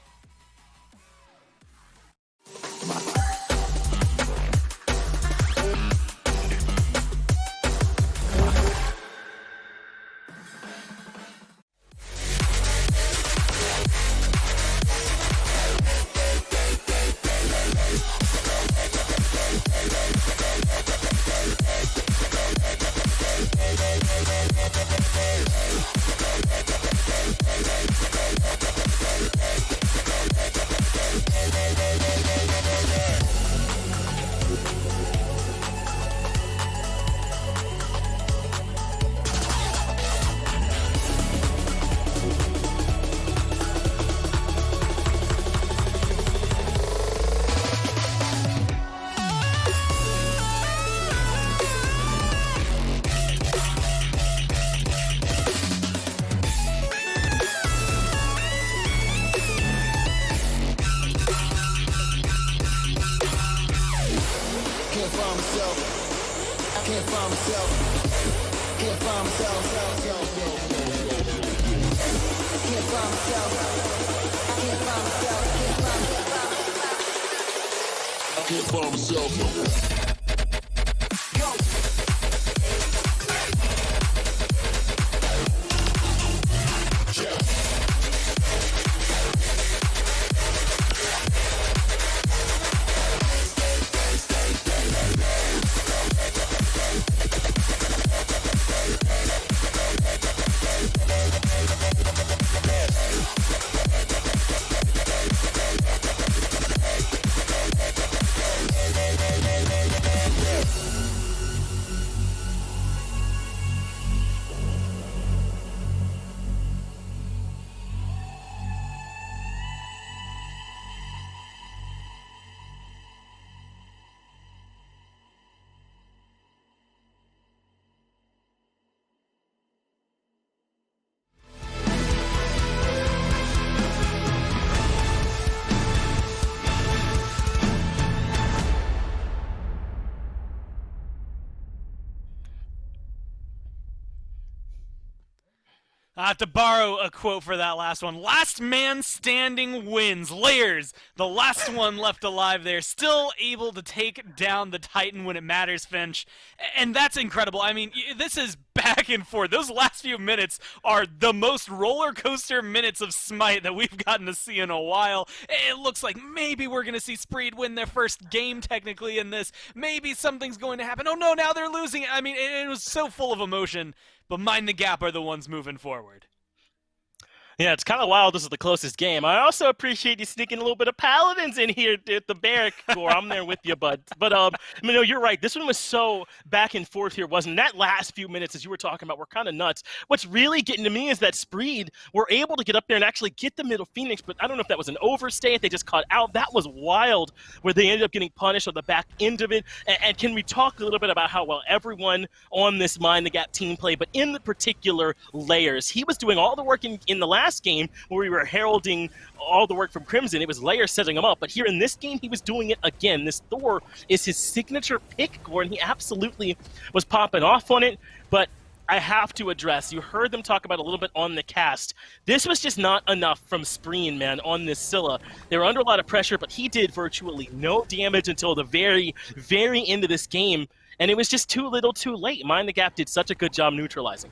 I have to borrow a quote for that last one. Last man standing wins. Layers, the last one left alive there, still able to take down the Titan when it matters, Finch. And that's incredible. I mean, this is back and forth. Those last few minutes are the most roller coaster minutes of Smite that we've gotten to see in a while. It looks like maybe we're going to see Spreed win their first game technically in this. Maybe something's going to happen. Oh no, now they're losing. I mean, it was so full of emotion. But Mind the Gap are the ones moving forward. Yeah, it's kind of wild this is the closest game. I also appreciate you sneaking a little bit of Paladins in here at the Barrack Gore. I'm there with you, bud. But, no, you're right. This one was so back and forth here, wasn't that last few minutes, as you were talking about, were kind of nuts. What's really getting to me is that Spreed were able to get up there and actually get the middle Phoenix, but I don't know if that was an overstay, if they just caught out. That was wild, where they ended up getting punished on the back end of it. And can we talk a little bit about how well everyone on this Mind the Gap team played, but in the particular Layers, he was doing all the work in the last game where we were heralding all the work from Crimson. It was Layers setting him up, but here in this game he was doing it again. This Thor is his signature pick, Gordon. He absolutely was popping off on it, but I have to address, you heard them talk about a little bit on the cast. This was just not enough from Spreen, man, on this Scylla. They were under a lot of pressure, but he did virtually no damage until the very, very end of this game, and it was just too little too late. Mind the Gap did such a good job neutralizing.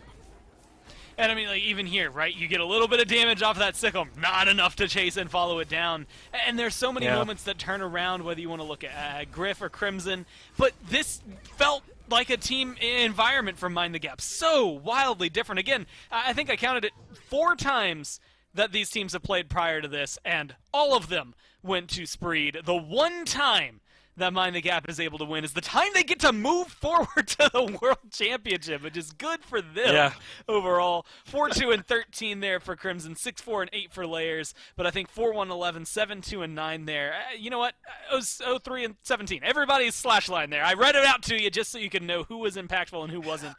And I mean, like, even here, right? You get a little bit of damage off of that sickle, not enough to chase and follow it down. And there's so many moments that turn around, whether you want to look at Griff or Crimson. But this felt like a team environment from Mind the Gap. So wildly different. Again, I think I counted it 4 times that these teams have played prior to this, and all of them went to Spreed. The one time that Mind the Gap is able to win is the time they get to move forward to the World Championship, which is good for them overall. 4-2-13 there for Crimson, 6-4-8 for Layers, but I think 4-1-11, 7-2-9 there. You know what? 0-3-17. Everybody's slash line there. I read it out to you just so you can know who was impactful and who wasn't.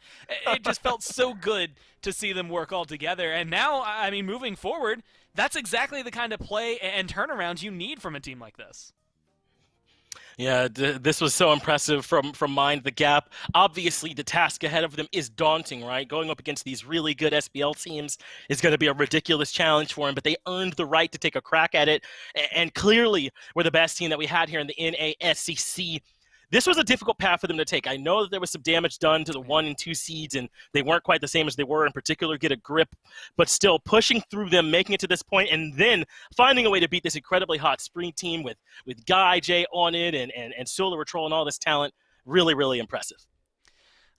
It just felt so good to see them work all together. And now, I mean, moving forward, that's exactly the kind of play and turnaround you need from a team like this. Yeah, this was so impressive from Mind the Gap. Obviously, the task ahead of them is daunting, right? Going up against these really good SPL teams is going to be a ridiculous challenge for them, but they earned the right to take a crack at it, and clearly we're the best team that we had here in the NASCC. This was a difficult path for them to take. I know that there was some damage done to the 1 and 2 seeds, and they weren't quite the same as they were, in particular, Get a Grip, but still pushing through them, making it to this point, and then finding a way to beat this incredibly hot Spring team with Guy, Jay on it, and Solar Patrol and all this talent. Really, really impressive.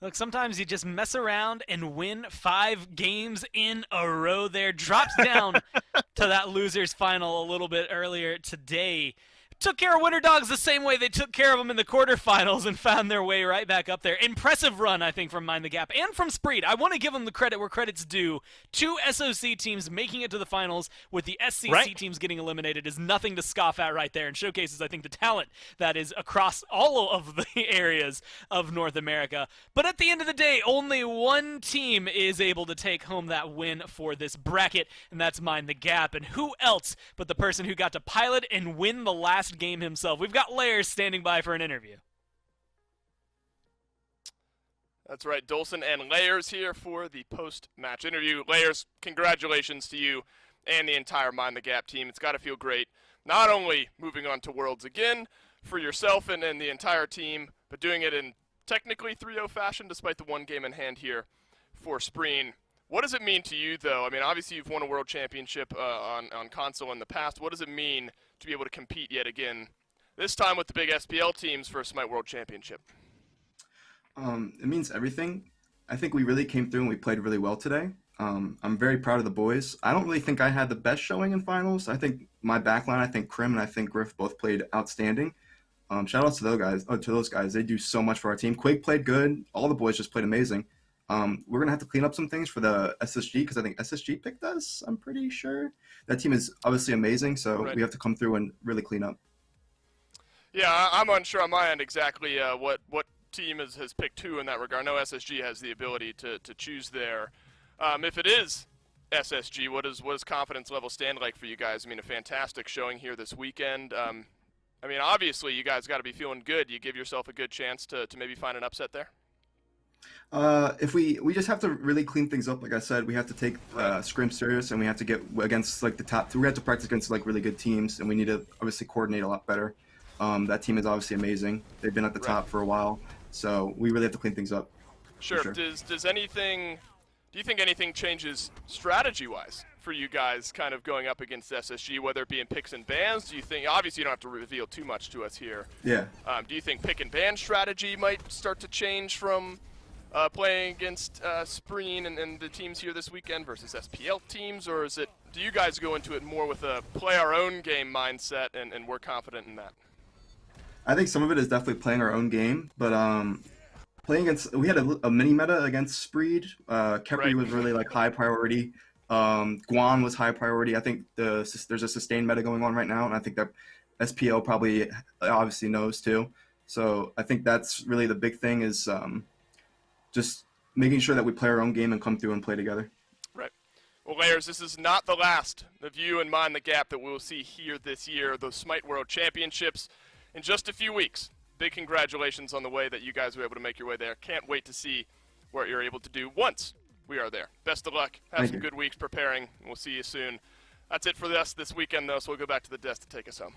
Look, sometimes you just mess around and win 5 games in a row there. Drops down to that losers final a little bit earlier today. Took care of Winter Dogs the same way they took care of them in the quarterfinals and found their way right back up there. Impressive run, I think, from Mind the Gap and from Spreed. I want to give them the credit where credit's due. 2 SOC teams making it to the finals with the SCC teams getting eliminated is nothing to scoff at right there, and showcases, I think, the talent that is across all of the areas of North America. But at the end of the day, only one team is able to take home that win for this bracket, and that's Mind the Gap. And who else but the person who got to pilot and win the last game himself? We've got Layers standing by for an interview. That's right, Dolson and Layers here for the post-match interview. Layers, congratulations to you and the entire Mind the Gap team. It's got to feel great, not only moving on to Worlds again for yourself and the entire team, but doing it in technically 3-0 fashion despite the 1 game in hand here for Spreen. What does it mean to you, though? I mean, obviously you've won a World Championship on console in the past. What does it mean to be able to compete yet again, this time with the big SPL teams for a Smite World Championship? It means everything. I think we really came through and we played really well today. I'm very proud of the boys. I don't really think I had the best showing in finals. I think my backline, I think Krim and I think Griff both played outstanding. Shout out to those guys. They do so much for our team. Quake played good. All the boys just played amazing. We're going to have to clean up some things for the SSG because I think SSG picked us, I'm pretty sure. That team is obviously amazing, so we have to come through and really clean up. Yeah, I'm unsure on my end exactly what team has picked who in that regard. I know SSG has the ability to choose there. If it is SSG, what does confidence level stand like for you guys? I mean, a fantastic showing here this weekend. I mean, obviously, you guys got to be feeling good. You give yourself a good chance to maybe find an upset there? If we just have to really clean things up, like I said, we have to take scrim serious, and we have to get against like the top. We have to practice against like really good teams, and we need to obviously coordinate a lot better. That team is obviously amazing. They've been at the top for a while, so we really have to clean things up. Sure. Does anything? Do you think anything changes strategy-wise for you guys, kind of going up against SSG, whether it be in picks and bans? Do you think? Obviously, you don't have to reveal too much to us here. Yeah. Do you think pick and ban strategy might start to change from playing against Spreen and the teams here this weekend versus SPL teams, or is it? Do you guys go into it more with a play our own game mindset, and we're confident in that? I think some of it is definitely playing our own game, but playing against, we had a mini meta against Spreed. Kepri was really like high priority. Guan was high priority. I think there's a sustained meta going on right now, and I think that SPL probably obviously knows too. So I think that's really the big thing is just making sure that we play our own game and come through and play together. Right. Well, Layers, this is not the last of you and Mind the Gap that we'll see here this year. The Smite World Championships in just a few weeks. Big congratulations on the way that you guys were able to make your way there. Can't wait to see what you're able to do once we are there. Best of luck. Have some good weeks preparing, and we'll see you soon. That's it for us this weekend, though, so we'll go back to the desk to take us home.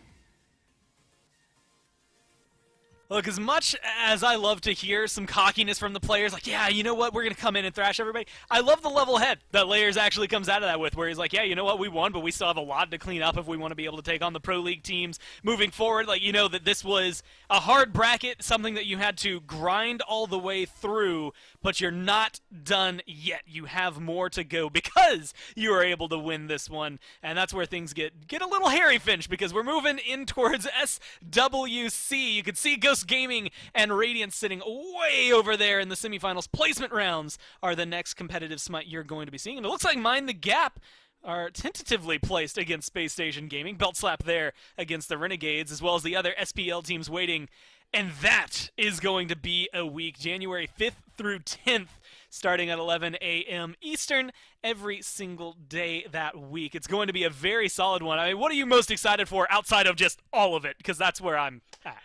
Look, as much as I love to hear some cockiness from the players, like, yeah, you know what, we're going to come in and thrash everybody, I love the level head that Layers actually comes out of that with, where he's like, yeah, you know what, we won, but we still have a lot to clean up if we want to be able to take on the Pro League teams moving forward. Like, you know that this was a hard bracket, something that you had to grind all the way through, but you're not done yet. You have more to go because you are able to win this one, and that's where things get a little hairy, Finch, because we're moving in towards SWC. You can see Ghost Gaming and Radiant sitting way over there in the semifinals. Placement rounds are the next competitive smite you're going to be seeing, and it looks like Mind the Gap are tentatively placed against Space Station Gaming. Belt slap there against the Renegades, as well as the other SPL teams waiting. And that is going to be a week, January 5th through 10th, starting at 11 a.m. Eastern every single day that week. It's going to be a very solid one. I mean, what are you most excited for outside of just all of it? Because that's where I'm at.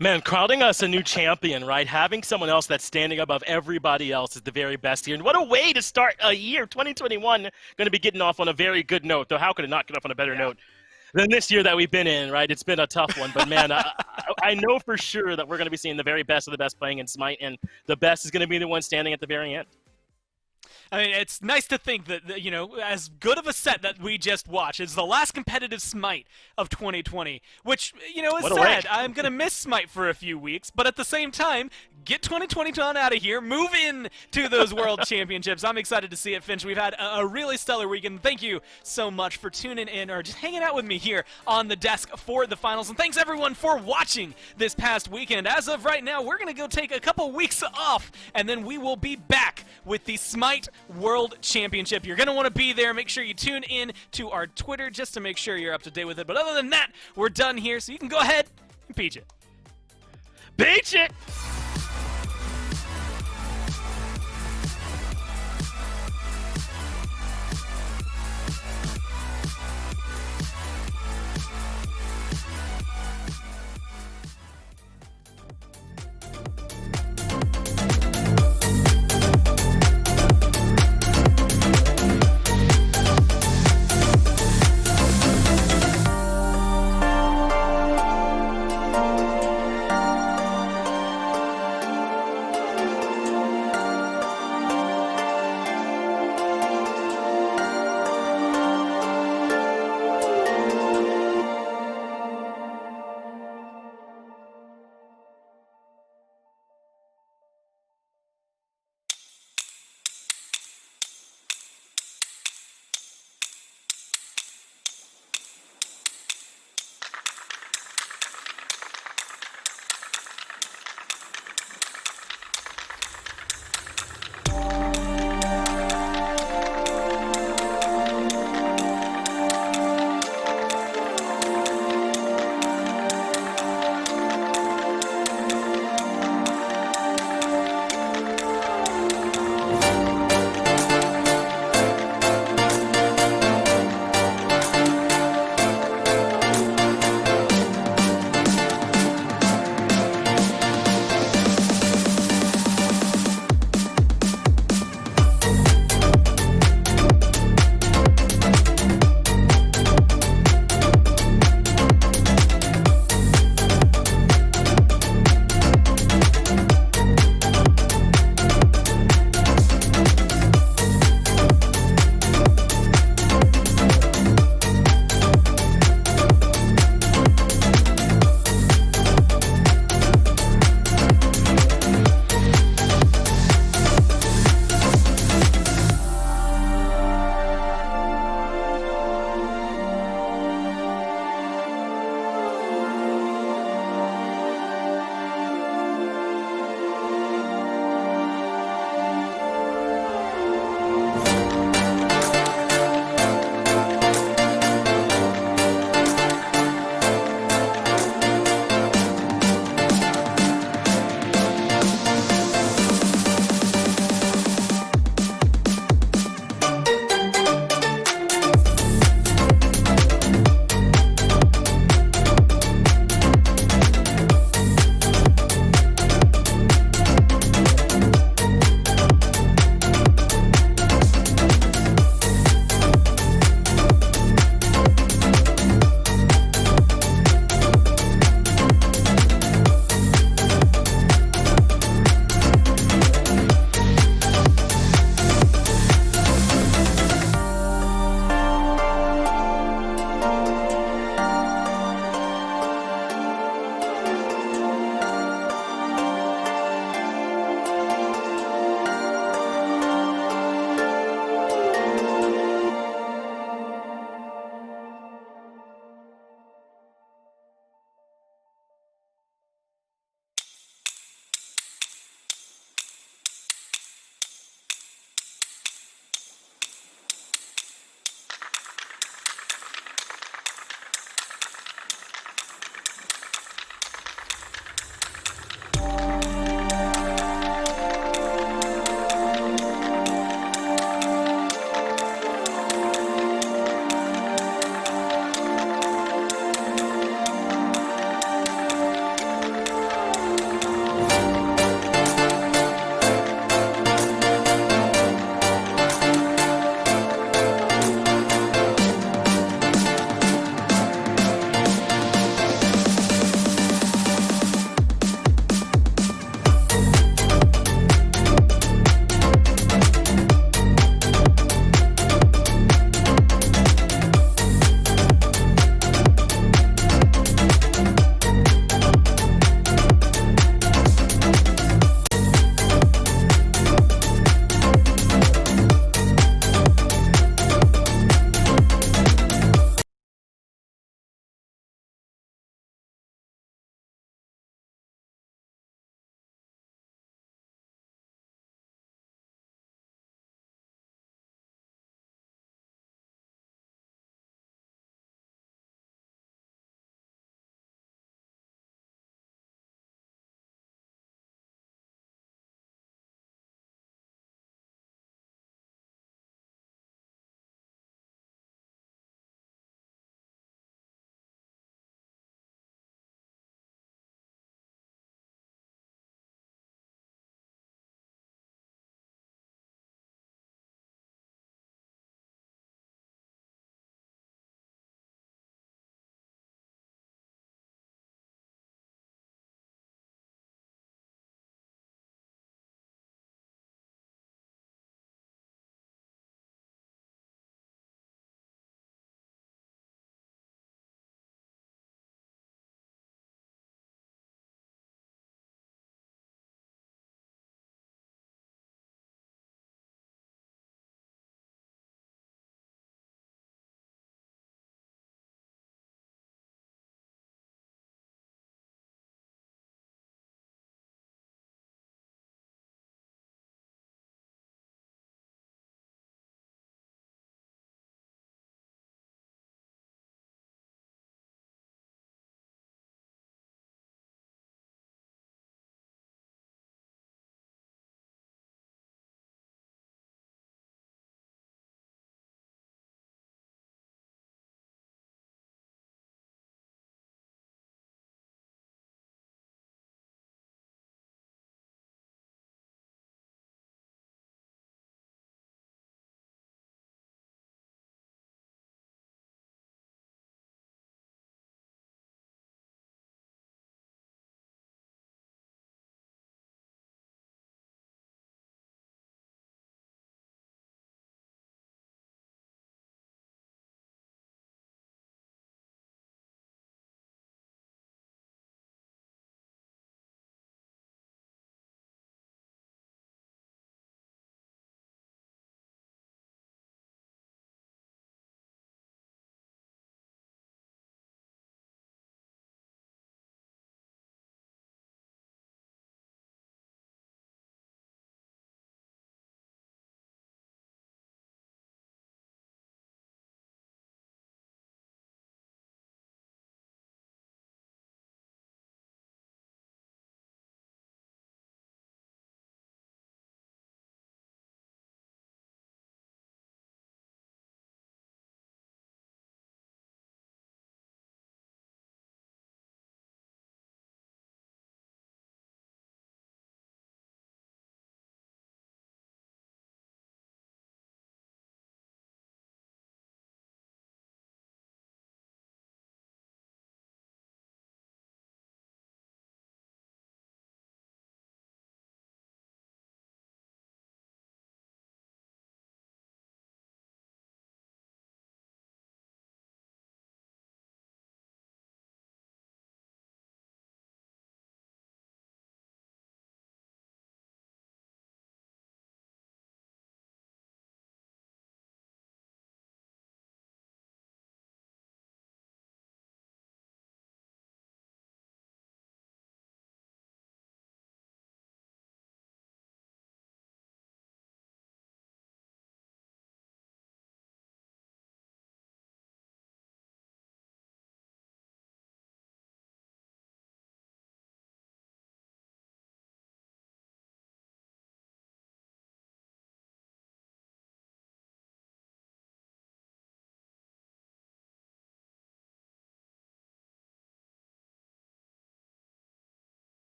Man, crowding us a new champion, right? Having someone else that's standing above everybody else is the very best here. And what a way to start a year, 2021, going to be getting off on a very good note. Though how could it not get off on a better note than this year that we've been in, right? It's been a tough one. But, man, I know for sure that we're going to be seeing the very best of the best playing in Smite, and the best is going to be the one standing at the very end. I mean, it's nice to think that, you know, as good of a set that we just watched is the last competitive Smite of 2020, which, you know, is sad. I'm going to miss Smite for a few weeks, but at the same time, get 2020 on out of here, move in to those World Championships. I'm excited to see it, Finch. We've had a really stellar weekend. Thank you so much for tuning in or just hanging out with me here on the desk for the finals. And thanks, everyone, for watching this past weekend. As of right now, we're going to go take a couple weeks off, and then we will be back with the Smite World Championship. You're going to want to be there. Make sure you tune in to our Twitter just to make sure you're up to date with it. But other than that, we're done here, so you can go ahead and peach it. Peach it!